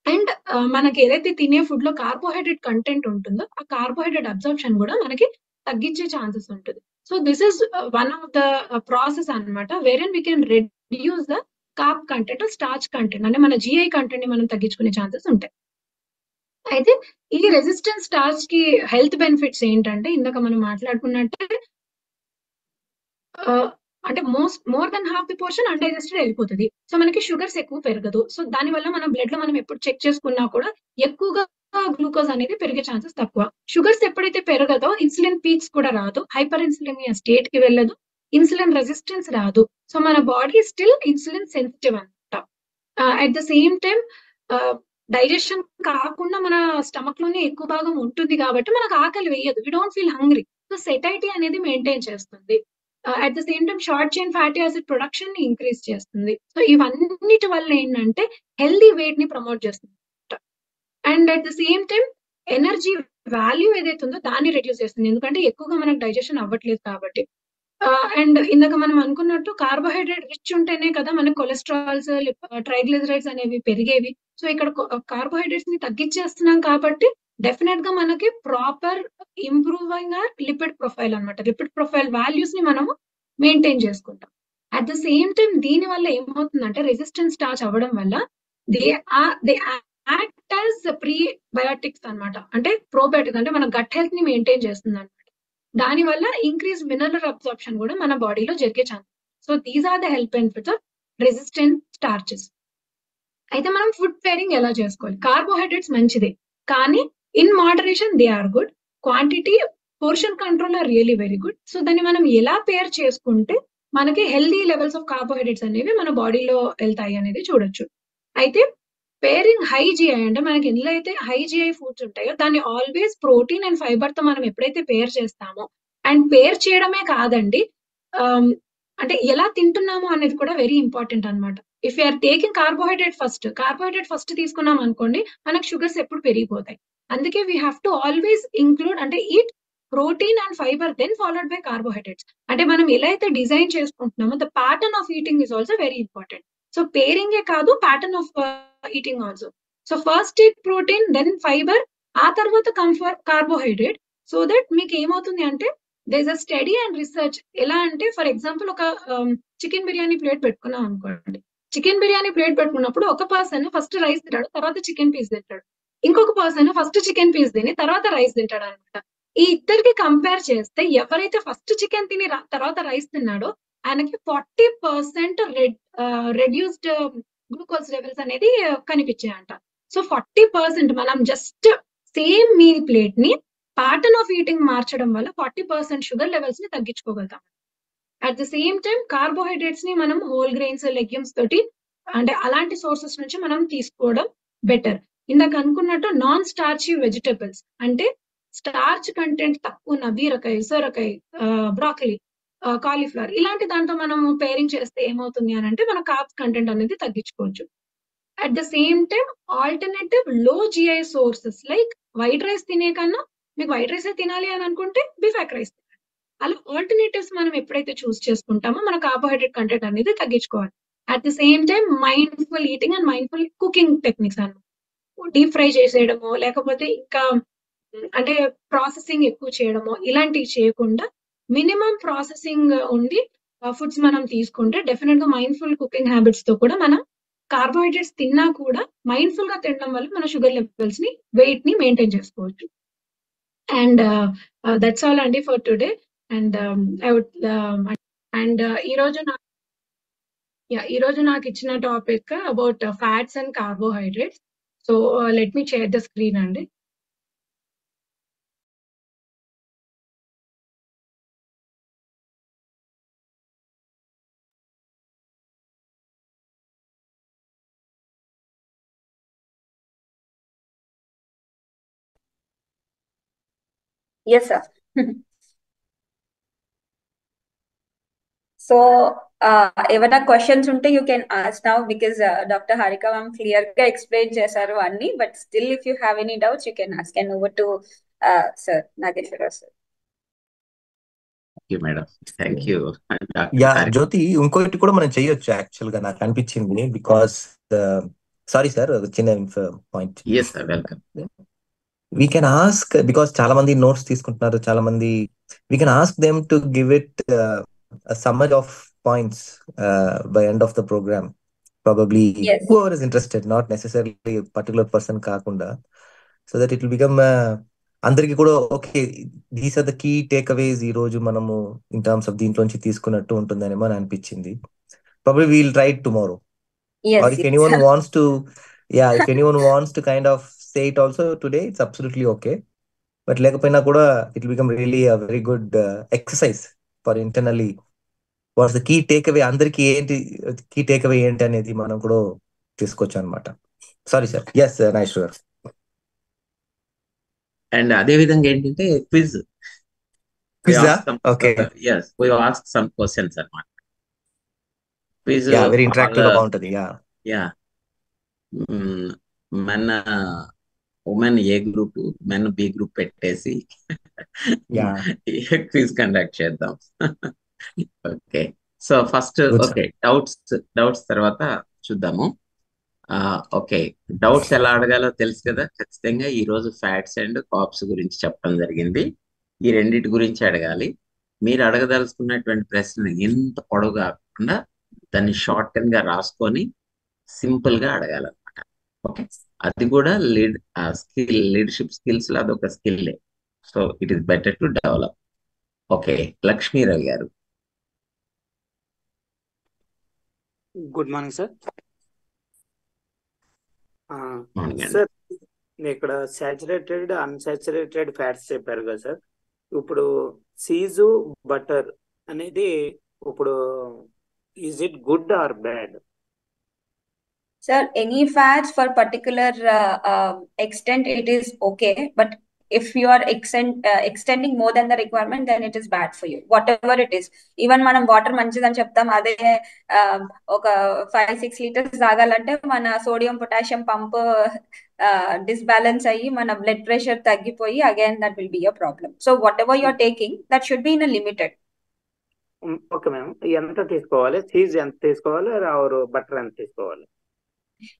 అండ్ మనకి ఏదైతే తినే ఫుడ్ లో కార్బోహైడ్రేట్ కంటెంట్ ఉంటుందో ఆ కార్బోహైడ్రేట్ అబ్జర్ప్షన్ కూడా మనకి తగ్గించే ఛాన్సెస్ ఉంటుంది. So this is one of the process అనమాట where we can reduce the carb content, starch content, అంటే మన జిఐ కంటెంట్ ని మనం తగ్గించుకునే ఛాన్సెస్ ఉంటాయి. అయితే ఈ రెసిస్టెన్స్ స్టార్చ్ కి హెల్త్ బెనిఫిట్స్ ఏంటంటే ఇందాక మనం మాట్లాడుకున్నట్టే అంటే more than half the portion undigested వెళ్ళిపోతుంది. సో మనకి షుగర్స్ ఎక్కువ పెరగదు. సో దాని వల్ల మన బ్లడ్ లో మనం ఎప్పుడు చెక్ చేసుకున్నా కూడా ఎక్కువగా గ్లూకోజ్ అనేది పెరిగే ఛాన్సెస్ తక్కువ. షుగర్స్ ఎప్పుడైతే పెరగదో ఇన్సులిన్ పీక్స్ కూడా రాదు, హైపర్ ఇన్సులినియా స్టేట్ కి వెళ్ళదు, ఇన్సులిన్ రెసిస్టెన్స్ రాదు. సో మన బాడీ స్టిల్ ఇన్సులిన్ సెన్సిటివ్ అనమాట. At the same time digestion కాకుండా మన స్టమక్ లోనే ఎక్కువ భాగం ఉంటుంది కాబట్టి మనకు ఆకలి వేయదు, we don't feel hungry. So satiety అనేది మెయింటైన్ చేస్తుంది. At the same time short chain fatty acid production ని ఇంక్రీజ్ చేస్తుంది. సో ఇవన్నిటి వల్ల ఏంటంటే హెల్దీ వెయిట్ ని ప్రమోట్ చేస్తుంది. And at the same time energy value ఏదైతే ఉందో దాన్ని రెడ్యూస్ చేస్తుంది, ఎందుకంటే ఎక్కువగా మనకు డైజెషన్ అవ్వట్లేదు కాబట్టి. అండ్ ఇందాక మనం అనుకున్నట్టు కార్బోహైడ్రేట్ రిచ్ ఉంటేనే కదా మనకి కొలెస్ట్రాల్స్, ట్రైగ్లిజరైడ్స్ అనేవి పెరిగేవి. సో ఇక్కడ కార్బోహైడ్రేట్స్ ని తగ్గించేస్తున్నాం కాబట్టి డెఫినెట్ గా మనకి ప్రాపర్ ఇంప్రూవింగ్ లిపిడ్ ప్రొఫైల్ అన్నమాట. లిపిడ్ ప్రొఫైల్ వాల్యూస్ ని మనము మెయింటైన్ చేసుకుంటాం. అట్ ద సేమ్ టైం దీని వల్ల ఏమవుతుందంటే రెసిస్టెన్స్ స్టార్చ్ అవ్వడం వల్ల they they act as prebiotics అన్నమాట. అంటే ప్రోబయోటిక్ అంటే మన గట్ హెల్త్ ని మెయింటైన్ చేస్తుంది అన్నమాట. దాని వల్ల ఇంక్రీజ్ మినరల్ అబ్సార్ప్షన్ కూడా మన బాడీలో జరిగే chance. So these are the help benefits of resistant starches. అయితే మనం ఫుడ్ పేరింగ్ ఎలా చేసుకోవాలి? కార్బోహైడ్రేట్స్ మంచిదే, కానీ in moderation they are good. Quantity, portion control are really very good. So దాన్ని మనం ఎలా పేర్ చేసుకుంటే మనకి హెల్దీ లెవెల్స్ ఆఫ్ కార్బోహైడ్రేట్స్ అనేవి మన బాడీలో వెళ్తాయి అనేది చూడొచ్చు. అయితే పేరింగ్ హై జిఐ అంటే మనకి ఎన్ని అయితే హై జిఐ ఫుడ్స్ ఉంటాయో దాన్ని ఆల్వేస్ ప్రోటీన్ అండ్ ఫైబర్ తో మనం ఎప్పుడైతే పేర్ చేస్తామో, అండ్ పేర్ చేయడమే కాదండి, ఆమ్, అంటే ఎలా తింటున్నామో అనేది కూడా వెరీ ఇంపార్టెంట్ అన్నమాట. If you're taking carbohydrate first తీసుకున్నాం అనుకోండి, మనకు షుగర్స్ ఎప్పుడు పెరిగిపోతాయి. అందుకే we have to always include, అంటే eat protein and fiber then followed by carbohydrates. అంటే మనం ఎలా అయితే డిజైన్ చేసుకుంటున్నామో the pattern of eating is also very important. So pairing ఏ కాదు, pattern of eating also. So first eat protein then fiber, ఆ తర్వాత కంఫర్ట్ కార్బోహైడ్రేట్. సో దట్ మీకు ఏమవుతుంది అంటే there is a study and research. ఎలా అంటే ఫర్ ఎగ్జాంపుల్ ఒక చికెన్ బిర్యానీ ప్లేట్ పెట్టుకున్నాం అనుకోండి. చికెన్ బిర్యానీ ప్లేట్ పెట్టుకున్నప్పుడు ఒక పర్సన్ ఫస్ట్ రైస్ తింటాడు, తర్వాత చికెన్ పీస్ తింటాడు. ఇంకొక పర్సన్ ఫస్ట్ చికెన్ పీస్ తిని తర్వాత రైస్ తింటాడు అనమాట. ఈ ఇద్దరికి కంపేర్ చేస్తే ఎవరైతే ఫస్ట్ చికెన్ తిని తర్వాత రైస్ తిన్నాడో ఆయనకి 40% రెడ్యూస్డ్ గ్లూకోజ్ లెవెల్స్ అనేది కనిపించాయంట. సో 40% మనం జస్ట్ సేమ్ మీల్ ప్లేట్ ని ప్యాటర్న్ ఆఫ్ ఈటింగ్ మార్చడం వల్ల 40% షుగర్ లెవెల్స్ ని తగ్గించుకోగలుగుతాం. At the same time carbohydrates ని మనం హోల్ గ్రెయిన్స్, లెగ్యూమ్స్ తోటి, అంటే అలాంటి సోర్సెస్ నుంచి మనం తీసుకోవడం బెటర్. ఇందాక అనుకున్నట్టు నాన్ స్టార్చీ వెజిటబుల్స్ అంటే స్టార్చ్ కంటెంట్ తక్కువ ఉన్న బీరకాయ, సొరకాయ, బ్రాకలీ, కాలీఫ్లవర్ ఇలాంటి దాంట్లో మనం పేరింగ్ చేస్తే ఏమవుతుంది అని అంటే మన కార్బ్స్ కంటెంట్ అనేది తగ్గించుకోవచ్చు. At the same time alternative లో GI sources like white rice తినే కన్నా మీకు వైట్ రైస్ తినాలి అని అనుకుంటే బిఫాక్ రైస్. అలా ఆల్టర్నేటివ్స్ మనం ఎప్పుడైతే చూస్ చేసుకుంటామో మన కార్బోహైడ్రేట్ కంటెంట్ అనేది తగ్గించుకోవాలి. At the same time mindful eating and mindful cooking techniques అన్నమాట. డీప్ ఫ్రై చేసేయడమో లేకపోతే ఇంకా అంటే ప్రాసెసింగ్ ఎక్కువ చేయడమో ఇలాంటివి చేయకుండా మినిమం ప్రాసెసింగ్ ఉండి ఫుడ్స్ మనం తీసుకుంటే డెఫినెట్ గా మైండ్ఫుల్ కుకింగ్ హ్యాబిట్స్ తో కూడా మనం కార్బోహైడ్రేట్స్ తిన్నా కూడా మైండ్ఫుల్ గా తినడం వల్ల మన షుగర్ లెవెల్స్ ని, వెయిట్ ని మెయింటైన్ చేసుకోవచ్చు. అండ్ దట్స్ ఆల్ అండి for today. And I wood and ఈ రోజు నాకు ఇచ్చిన topic about fats and carbohydrates. So let me share the screen అండి. Yes, sir. So, ఏమైనా క్వశ్చన్స్ ఉంటే you can ask now because doctor Harika ma'am clear గా explain చేశారు అన్ని. But still if you have any doubts you can ask. And over to sir Nageswararao sir. Madam thank you. Yeah Jyothi, ఇంకోటి కూడా మనం చేయొచ్చు actual గా నాకు అనిపించింది. బికాస్ సారీ సార్, చిన్న point. Welcome. We can ask, because చాలా మంది నోట్స్ తీసుకుంటున్నారు, చాలా మంది. We can ask them to give it summary of points by end of the program. Probably whoever is interested, not necessary particular person కాకుండా, so that it will become అందరికి కూడా okay these are the key takeaways ఈ రోజు మనము in terms of దీంట్లోంచి తీసుకున్నట్టు ఉంటుందేమో అని అనిపించింది. Probably we'll try tomorrow. Or if anyone wants to, if anyone wants to kind of say it also today, it's absolutely okay. But లేకపోయినా కూడా it will become really a very good exercise for internally. What's the key takeaway? అందరికి ఏంటి key takeaway ఏంటి అనేది మనం కూడా తీసుకోవచ్చు అనమాట. Sorry sir. Yes nice sure. And అదే విధంగా ఏంటంటే quiz. Okay, yes we ask some questions అన్నమాట. క్విజ్ వెరీ ఇంటరాక్టివ్ గా బాగుంటది. యా మన women A group, men B group పెట్టేసి క్విజ్ కండక్ట్ చేద్దాం. Okay. So first good sir. Okay, doubts తర్వాత చూద్దాము. ఓకే, డౌట్స్ ఎలా అడగాలో తెలుసు కదా. ఖచ్చితంగా ఈ రోజు ఫ్యాట్స్ అండ్ కార్బ్స్ గురించి చెప్పడం జరిగింది. ఈ రెండిటి గురించి అడగాలి. మీరు అడగదలుచుకున్నటువంటి ప్రశ్న ఎంత పొడవు కాకుండా దాన్ని షార్ట్ గా రాసుకొని సింపుల్ గా అడగాలన్నమాట. ఓకే, అది కూడా లీడర్షిప్ స్కిల్స్ లో అదొక skill. So it is better to develop. Okay, Lakshmi Rao garu. Good morning sir. Morning అండి. సార్, ఇక్కడ సాచురేటెడ్ అన్సాచురేటెడ్ ఫ్యాట్స్ చెప్పారు కదా సార్. ఇప్పుడు చీజు బటర్ అనేది ఇప్పుడు is it good or bad? Sir, any fats for particular extent, it is okay. But if you are extending more than the requirement, then it is bad for you. Whatever it is. Even మనం water మంచిదని చెప్తాం, అదే ఒక 5-6 litres తాగాలంటే మన sodium potassium pump disbalance అయ్యి మన blood pressure తగ్గిపోయి again that will be a problem. So whatever you are taking, that should be in a limited. Okay ma'am, ఎంత తీసుకోవాలి? చీజ్ ఎంత తీసుకోవాలి? ఆర్ బటర్ ఎంత తీసుకోవాలి?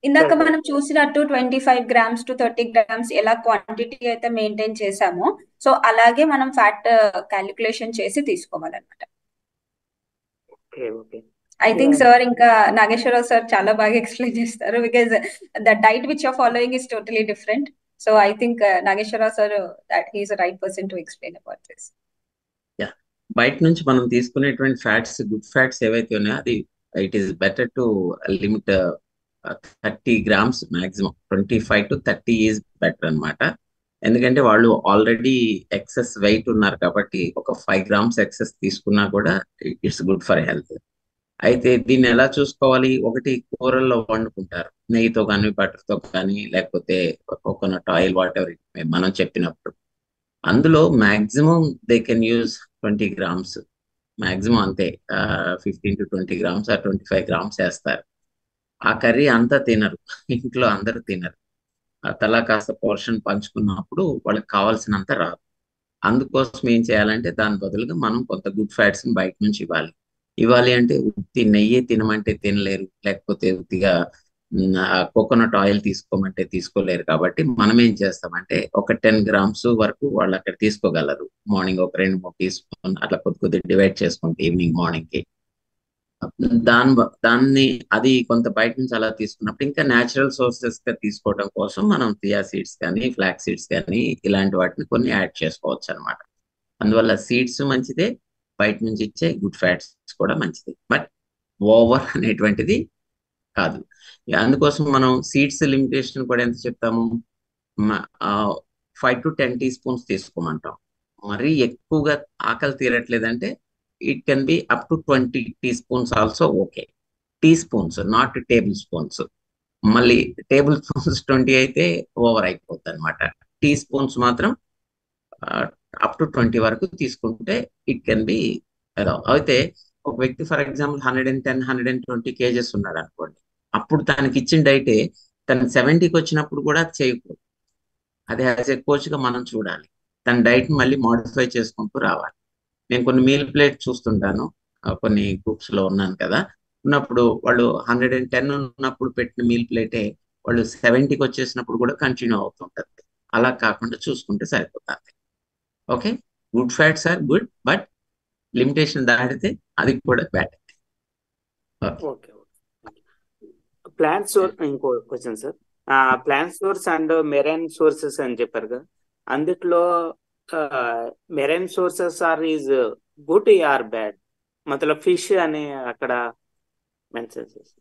ఇందాక మనం చూసినట్టు 25 grams to 30 grams ఎలా క్వాంటిటీ అయితే మెయింటైన్ చేసామో, సో అలాగే మనం ఫ్యాట్ క్యాలిక్యులేషన్ చేసి తీసుకోవాలన్నమాట. ఐ థింక్ సార్ ఇంకా నాగేశ్వరరావు సార్ చాలా బాగా ఎక్స్ప్లెయిన్ చేస్తారు, because the diet which you're following is totally different. So I think Nageswararao sir that he is right person to explain about this. బయట నుంచి మనం తీసుకునేటువంటి ఫ్యాట్స్, గుడ్ ఫ్యాట్స్ ఏవైతే ఉన్నాయో అది it is better to limit 30 grams maximum. 25 to 30 is better అనమాట. ఎందుకంటే వాళ్ళు ఆల్రెడీ ఎక్సెస్ వెయిట్ ఉన్నారు కాబట్టి ఒక 5 grams ఎక్సెస్ తీసుకున్నా కూడా ఇట్స్ గుడ్ ఫర్ హెల్త్. అయితే దీన్ని ఎలా చూసుకోవాలి? ఒకటి, కూరల్లో వండుకుంటారు నెయ్యితో కానీ బటర్తో కానీ, లేకపోతే కోకోనట్ ఆయిల్, వాట్ ఎవర్ మనం చెప్పినప్పుడు అందులో maximum they can use 20 grams maximum, అంతే. 15 to 20 grams ఆ 25 grams వేస్తారు. ఆ కర్రీ అంతా తినరు, ఇంట్లో అందరూ తినరు. తలా కాస్త పోర్షన్ పంచుకున్నప్పుడు వాళ్ళకి కావాల్సినంత రాదు. అందుకోసం ఏం చేయాలంటే దాని బదులుగా మనం కొంత గుడ్ ఫ్యాట్స్ ని బయట నుంచి ఇవ్వాలి అంటే ఉత్తి నెయ్యి తినమంటే తినలేరు, లేకపోతే ఉత్తిగా కోకోనట్ ఆయిల్ తీసుకోమంటే తీసుకోలేరు. కాబట్టి మనం ఏం చేస్తామంటే ఒక 10 grams వరకు వాళ్ళు అక్కడ తీసుకోగలరు. మార్నింగ్ ఒక 2-3 teaspoon అట్లా కొద్ది డివైడ్ చేసుకుంటే ఈవినింగ్ మార్నింగ్ కి దాన్ని అది కొంత బయట నుంచి అలా తీసుకున్నప్పుడు ఇంకా న్యాచురల్ సోర్సెస్ గా తీసుకోవడం కోసం మనం చియా సీడ్స్ కానీ, ఫ్లాక్ సీడ్స్ కానీ ఇలాంటి వాటిని కొన్ని యాడ్ చేసుకోవచ్చు అనమాట. అందువల్ల సీడ్స్ మంచిదే, బయట నుంచి ఇచ్చే గుడ్ ఫ్యాట్స్ కూడా మంచిది, బట్ ఓవర్ అనేటువంటిది కాదు. అందుకోసం మనం సీడ్స్ లిమిటేషన్ కూడా ఎంత చెప్తాము? 5 to 10 teaspoons తీసుకోమంటాం. మరీ ఎక్కువగా ఆకలి తీరట్లేదంటే it can be up to 20 teaspoons also okay. Teaspoons, not tablespoons. మళ్ళీ టేబుల్ స్పూన్స్ 20 అయితే ఓవర్ అయిపోతుంది అనమాట. టీ స్పూన్స్ మాత్రం అప్ టు 20 వరకు తీసుకుంటే ఇట్ కెన్ బి అలా. అయితే ఒక వ్యక్తి ఫర్ ఎగ్జాంపుల్ 110-120 kgs ఉన్నాడు అనుకోండి, అప్పుడు తనకి ఇచ్చిన డైటే తను 70కి వచ్చినప్పుడు కూడా చేయకూడదు. అది యాజ్ ఏ కోచ్ గా మనం చూడాలి, తన డైట్ మళ్ళీ మాడిఫై చేసుకుంటూ రావాలి. నేను కొన్ని మీల్ ప్లేట్ చూస్తుంటాను, కొన్ని గ్రూప్స్ లో ఉన్నాను కదా, ఉన్నప్పుడు వాళ్ళు 110 ఉన్నప్పుడు పెట్టిన మీల్ ప్లేటే వాళ్ళు 70కి వచ్చేసినప్పుడు కూడా కంటిన్యూ అవుతుంటది. అలా కాకుండా చూసుకుంటే సరిపోతుంది. Okay, good fats are good, but limitation దాటితే అది కూడా బ్యాడ్. ఓకే. ప్లాంట్ సోర్స్, ఇంకో question sir. Plant source and marine sources అని చెప్పారు కదా, అందుట్లో marine sources or is good or bad? మతలబ్ ఫిష్ అని అక్కడ మెన్షన్ చేసి.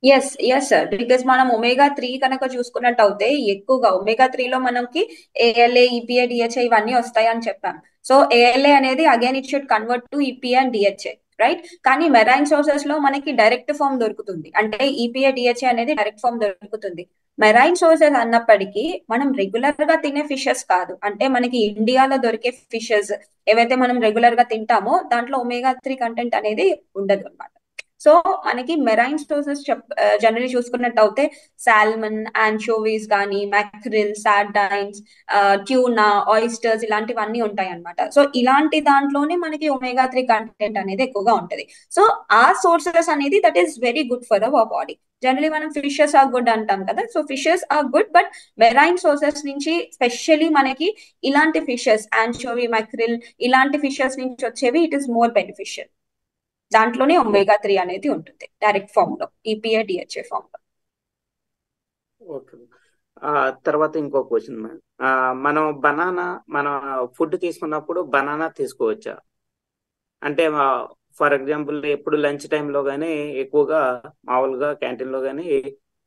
ఎస్ సార్, బికాస్ మనం omega-3 కనుక చూసుకున్నట్టు అయితే ఎక్కువగా omega-3 లో మనకి ALA, EPA, DHA ఇవన్నీ వస్తాయి అని చెప్పాం. సో ALA అనేది again it should convert to EPA and DHA, right? కానీ మెరైన్ సోర్సెస్ లో మనకి డైరెక్ట్ ఫామ్ దొరుకుతుంది, అంటే EPA, DHA అనేది డైరెక్ట్ ఫామ్ దొరుకుతుంది. మెరైన్ సోర్సెస్ అన్నప్పటికీ మనం రెగ్యులర్ గా తినే ఫిషెస్ కాదు, అంటే మనకి ఇండియాలో దొరికే ఫిషెస్ ఏవైతే మనం రెగ్యులర్ గా తింటామో దాంట్లో omega-3 కంటెంట్ అనేది ఉండదు అనమాట. సో మనకి మెరైన్ సోర్సెస్ జనరలీ చూసుకున్నట్టు అయితే సాల్మన్, ఆన్షోవీస్ కానీ, మ్యాక్రిల్, సార్డైన్స్, ట్యూనా, ఆయిస్టర్స్ ఇలాంటివన్నీ ఉంటాయి అనమాట. సో ఇలాంటి దాంట్లోనే మనకి ఒమేగా 3 కంటెంట్ అనేది ఎక్కువగా ఉంటుంది. సో ఆ సోర్సెస్ అనేది that is very good for our body. Generally మనం ఫిషెస్ ఆర్ గుడ్ అంటాం కదా. So fishes are good, but marine sources నుంచి స్పెషల్లీ మనకి ఇలాంటి ఫిషెస్, ఆన్షోవి, మ్యాక్రిల్ ఇలాంటి ఫిషెస్ నుంచి వచ్చేవి ఇట్ ఈస్ మోర్ బెనిఫిషియల్. దాంట్లోనే ఒమేగా 3 అనేది ఉంటుంది డైరెక్ట్ ఫామ్ లో, EPA DHA ఫామ్ లో. ఓకే. తర్వాత ఇంకో క్వశ్చన్ మేడం, మనం ఫుడ్ తీసుకున్నప్పుడు బనానా తీసుకోవచ్చా? అంటే ఫర్ ఎగ్జాంపుల్ ఎప్పుడు లంచ్ టైంలో కానీ ఎక్కువగా మామూలుగా క్యాంటీన్లో కానీ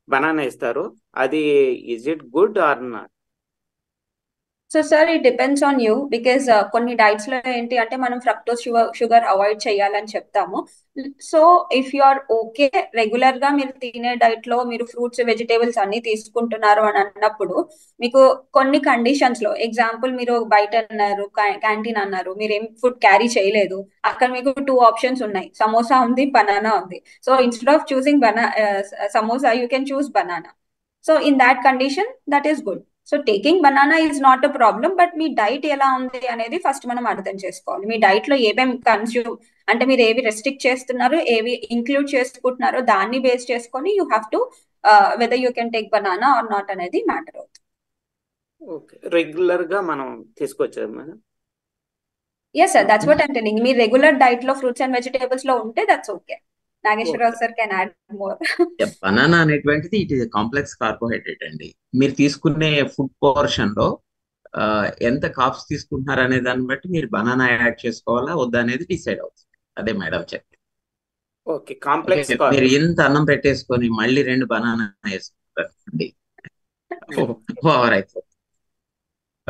బనానా ఇస్తారు, అది is it good or not? So sir it depends on you, because కొన్ని డైట్స్ లో ఏంటి అంటే మనం ఫ్రక్టోస్ షుగర్ అవాయిడ్ చేయాలని చెప్తాము. So if you are okay, regular గా మీరు తినే డైట్ లో మీరు ఫ్రూట్స్, వెజిటేబుల్స్ అన్ని తీసుకుంటున్నారు అని అన్నప్పుడు మీకు కొన్ని కండిషన్స్ లో, ఎగ్జాంపుల్ మీరు బయట అన్నారు, క్యాంటీన్ అన్నారు, మీరు ఏం ఫుడ్ క్యారీ చేయలేదు, అక్కడ మీకు 2 ఆప్షన్స్ ఉన్నాయి, సమోసా ఉంది, బనానా ఉంది. So instead of choosing samosa you can choose banana. So in that condition that is good. So taking banana is not a problem, but me diet ఎలా ఉంది అనేది ఫస్ట్ మనం అర్థం చేసుకోవాలి. మీ డైట్ లో ఏమేమి కన్స్యూమ్, అంటే మీరు ఏవి రెస్ట్రిక్ట్ చేస్తున్నారు, ఏవి ఇంక్లూడ్ చేసుకుంటున్నారో దాన్ని బేస్ చేసుకొని you have to whether you can take banana or not అనేది మ్యాటర్ అవుతుంది. ఓకే, రెగ్యులర్ గా మనం తీసుకోవచ్చు madam? Yes sir, that's what I'm telling. మీ రెగ్యులర్ డైట్ లో ఫ్రూట్స్ అండ్ వెజిటేబుల్స్ లో ఉంటే that's okay. Nageswararao sir can add more. Banana అనేటువంటిది ఇట్ ఈస్ కాంప్లెక్స్ కార్బోహైడ్రేట్ అండి. మీరు తీసుకునే ఫుడ్ పోర్షన్ లో ఎంత కాప్స్ తీసుకుంటున్నారు అనే దాన్ని బట్టి మీరు బనానా యాడ్ చేసుకోవాలా వద్దా అనేది డిసైడ్ అవుతుంది. అదే మేడం చెప్పింది. ఓకే, కాంప్లెక్స్ మీరు ఇంత అన్నం పెట్టేసుకొని మళ్ళీ 2 బనానా వేసుకుంటారండి, ఓవర్ అయిపోతుంది.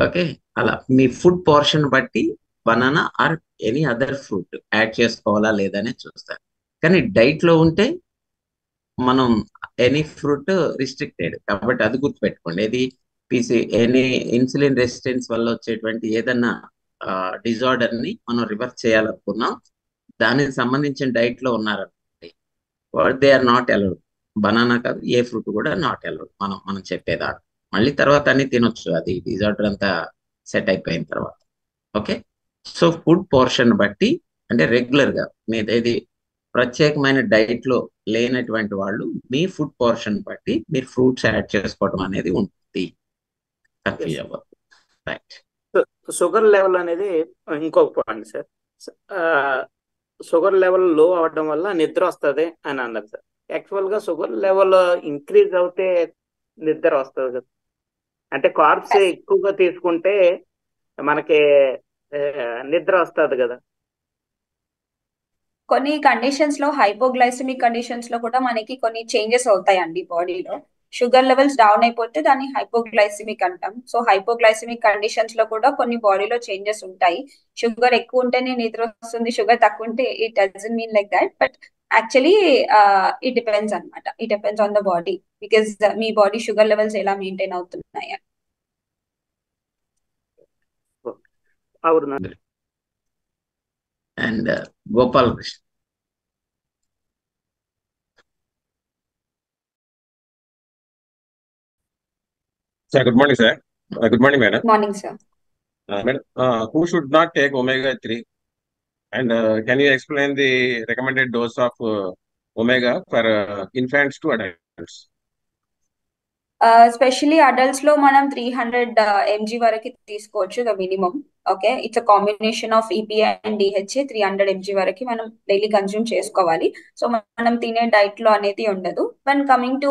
ఓకే, అలా మీ ఫుడ్ పోర్షన్ బట్టి banana or any other fruit add చేసుకోవాలా లేదనే చూస్తారు. కానీ డైట్ లో ఉంటే మనం ఎనీ ఫ్రూట్ రిస్ట్రిక్టెడ్ కాబట్టి అది గుర్తుపెట్టుకోండి. ఇది ఎనీ ఇన్సులిన్ రెసిస్టెన్స్ వల్ల వచ్చేటువంటి ఏదన్నా డిజార్డర్ ని మనం రివర్స్ చేయాలనుకున్నాం, దానికి సంబంధించిన డైట్ లో ఉన్నారనుకోండి, they are not allowed. Banana కాదు, ఏ ఫ్రూట్ కూడా నాట్ అలౌడ్. మనం చెప్పేదా మళ్ళీ తర్వాత అన్ని తినొచ్చు, అది డిజార్డర్ అంతా సెట్ అయిపోయిన తర్వాత. ఓకే, సో ఫుడ్ పోర్షన్ బట్టి, అంటే రెగ్యులర్ గా మీది ప్రత్యేకమైన డైట్ లో లేనటువంటి వాళ్ళు మీ ఫుడ్ పోర్షన్ బట్టి మీరు ఫ్రూట్స్ యాడ్ చేసుకోవడం అనేది ఉంటుంది. కన్ఫ్యూజ్ అవ్వదు. రైట్. షుగర్ లెవెల్ అనేది ఇంకొక పాయింట్ సార్. షుగర్ లెవెల్ లో అవడం వల్ల నిద్ర వస్తుంది అని అన్నారు సార్. యాక్చువల్ గా షుగర్ లెవెల్ ఇంక్రీజ్ అవుతే నిద్ర వస్తుంది కదా, అంటే కార్బ్స్ ఎక్కువగా తీసుకుంటే మనకి నిద్ర వస్తుంది కదా. కొన్ని కండిషన్స్ లో, హైపోగ్లైసెమిక్ కండిషన్స్ లో కూడా మనకి కొన్ని చేంజెస్ అవుతాయండి బాడీలో. షుగర్ లెవెల్స్ డౌన్ అయిపోతే దాన్ని హైపోగ్లైసెమిక్ అంటాం. సో హైపోగ్లైసెమిక్ కండిషన్స్ లో కూడా కొన్ని బాడీలో చేంజెస్ ఉంటాయి. షుగర్ ఎక్కువ ఉంటేనే నిద్ర వస్తుంది, షుగర్ తక్కువ ఉంటే it doesn't mean like that, but actually it depends అనమాట. It depends on the body, because మీ బాడీ షుగర్ లెవెల్స్ ఎలా మెయింటైన్ అవుతున్నాయి. అవును. And Gopal Krishna. Sir, good morning, sir. Good morning, madam. Morning sir. Madam, who should not take omega-3? And can you explain the recommended dose of omega for infants to adults? Especially adults లో మనం 300 mg వరకు తీసుకోవచ్చు, the minimum. Okay, it's a combination of EPA and DHA. 300 mg వరకు మనం daily consume చేసుకోవాలి. So మనం తినే diet లో అనేది ఉండదు. వెన్ కమింగ్ టు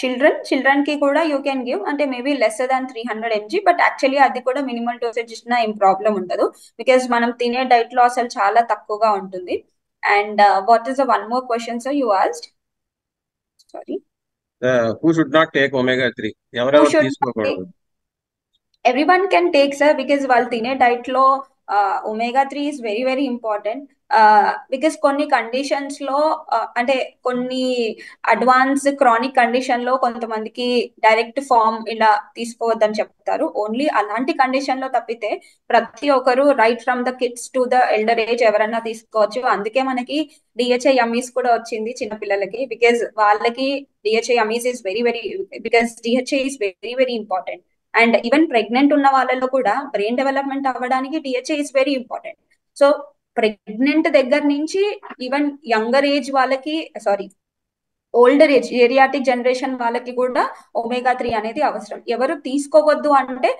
చిల్డ్రన్ కి కూడా యూ కెన్ గివ్, అంటే maybe lesser than 300 mg, but actually అది కూడా మినిమల్ డోసేజ్ ఇచ్చినా ఏం ప్రాబ్లం ఉండదు, బికాస్ మనం తినే డైట్ లో అసలు చాలా తక్కువగా ఉంటుంది. And what is the one more question sir you asked? Sorry. Who should not take omega-3? ఎవరెవరు తీసుకోకూడదు? Everyone can take sir, because వాళ్ళు తినే డైట్ లో omega 3 is very very important. Because కొన్ని కండిషన్స్ లో అంటే కొన్ని అడ్వాన్స్ క్రానిక్ కండిషన్ లో కొంతమందికి డైరెక్ట్ ఫామ్ ఇలా తీసుకోవద్దని చెప్తారు. ఓన్లీ అలాంటి కండిషన్ లో తప్పితే ప్రతి ఒక్కరు right from the kids to the elder age ఎవరన్నా తీసుకోవచ్చు. అందుకే మనకి డిహెచ్ఐ యమ్మీస్ కూడా వచ్చింది చిన్నపిల్లలకి, బికాస్ వాళ్ళకి DHA yummies is very very, because DHA is very very important. And even pregnant ఉన్న వాళ్ళలో కూడా బ్రెయిన్ డెవలప్మెంట్ అవ్వడానికి DHA is very important. So pregnant దగ్గర నుంచి ఈవెన్ యంగర్ ఏజ్ వాళ్ళకి, sorry older age geriatric generation వాళ్ళకి కూడా ఒమేగా 3 అనేది అవసరం. ఎవరు తీసుకోవద్దు అంటే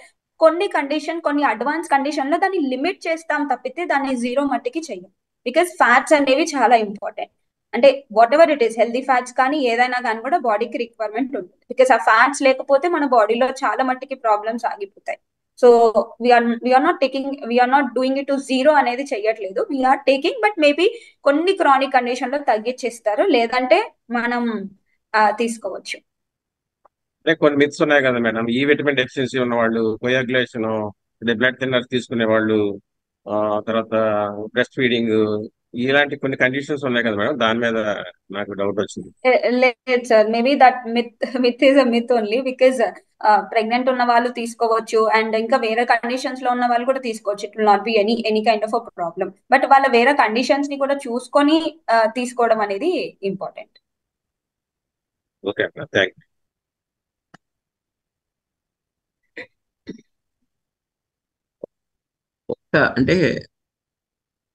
కొన్ని కండిషన్, కొన్ని అడ్వాన్స్ కండిషన్ లో దాన్ని లిమిట్ చేస్తాం తప్పితే దాన్ని జీరో మట్టికి చెయ్యం. బికాస్ ఫ్యాట్స్ అనేవి చాలా ఇంపార్టెంట్. అంటే what ever it is, healthy fats కానీ ఏదైనా కానీ కూడా బాడీకి రిక్వైర్మెంట్ ఉంటుంది. బికాస్ ఆ ఫ్యాట్స్ లేకపోతే మన బాడీలో చాలా మట్టికి ప్రాబ్లమ్స్ ఆగిపోతాయి. So we are not doing it to zero అనేది చెయ్యట్లేదు, వీఆర్ టేకింగ్, బట్ మేబీ కొన్ని క్రానిక్ కండిషన్ లో తగ్గించేస్తారు, లేదంటే మనం తీసుకోవచ్చు. అంటే కొన్ని మిత్స్ ఉన్నాయి కదా మేడం, ఈ విటమిన్ డెఫిషియన్సీ ఉన్న వాళ్ళు, కోయాగ్యులేషన్, బ్లడ్ థిన్నర్స్ తీసుకునే వాళ్ళు, తర్వాత బ్రెస్ట్ ఫీడింగ్, ఇలాంటి కొన్ని కండిషన్స్ ఉన్నాయి కదా మేడం, దాని మీద నాకు డౌట్ వచ్చింది. లేదు sir, maybe that myth is a myth only, because pregnant ఉన్న వాళ్ళు తీసుకోవచ్చు అండ్ ఇంకా వేరే కండిషన్స్ లో ఉన్న వాళ్ళు కూడా తీసుకోవచ్చు. It will not be any kind of a problem, but వాళ్ళ వేరే కండిషన్స్ ని కూడా చూసుకొని తీసుకోవడం అనేది ఇంపార్టెంట్. Okay, thank you. అంటే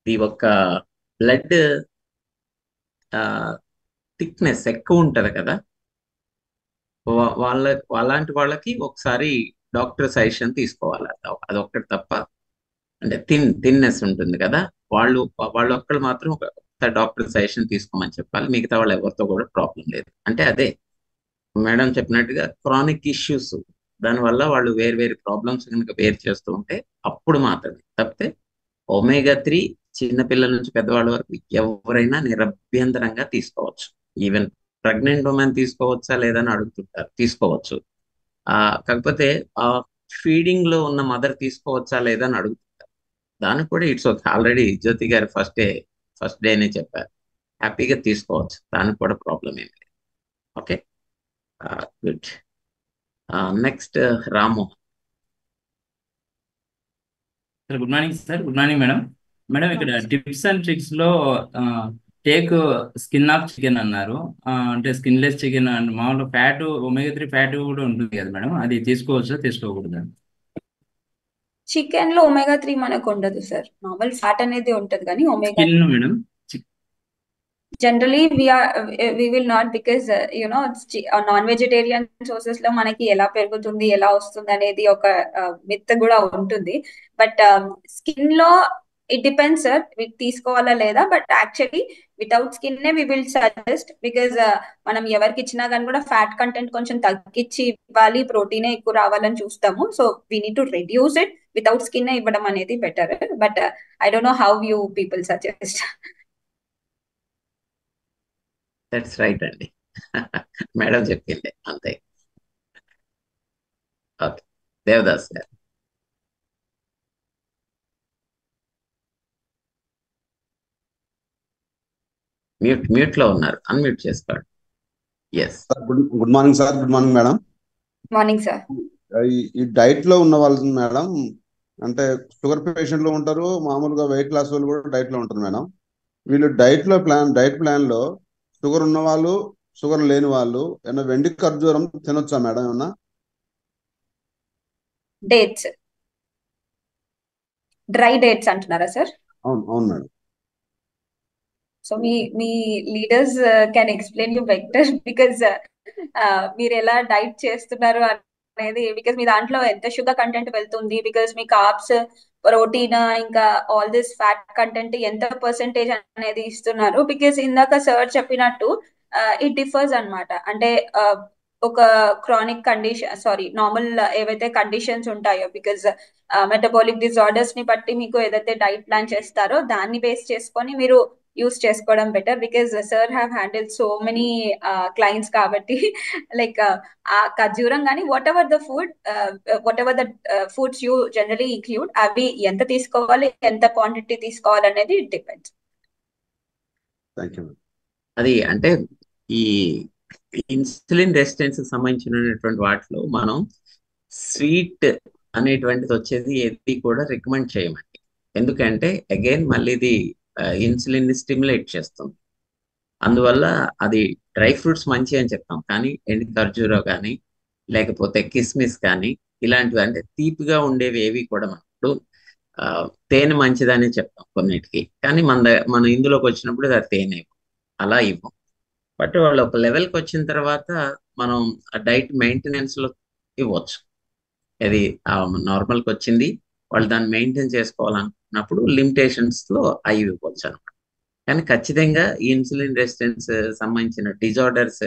ఈ ఒక్క బ్లడ్ థిక్నెస్ ఎక్కువ ఉంటది కదా, అలాంటి వాళ్ళకి ఒకసారి డాక్టర్ సజెషన్ తీసుకోవాలి. అదొక్కటి తప్ప, అంటే థిన్నెస్ ఉంటుంది కదా, వాళ్ళు ఒక్కళ్ళు మాత్రం ఒక డాక్టర్ సజెషన్ తీసుకోమని చెప్పాలి. మిగతా వాళ్ళు ఎవరితో కూడా ప్రాబ్లం లేదు. అంటే అదే మేడం చెప్పినట్టుగా క్రానిక్ ఇష్యూస్, దానివల్ల వాళ్ళు వేరు ప్రాబ్లమ్స్ కనుక వేరు చేస్తూ ఉంటే అప్పుడు మాత్రమే. తప్పితే ఒమేగా 3 చిన్నపిల్లల నుంచి పెద్దవాళ్ళ వరకు ఎవరైనా నిరభ్యంతరంగా తీసుకోవచ్చు. ఈవెన్ ప్రెగ్నెంట్ ఉమెన్ తీసుకోవచ్చా లేదా అని అడుగుతుంటారు, తీసుకోవచ్చు. కాకపోతే ఆ ఫీడింగ్ లో ఉన్న మదర్ తీసుకోవచ్చా లేదా అని అడుగుతుంటారు. దానికి కూడా ఇట్స్ ఓకే, ఆల్రెడీ జ్యోతి గారు ఫస్ట్ డేనే చెప్పారు, హ్యాపీగా తీసుకోవచ్చు, దానికి కూడా ప్రాబ్లం ఏం లేదు. Okay, good. Next Ramu. Sir good morning sir. Good morning madam. Madam ఇక్కడ టిప్స్ అండ్ ట్రిక్స్ లో టేక్ స్కిన్ ఆఫ్ చికెన్ అన్నారు. అంటే స్కిన్లెస్ చికెన్ అండ్ మామూలు ఫ్యాట్, ఒమేగా 3 ఫ్యాట్ కూడా ఉంటుంది కదా మేడం, అది తీసుకోవచ్చా తీసుకోకూడదా? చికెన్ లో ఒమేగా 3 మనకు ఉండదు సార్, నార్మల్ ఫ్యాట్ అనేది ఉంటది, కానీ omega skin madam generally we will not, because non vegetarian sources లో మనకి ఎలా పెరుగుతుంది ఎలా వస్తుంది అనేది ఒక మిత్ కూడా ఉంటుంది. బట్ స్కిన్ లో ఇట్ డిపెండ్స్ సార్, తీసుకోవాలా లేదా. But actually without skin we will suggest, because మనం ఎవరికి ఇచ్చినా కానీ కూడా ఫ్యాట్ కంటెంట్ కొంచెం తగ్గించి ఇవ్వాలి, ప్రోటీనే ఎక్కువ రావాలని చూస్తాము. So we need to reduce it, without skin ఇవ్వడం అనేది better. But I don't know how you people suggest. That's right అండి, మేడం చెప్పింది అంతే. ఓకే, దేవదాస్ గారు. మ్యూట్ లో ఉన్నారు, అన్మ్యూట్ చేసుకోండి. Yes, good morning sir. Good morning madam. Morning sir. ఈ డైట్ లో ఉన్న వాళ్ళు మేడం, అంటే షుగర్ పేషెంట్లు ఉంటారు, మామూలుగా వెయిట్ లాస్ వాళ్ళు కూడా డైట్ లో ఉంటారు మేడం. వీళ్ళు డైట్ ప్లాన్ లో షుగర్ ఉన్న వాళ్ళు, షుగర్ లేని వాళ్ళు ఏమన్నా వెండి ఖర్జూరం తినొచ్చా మేడం ఏమన్నా? డేట్స్, డ్రై డేట్స్ అంటున్నారా సార్? అవును madam. So me leaders can explain you better, because మీరు ఎలా డైట్ చేస్తున్నారు అనేది, బికాస్ మీ దాంట్లో ఎంత షుగర్ కంటెంట్ వెళ్తుంది, బికాస్ మీ కార్బ్స్, ప్రోటీన్, ఇంకా ఆల్ దిస్ ఫ్యాట్ కంటెంట్ ఎంత పర్సెంటేజ్ అనేది ఇస్తున్నారు. బికాస్ ఇందాక సార్ చెప్పినట్టు ఇట్ డిఫర్స్ అన్నమాట. అంటే ఒక క్రానిక్ కండిషన్, సారీ నార్మల్ ఏవైతే కండిషన్స్ ఉంటాయో, బికాస్ మెటబాలిక్ డిజార్డర్స్ ని బట్టి మీకు ఏదైతే డైట్ ప్లాన్ చేస్తారో దాన్ని బేస్ చేసుకొని మీరు యూస్ చేసుకోవడం better, because sir have handle so many clients కాబట్టి లైక్ ఆ ఖర్జూరం కానీ what ever the foods you generally include, అవి ఎంత తీసుకోవాలి, ఎంత క్వాంటిటీ తీసుకోవాలి అనేది ఇట్ డిపెండ్స్. Thank you. అది అంటే ఈ ఇన్సులిన్ రెసిస్టెన్స్ సంబంధించినటువంటి వాటిలో మనం స్వీట్ అనేటువంటిది వచ్చేది ఏది కూడా రికమెండ్ చేయమండి. ఎందుకంటే అగైన్ మళ్ళీ ఇది ఇన్సులిన్ ని స్టిమ్యులేట్ చేస్తుంది. అందువల్ల అది డ్రై ఫ్రూట్స్ మంచి అని చెప్తాం, కానీ ఎండి ఖర్జూరా కానీ లేకపోతే కిస్మిస్ కానీ ఇలాంటివి అంటే తీపిగా ఉండేవి ఏవి కూడా మనం ఇప్పుడు తేనె మంచిదని చెప్తాం కొన్నిటికి, కానీ మన ఇందులోకి వచ్చినప్పుడు అది తేనె అలా ఇవ్వం. బట్ వాళ్ళు ఒక లెవెల్కి వచ్చిన తర్వాత మనం ఆ డైట్ మెయింటెనెన్స్ లో ఇవ్వచ్చు. అది నార్మల్కి వచ్చింది, వాళ్ళు దాన్ని మెయింటైన్ చేసుకోవాలనుకున్నప్పుడు లిమిటేషన్స్ లో అవి ఇవ్వచ్చు అనమాట. కానీ ఖచ్చితంగా ఇన్సులిన్ రెసిస్టెన్స్ సంబంధించిన డిజార్డర్స్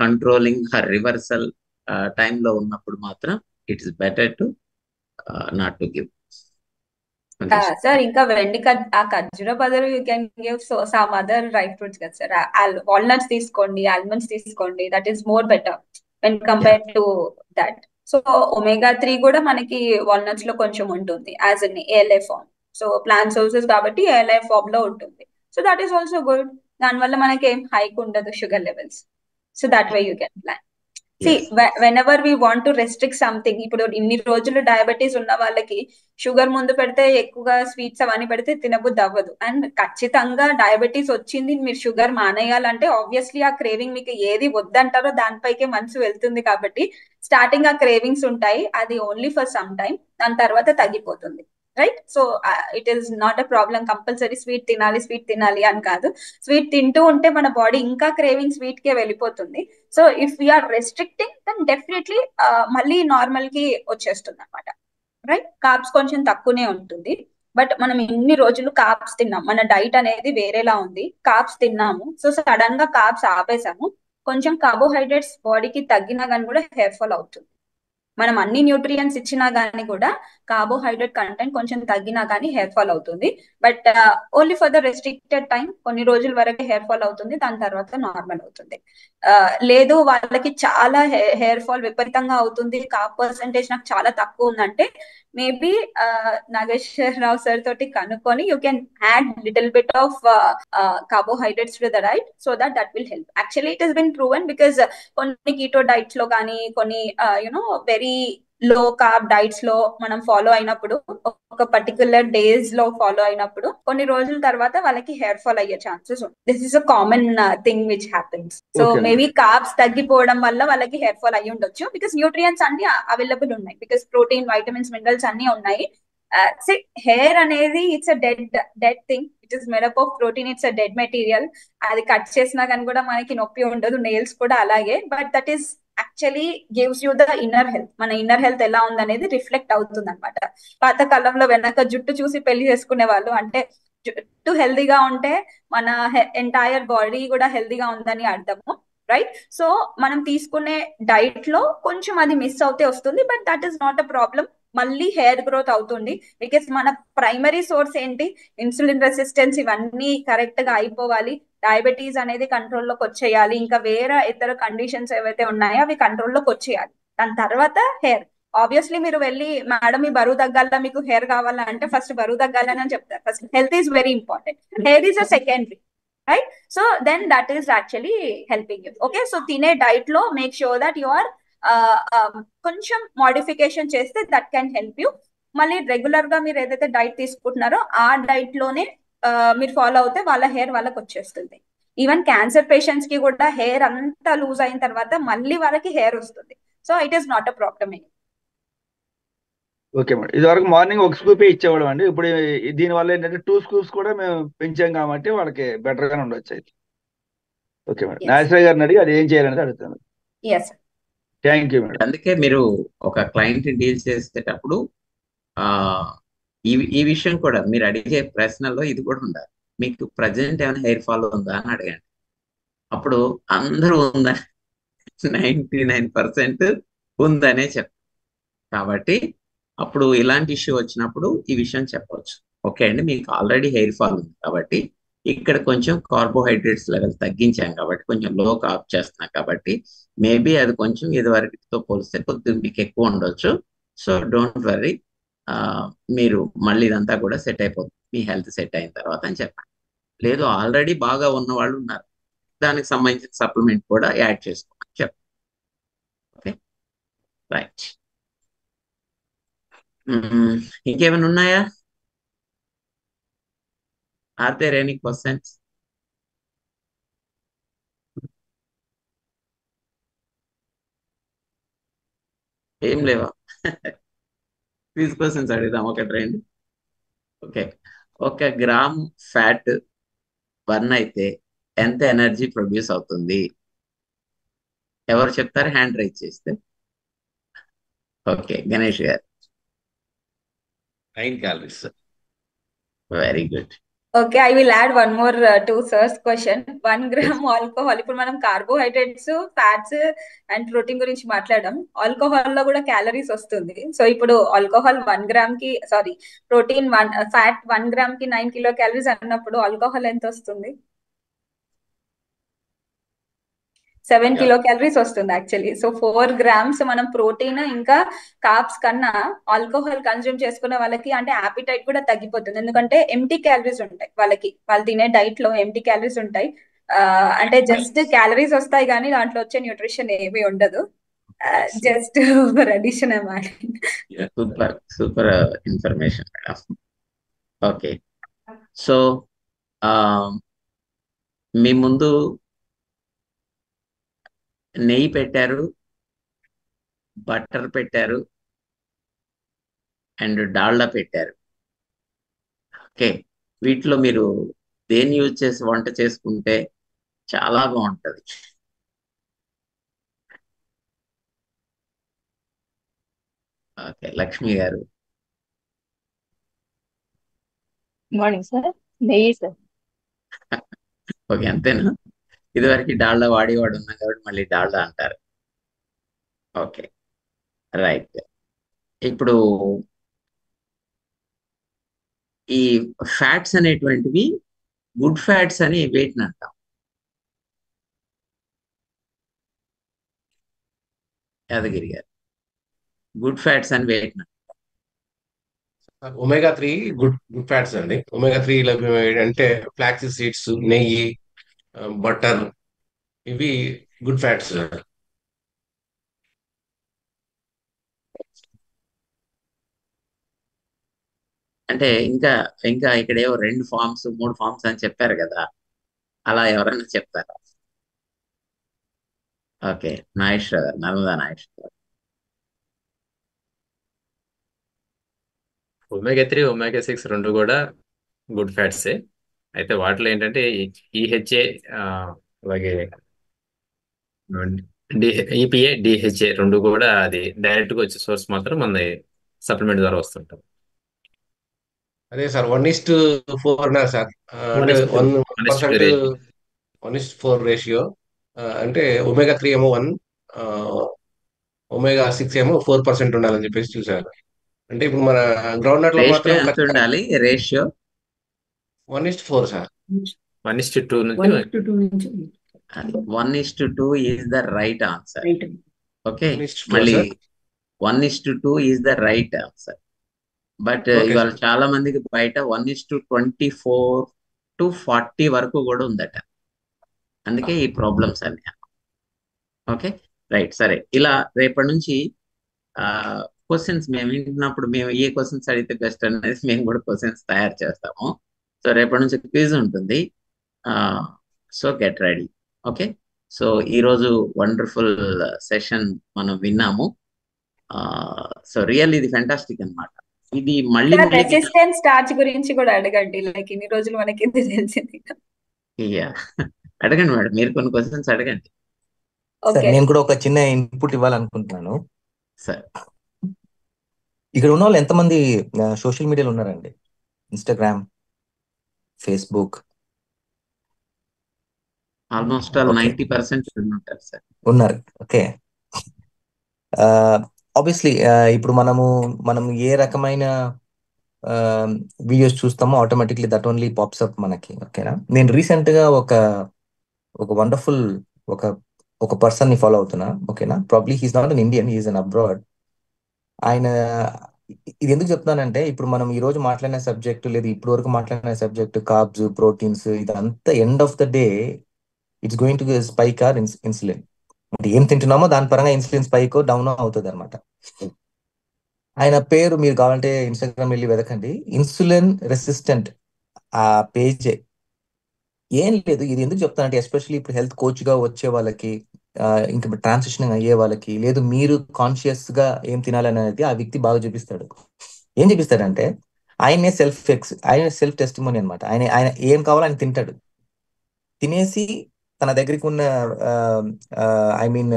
కంట్రోలింగ్ రివర్సల్ టైంలో ఉన్నప్పుడు మాత్రం it is better to not to give. Sir ఇంకా వెండి ఆ ఖర్జూర బదులు you can give some other dry fruits కదా సార్, వాల్నట్స్ తీసుకోండి, ఆల్మండ్స్ తీసుకోండి, that is more better when compare to that. So omega-3 కూడా మనకి వాల్నట్స్ లో కొంచెం ఉంటుంది as in ALA form. So plant sources కాబట్టి ALA ఫార్మ్ లో ఉంటుంది. So that is also good. దానివల్ల మనకి ఏం హైక్ ఉండదు sugar levels. So that way you can plan. whenever we want to restrict something, ఇప్పుడు ఇన్ని రోజులు డయాబెటీస్ ఉన్న వాళ్ళకి షుగర్ ముందు పెడితే ఎక్కువగా స్వీట్స్ అవన్నీ పెడితే తినబుద్ధి అవ్వదు. అండ్ ఖచ్చితంగా డయాబెటీస్ వచ్చింది మీరు షుగర్ మానేయాలంటే ఆబ్వియస్లీ ఆ క్రేవింగ్ మీకు ఏది వద్దంటారో దానిపైకే మనసు వెళ్తుంది. కాబట్టి స్టార్టింగ్ ఆ క్రేవింగ్స్ ఉంటాయి, అది ఓన్లీ ఫర్ సమ్ టైమ్, దాని తర్వాత తగ్గిపోతుంది. Right? So it is not a problem compulsory sweet తినాలి అని కాదు. స్వీట్ తింటూ ఉంటే మన బాడీ ఇంకా క్రేవింగ్ స్వీట్ కే వెళ్ళిపోతుంది. So if we are restricting then definitely మళ్ళీ నార్మల్ కి వచ్చేస్తుంది అనమాట. రైట్? కార్బ్స్ కొంచెం తక్కువనే ఉంటుంది, బట్ మనం ఇన్ని రోజులు కార్బ్స్ తిన్నాం, మన డైట్ అనేది వేరేలా ఉంది, కార్బ్స్ తిన్నాము. సో సడన్ గా కార్బ్స్ ఆపేసాము, కొంచెం కార్బోహైడ్రేట్స్ బాడీకి తగ్గినా కానీ కూడా హెయిర్ ఫాల్ అవుతుంది. మనం అన్ని న్యూట్రియంట్స్ ఇచ్చినా గానీ కూడా కార్బోహైడ్రేట్ కంటెంట్ కొంచెం తగ్గినా కానీ హెయిర్ ఫాల్ అవుతుంది. But only for the restricted time, కొన్ని రోజుల వరకు హెయిర్ ఫాల్ అవుతుంది, దాని తర్వాత నార్మల్ అవుతుంది. లేదు వాళ్ళకి చాలా హెయిర్ ఫాల్ విపరీతంగా అవుతుంది, కార్బ్ పర్సెంటేజ్ నాకు చాలా తక్కువ ఉందంటే మేబీ నాగేశ్వరరావు సార్ తోటి కనుక్కొని you can add little bit of carbohydrates to the diet so that will help. Actually it has been proven, because కొన్ని కీటో డైట్స్ లో కానీ కొన్ని వెరీ లో కార్బ్ డైట్స్ లో మనం ఫాలో అయినప్పుడు, ఒక పర్టికులర్ డేస్ లో ఫాలో అయినప్పుడు కొన్ని రోజుల తర్వాత వాళ్ళకి హెయిర్ ఫాల్ అయ్యే ఛాన్సెస్ ఉంది. This is a common thing which happens. So maybe carbs తగ్గిపోవడం వల్ల వాళ్ళకి హెయిర్ ఫాల్ అయ్యి ఉండొచ్చు, బికాస్ న్యూట్రియంట్స్ అన్ని అవైలబుల్ ఉన్నాయి, బికాస్ ప్రోటీన్, వైటమిన్స్, మినరల్స్ అన్ని ఉన్నాయి. హెయిర్ అనేది it's a dead thing, it is made up of protein, it's a dead material. అది కట్ చేసినా కానీ కూడా మనకి నొప్పి ఉండదు, నెయిల్స్ కూడా అలాగే. But that is actually gives you the inner health. మన ఇన్నర్ హెల్త్ ఎలా ఉందనేది రిఫ్లెక్ట్ అవుతుంది అనమాట. పాత కాలంలో వెనక జుట్టు చూసి పెళ్లి చేసుకునే వాళ్ళు, అంటే జుట్టు హెల్దీగా ఉంటే మన ఎంటైర్ బాడీ కూడా హెల్దీగా ఉందని అర్థము. రైట్? సో మనం తీసుకునే డైట్ లో కొంచెం అది మిస్ అవుతే వస్తుంది, but that is not a problem. మళ్ళీ హెయిర్ గ్రోత్ అవుతుంది, బికాస్ మన ప్రైమరీ సోర్స్ ఏంటి, ఇన్సులిన్ రెసిస్టెన్స్, ఇవన్నీ కరెక్ట్ గా అయిపోవాలి, డయాబెటీస్ అనేది కంట్రోల్లోకి వచ్చేయాలి, ఇంకా వేరే ఇతర కండిషన్స్ ఏవైతే ఉన్నాయో అవి కంట్రోల్లోకి వచ్చేయాలి. దాని తర్వాత హెయిర్. ఆబ్వియస్లీ మీరు వెళ్ళి మేడం మీ బరువు తగ్గాల, మీకు హెయిర్ కావాలా అంటే ఫస్ట్ బరువు తగ్గాలని అని చెప్తారు. First health is very important, hair is a secondary. Right? So then that is actually helping you. Okay, so తినే డైట్ లో make sure that you are కొంచెం మోడిఫికేషన్ చేస్తే దట్ కెన్ హెల్ప్ యూ. మళ్ళీ regular గా మీరు ఏదైతే diet తీసుకుంటున్నారో ఆ డైట్ లోనే మీరు ఫాలో అవుతే వాళ్ళ హెయిర్ వాళ్ళకి వచ్చేస్తుంది. ఈవెన్ క్యాన్సర్ పేషెంట్స్ కి కూడా హెయిర్ అంతా లూజ్ అయిన తర్వాత మళ్ళీ వాళ్ళకి హెయిర్ వస్తుంది. So it is not a problem. Okay madam, ఇది వరకు మార్నింగ్ ఒక స్కూపే ఇచ్చేవాళ్ళం అండి, ఇప్పుడు దీని వల్ల ఏంటంటే 2 స్కూప్స్ కూడా మేము పెంచాం కాబట్టి వాళ్ళకి బెటర్ గానే ఉండొచ్చు అయితే. ఓకే మేడం, నాగేశ్వర గారిని అడిగి అది ఏం చేయాలనేది అడుగుతాను. Thank you madam. అందుకే మీరు ఒక క్లయింట్ డీల్ చేసేటప్పుడు ఈ విషయం కూడా మీరు అడిగే ప్రశ్నల్లో ఇది కూడా ఉండాలి. మీకు ప్రజెంట్ ఏమైనా హెయిర్ ఫాల్ ఉందా అని అడగండి. అప్పుడు అందరూ ఉందా 99% ఉందనే చెప్తారు. కాబట్టి అప్పుడు ఇలాంటి ఇష్యూ వచ్చినప్పుడు ఈ విషయం చెప్పవచ్చు. ఓకే అండి, మీకు ఆల్రెడీ హెయిర్ ఫాల్ ఉంది కాబట్టి ఇక్కడ కొంచెం కార్బోహైడ్రేట్స్ లెవెల్ తగ్గించాం కాబట్టి కొంచెం లో కార్బ్ చేస్తున్నాం కాబట్టి మేబీ అది కొంచెం ఇది వరకుతో పోలిస్తే కొద్దిగా మీకు ఎక్కువ ఉండొచ్చు. సో డోంట్ వరీ, మీరు మళ్ళీ ఇదంతా కూడా సెట్ అయిపోతుంది మీ హెల్త్ సెట్ అయిన తర్వాత అని చెప్పండి. లేదు ఆల్రెడీ బాగా ఉన్న వాళ్ళు ఉన్నారు, దానికి సంబంధించిన సప్లిమెంట్ కూడా యాడ్ చేసుకోమని చెప్పండి. Okay, right. ఇంకేమైనా ఉన్నాయా? Are there any questions? ఏం లేవా? క్విజ్ క్వశ్చన్స్ అడుగుదాం ఒకటి రెండు. ఓకే, 1 గ్రామ్ ఫ్యాట్ బర్న్ అయితే ఎంత ఎనర్జీ ప్రొడ్యూస్ అవుతుంది? ఎవరు చెప్తారు హ్యాండ్ రైజ్ చేస్తే? Okay, Ganesh garu. 9 calories. Very good. Okay, I will add one more to sir's question. 1 gram alcohol, ఇప్పుడు మనం కార్బోహైడ్రేట్స్, ఫ్యాట్స్ అండ్ ప్రోటీన్ గురించి మాట్లాడడం, ఆల్కహాల్ లో కూడా క్యాలరీస్ వస్తుంది. సో ఇప్పుడు ఆల్కహాల్ 1 గ్రామ్ కి, సారీ ప్రోటీన్ ఫ్యాట్ 1 గ్రామ్ కి 9 కిలో క్యాలరీస్ అన్నప్పుడు ఆల్కహాల్ ఎంత వస్తుంది? 7 కిలో క్యాలరీస్ వస్తుంది యాక్చువల్లీ. సో 4 గ్రామ్స్ మనం ప్రోటీన్ ఇంకా కార్బ్స్ కన్నా ఆల్కహాల్ కన్జ్యూమ్ చేసుకునే వాళ్ళకి అంటే యాపిటైట్ కూడా తగ్గిపోతుంది. ఎందుకంటే ఎంటీ క్యాలరీస్ ఉంటాయి వాళ్ళకి, వాళ్ళు తినే డైట్ లో ఎంటీ క్యాలరీస్ ఉంటాయి. అంటే జస్ట్ క్యాలరీస్ వస్తాయి కానీ దాంట్లో వచ్చే న్యూట్రిషన్ ఏమీ ఉండదు. జస్ట్ ఫర్ అడిషన్ అన్నమాట. Super super information madam. Okay, so మీ ముందు నెయ్యి పెట్టారు, బటర్ పెట్టారు అండ్ డాల్డా పెట్టారు. ఓకే, వీటిలో మీరు దేన్ని యూజ్ చేసి వంట చేసుకుంటే చాలా బాగుంటది? ఓకే, లక్ష్మి గారు. మార్నింగ్ సార్, నెయ్యి సార్. ఓకే, అంతేనా? ఇదివరకు డాల్డా వాడేవాడు ఉన్నాం కాబట్టి మళ్ళీ డాల్డా అంటారు. Okay, right. ఇప్పుడు ఈ ఫ్యాట్స్ అనేటువంటివి గుడ్ ఫ్యాట్స్ అని వేటిని అంటాం? యాదగిరి గారు, గుడ్ ఫ్యాట్స్ అని వేటిని అంటాం? ఒమేగా 3 గుడ్ ఫ్యాట్స్ అండి. ఒమేగా 3 లభ్యమయ్యేది అంటే ఫ్లాక్సీ సీడ్స్, నెయ్యి, బటర్, ఇవి గుడ్ ఫ్యాట్స్. అంటే ఇంకా ఇంకా ఇక్కడ ఏవో 2 ఫార్మ్స్ 3 ఫార్మ్స్ అని చెప్పారు కదా, అలా ఎవరైనా చెప్తారా? ఓకే, నాగేశ్వర గారు, నర్మదా నాగేశ్వర గారు. ఒమేగా 3 ఒమేగా 6 రెండు కూడా గుడ్ ఫ్యాట్సే. అయితే వాటిలో ఏంటంటే ఈహెచ్ఏ అలాగే ఈపీఏ, డిహెచ్ఏ రెండు కూడా అది డైరెక్ట్ గా వచ్చే సోర్స్ మాత్రం మన సప్లిమెంట్ ద్వారా వస్తుంటాం. అదే సార్ 1:4 ఉన్నారు సార్. అంటే 1% 1:4 రేషియో. అంటే ఒమేగా 3 ఏమో 1, ఒమేగా 6 ఏమో 4% ఉండాలని చెప్పేసి చూసారు. అంటే ఇప్పుడు మన గ్రౌండ్ నట్ లో మాత్రం ఎంత ఉండాలి రేషియో? 1:4 సార్. 1:2 నుంచి 1:2 is the right answer. Okay, మళ్ళీ 1:2 is the right answer. But ఇవాళ చాలా మందికి బయట 1:24 to 40 వరకు కూడా ఉందట. అందుకే ఈ ప్రాబ్లమ్స్ అన్ని. Okay, right. సరే, ఇలా రేపటి నుంచి క్వశ్చన్స్ మేము వింటున్నప్పుడు మేము ఏ క్వశ్చన్స్ అడిగితే బెస్ట్ అనేది మేము కూడా క్వశ్చన్స్ తయారు చేస్తాము. సో రేపటి నుంచి క్విజ్ ఉంటుంది. So get ready. Okay, so ఈరోజు వండర్ఫుల్ సెషన్ మనం విన్నాము. సో రియల్ ఇది ఫెంటాస్టిక్ అన్నమాట. ఇది మళ్ళీ రెసిస్టెన్స్ స్టార్చ్ గురించి కూడా అడగండి. లైక్ ఇన్ని రోజులు మనకి ఎంత తెలిసింది. అడగండి మేడం, మీరు కొన్ని క్వశ్చన్స్ అడగండి. నేను కూడా ఒక చిన్న ఇన్పుట్ ఇవ్వాలనుకుంటున్నాను. సార్, ఇక్కడ ఉన్న వాళ్ళు ఎంతమంది సోషల్ మీడియాలో ఉన్నారండి? Instagram, Facebook? ఆల్మోస్ట్ 90% ఉంటారు సార్. ఉన్నారు. ఓకే, ఆబ్వియస్లీ ఇప్పుడు మనం ఏ రకమైన వీడియోస్ చూస్తామో automatically that only pops up మనకి. ఓకేనా, నేను రీసెంట్ గా ఒక వండర్ఫుల్ ఒక పర్సన్ ని ఫాలో అవుతున్నా. ఓకేనా, probably he's not an Indian, he's an abroad. ఆయన ఇది ఎందుకు చెప్తున్నానంటే, ఇప్పుడు మనం ఈ రోజు మాట్లాడిన సబ్జెక్టు లేదు ఇప్పుడు వరకు మాట్లాడిన సబ్జెక్టు కార్బ్స్, ప్రోటీన్స్, ఇదంతా end of the day it's going to spike our insulin. అంటే ఏం తింటున్నామో దాని పరంగా ఇన్సులిన్ స్పైక్ డౌన్ అవుతుంది అనమాట. ఆయన పేరు మీరు కావాలంటే ఇన్స్టాగ్రామ్ వెళ్ళి వెతకండి, ఇన్సులిన్ రెసిస్టెంట్ ఆ పేజే. ఏం లేదు, ఇది ఎందుకు చెప్తానంటే ఎస్పెషల్లీ ఇప్పుడు హెల్త్ కోచ్ గా వచ్చే వాళ్ళకి, ఇంకా ట్రాన్సిషన్ అయ్యే వాళ్ళకి, లేదు మీరు కాన్షియస్ గా ఏం తినాలనేది ఆ వ్యక్తి బాగా చూపిస్తాడు. ఏం చూపిస్తాడంటే ఆయన సెల్ఫ్ టెస్టిమోనీ అనమాట. ఆయన ఏం కావాలో ఆయన తింటాడు. తినేసి తన దగ్గరికి ఉన్న ఐ మీన్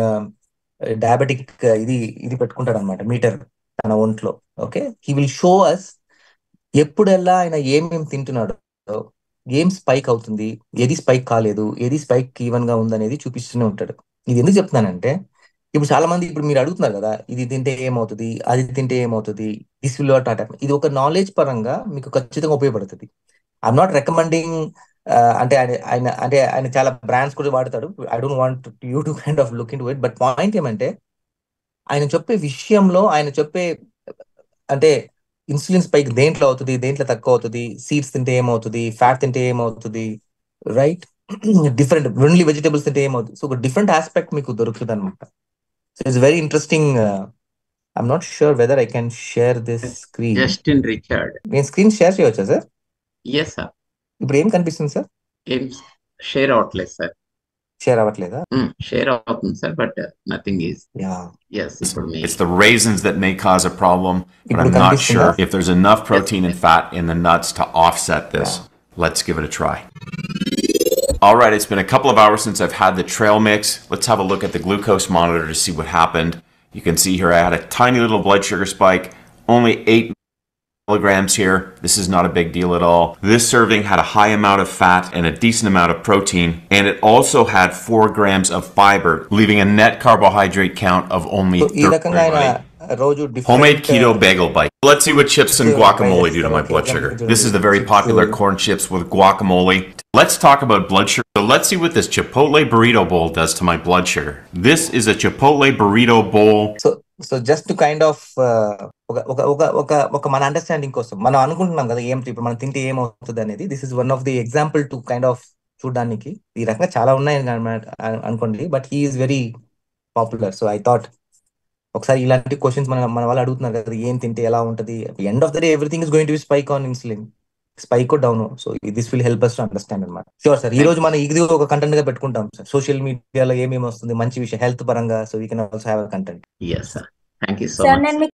డయాబెటిక్ ఇది పెట్టుకుంటాడు అనమాట, మీటర్ తన ఒంట్లో. Okay, he will show us ఎప్పుడెల్లా ఆయన ఏమేమి తింటున్నాడు, ఏం స్పైక్ అవుతుంది, ఏది స్పైక్ కాలేదు, ఏది స్పైక్ ఈవెన్ గా ఉందనేది చూపిస్తూనే ఉంటాడు. ఇది ఎందుకు చెప్తున్నానంటే, ఇప్పుడు చాలా మంది ఇప్పుడు మీరు అడుగుతున్నారు కదా, ఇది తింటే ఏమవుతుంది, అది తింటే ఏమవుతుంది, దిస్ విల్ నాట్ అటాక్. ఇది ఒక నాలెడ్జ్ పరంగా మీకు ఖచ్చితంగా ఉపయోగపడుతుంది. ఐఎమ్ నాట్ రికమెండింగ్, అంటే ఆయన చాలా బ్రాండ్స్ కూడా వాడతాడు. I don't want you to kind of look into it. But point ఏమంటే, ఆయన చెప్పే విషయంలో ఆయన చెప్పే అంటే ఇన్సులిన్ స్పైక్ దేంట్లో అవుతుంది, దేంట్లో తక్కువ అవుతుంది, సీడ్స్ తింటే ఏమవుతుంది, ఫ్యాట్ తింటే ఏమవుతుంది, రైట్, డిఫరెంట్ ఓన్లీ వెజిటేబుల్స్ తింటే ఏమవుతుంది. సో ఒక డిఫరెంట్ ఆస్పెక్ట్ మీకు దొరుకుతుంది అనమాట. So it's very interesting. I'm not sure whether I can share this screen. Justin Richard. నేను స్క్రీన్ షేర్ చేయవచ్చా సార్? Yes sir. ఇప్పుడు ఏం కనిపిస్తుంది సార్? ఏం షేర్ అవ్వట్లేదు సార్. షేర్ అవ్వట్లేదా? షేర్ అవుతుంది sir, but nothing is. Yes, it's the raisins that may cause a problem, but I'm not sure if there's enough protein and fat in the nuts to offset this. Let's give it a try. All right, it's been a couple of hours since I've had the trail mix. Let's have a look at the glucose monitor to see what happened. You can see here I had a tiny little blood sugar spike, only 8 milligrams here. This is not a big deal at all. This serving had a high amount of fat and a decent amount of protein, and it also had 4 grams of fiber, leaving a net carbohydrate count of only 30. Homemade keto bagel bite. Let's see what chips and guacamole do to my blood sugar. This is the very popular corn chips with guacamole. Let's talk about blood sugar. So let's see what this Chipotle burrito bowl does to my blood sugar. This is a Chipotle burrito bowl. So just kind of ఒక మన understanding కోసం మనం అనుకుంటున్నాం కదా ఏం ఇప్పుడు మనం తింటే ఏమవుతుంది అనేది. This is one of the example to kind of చూడడానికి. ఈ రకంగా చాలా ఉన్నాయి అనుకోండి, but he is very popular. So I thought ఒకసారి ఇలాంటి క్వశ్చన్స్ మన వాళ్ళు అడుగుతున్నారు కదా, ఏం తింటే ఎలా ఉంటుంది. End of the day everything is going to be spike on insulin, spike down. So this will help us to understand అనమాట. షూర్ సార్, ఈ రోజు మనం ఇది ఒక కంటెంట్ గా పెట్టుకుంటాం సార్. సోషల్ మీడియాలో ఏమేమి వస్తుంది మంచి విషయం హెల్త్ పరంగా. So we can also have a content. Yes sir. Thank you so much.